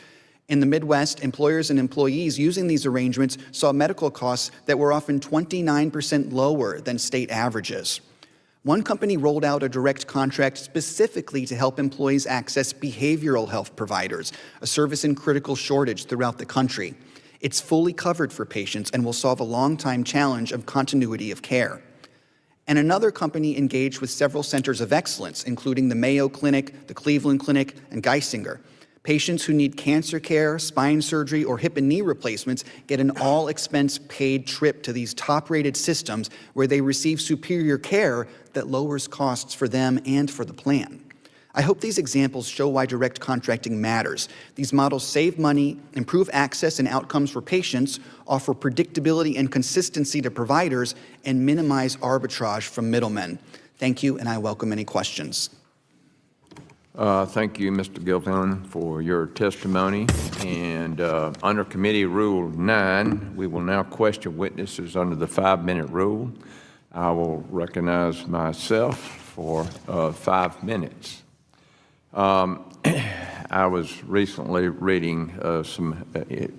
In the Midwest, employers and employees using these arrangements saw medical costs that were often 29% lower than state averages. One company rolled out a direct contract specifically to help employees access behavioral health providers, a service in critical shortage throughout the country. It's fully covered for patients and will solve a long-time challenge of continuity of care. And another company engaged with several centers of excellence, including the Mayo Clinic, the Cleveland Clinic, and Geisinger. Patients who need cancer care, spine surgery, or hip and knee replacements get an all-expense-paid trip to these top-rated systems where they receive superior care that lowers costs for them and for the plan. I hope these examples show why direct contracting matters. These models save money, improve access and outcomes for patients, offer predictability and consistency to providers, and minimize arbitrage from middlemen. Thank you, and I welcome any questions. Thank you, Mr. Gilfillan, for your testimony. And under Committee Rule 9, we will now question witnesses under the 5-minute rule. I will recognize myself for 5 minutes. I was recently reading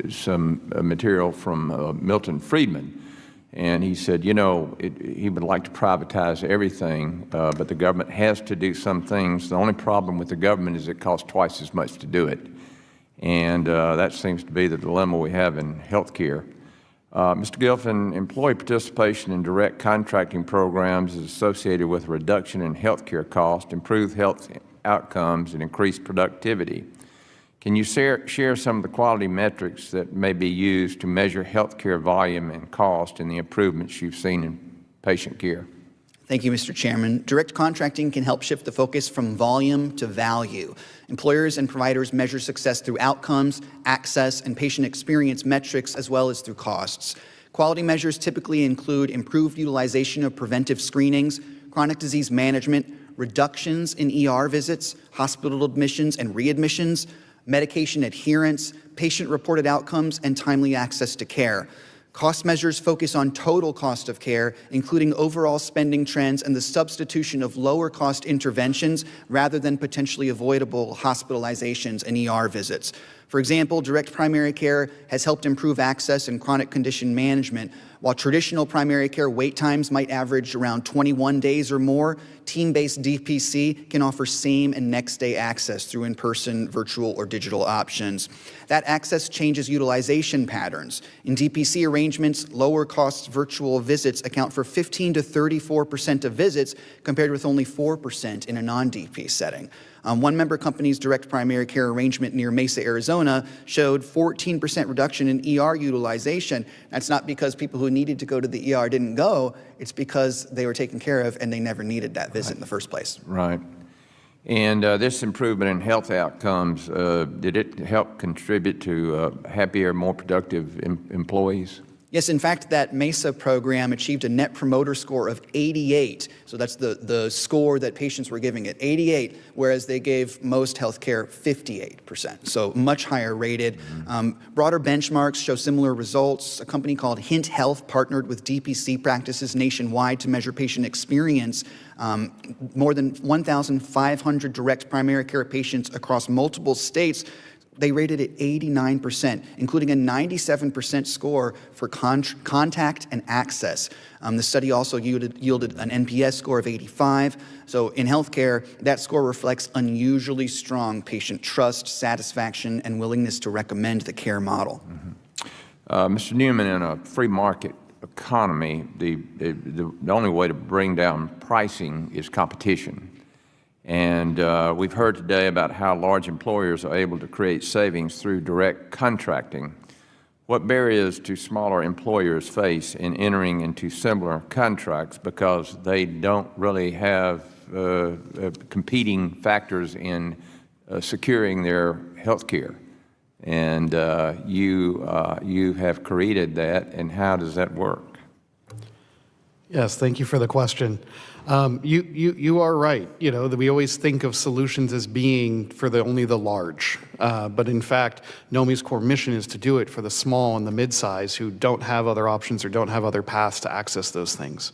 some material from Milton Friedman, and he said, you know, he would like to privatize everything, but the government has to do some things. The only problem with the government is it costs twice as much to do it. And that seems to be the dilemma we have in health care. Mr. Gilfillan, employee participation in direct contracting programs is associated with a reduction in health care costs, improved health outcomes, and increased productivity. Can you share some of the quality metrics that may be used to measure health care volume and cost and the improvements you've seen in patient care? Thank you, Mr. Chairman. Direct contracting can help shift the focus from volume to value. Employers and providers measure success through outcomes, access, and patient experience metrics, as well as through costs. Quality measures typically include improved utilization of preventive screenings, chronic disease management, reductions in ER visits, hospital admissions and readmissions, medication adherence, patient-reported outcomes, and timely access to care. Cost measures focus on total cost of care, including overall spending trends and the substitution of lower-cost interventions rather than potentially avoidable hospitalizations and ER visits. For example, direct primary care has helped improve access and chronic condition management. While traditional primary care wait times might average around 21 days or more, team-based DPC can offer same and next-day access through in-person, virtual, or digital options. That access changes utilization patterns. In DPC arrangements, lower-cost virtual visits account for 15 to 34% of visits, compared with only 4% in a non-DP setting. One member company's direct primary care arrangement near Mesa, Arizona showed 14% reduction in ER utilization. That's not because people who needed to go to the ER didn't go, it's because they were taken care of and they never needed that visit in the first place. Right. And this improvement in health outcomes, did it help contribute to happier, more productive employees? Yes, in fact, that MESA program achieved a net promoter score of 88. So that's the score that patients were giving it, 88, whereas they gave most healthcare 58%. So much higher rated. Broader benchmarks show similar results. A company called Hint Health partnered with DPC practices nationwide to measure patient experience. More than 1,500 direct primary care patients across multiple states, they rated it 89%, including a 97% score for contact and access. The study also yielded an NPS score of 85. So in healthcare, that score reflects unusually strong patient trust, satisfaction, and willingness to recommend the care model. Mr. Newman, in a free market economy, the only way to bring down pricing is competition. And we've heard today about how large employers are able to create savings through direct contracting. What barriers do smaller employers face in entering into similar contracts because they don't really have competing factors in securing their health care? And you have created that, and how does that work? Yes, thank you for the question. You are right. You know, that we always think of solutions as being for only the large. But in fact, NOMI's core mission is to do it for the small and the mid-size who don't have other options or don't have other paths to access those things.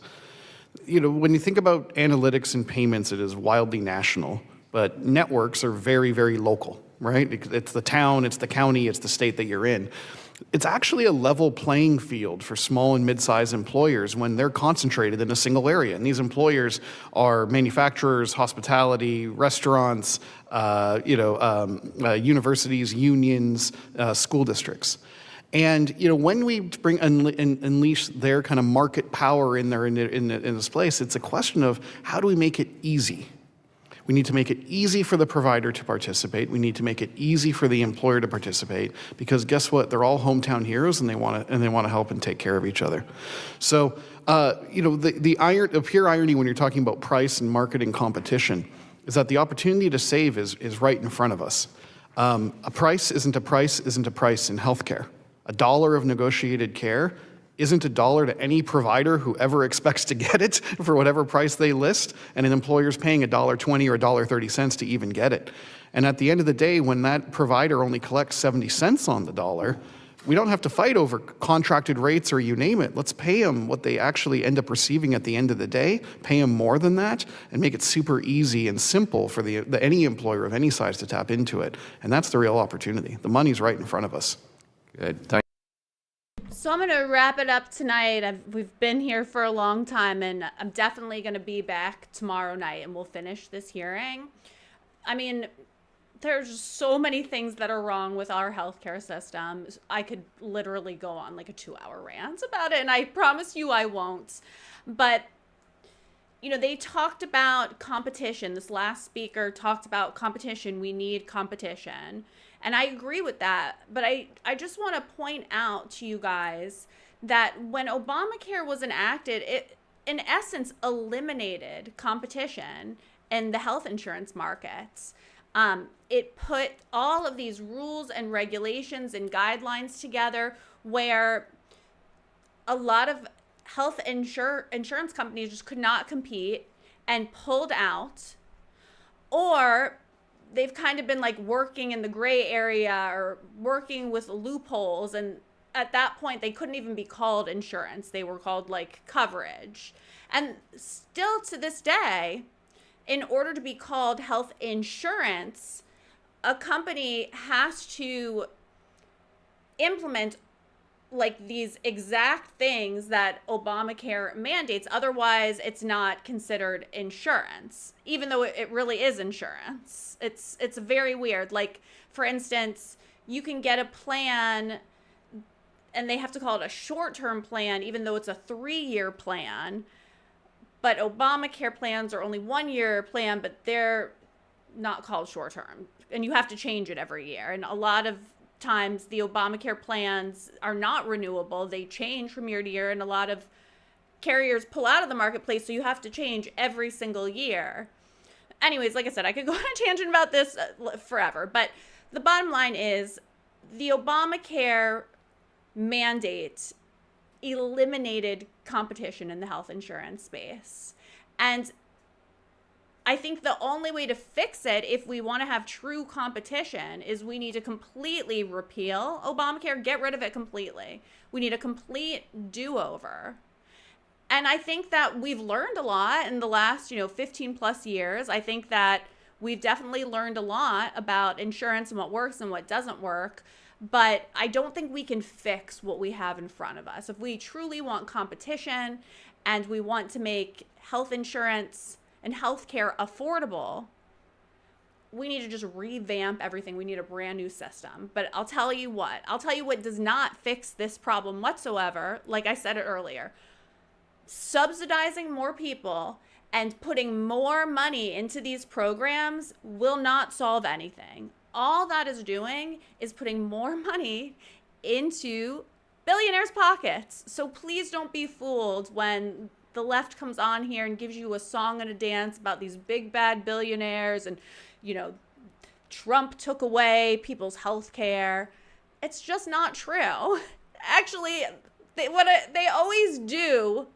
You know, when you think about analytics and payments, it is wildly national, but networks are very, very local, right? It's the town, it's the county, it's the state that you're in. It's actually a level playing field for small and mid-sized employers when they're concentrated in a single area. And these employers are manufacturers, hospitality, restaurants, universities, unions, school districts. And when we unleash their kind of market power in this place, it's a question of how do we make it easy? We need to make it easy for the provider to participate. We need to make it easy for the employer to participate, because guess what? They're all hometown heroes, and they want to help and take care of each other. So, the pure irony when you're talking about price and marketing competition is that the opportunity to save is right in front of us. A price isn't a price in healthcare. $1 of negotiated care isn't $1 to any provider who ever expects to get it for whatever price they list, and an employer's paying $1.20 or $1.30 to even get it. And at the end of the day, when that provider only collects 70 cents on the dollar, we don't have to fight over contracted rates or you name it. Let's pay them what they actually end up receiving at the end of the day, pay them more than that, and make it super easy and simple for any employer of any size to tap into it. And that's the real opportunity. The money's right in front of us. Good. Thank So I'm going to wrap it up tonight. We've been here for a long time, and I'm definitely going to be back tomorrow night, and we'll finish this hearing. I mean, there's just so many things that are wrong with our healthcare system. I could literally go on like a 2-hour rant about it, and I promise you I won't. But, they talked about competition. This last speaker talked about competition. We need competition. And I agree with that, but I just want to point out to you guys that when Obamacare was enacted, it, in essence, eliminated competition in the health insurance markets. It put all of these rules and regulations and guidelines together where a lot of health insurance companies just could not compete and pulled out, or they've kind of been like working in the gray area or working with loopholes. And at that point, they couldn't even be called insurance. They were called like coverage. And still to this day, in order to be called health insurance, a company has to implement like these exact things that Obamacare mandates. Otherwise, it's not considered insurance, even though it really is insurance. It's very weird. Like, for instance, you can get a plan and they have to call it a short-term plan, even though it's a 3-year plan. But Obamacare plans are only 1-year plan, but they're not called short-term. And you have to change it every year. And a lot of times the Obamacare plans are not renewable. They change from year to year, and a lot of carriers pull out of the marketplace, so you have to change every single year. Anyways, like I said, I could go on a tangent about this forever, but the bottom line is the Obamacare mandate eliminated competition in the health insurance space. And I think the only way to fix it, if we want to have true competition, is we need to completely repeal Obamacare, get rid of it completely. We need a complete do-over. And I think that we've learned a lot in the last, 15 plus years. I think that we've definitely learned a lot about insurance and what works and what doesn't work. But I don't think we can fix what we have in front of us. If we truly want competition and we want to make health insurance and healthcare affordable, we need to just revamp everything. We need a brand new system. But I'll tell you what does not fix this problem whatsoever. Like I said it earlier, subsidizing more people and putting more money into these programs will not solve anything. All that is doing is putting more money into billionaires' pockets. So please don't be fooled when the left comes on here and gives you a song and a dance about these big bad billionaires and, Trump took away people's health care. It's just not true. Actually, they always do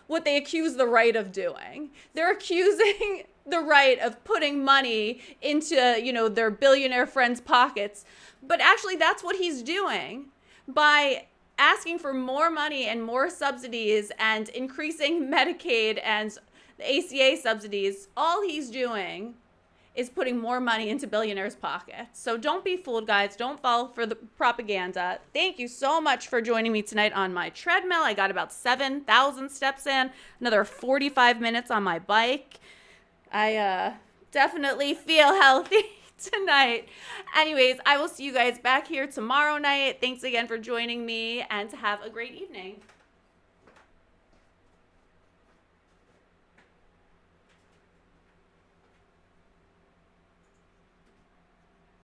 what they accuse the right of doing. They're accusing the right of putting money into, their billionaire friends' pockets. But actually, that's what he's doing by asking for more money and more subsidies and increasing Medicaid and the ACA subsidies. All he's doing is putting more money into billionaires' pockets. So don't be fooled, guys. Don't fall for the propaganda. Thank you so much for joining me tonight on my treadmill. I got about 7,000 steps in, another 45 minutes on my bike. I definitely feel healthy tonight. Anyways, I will see you guys back here tomorrow night. Thanks again for joining me, and have a great evening.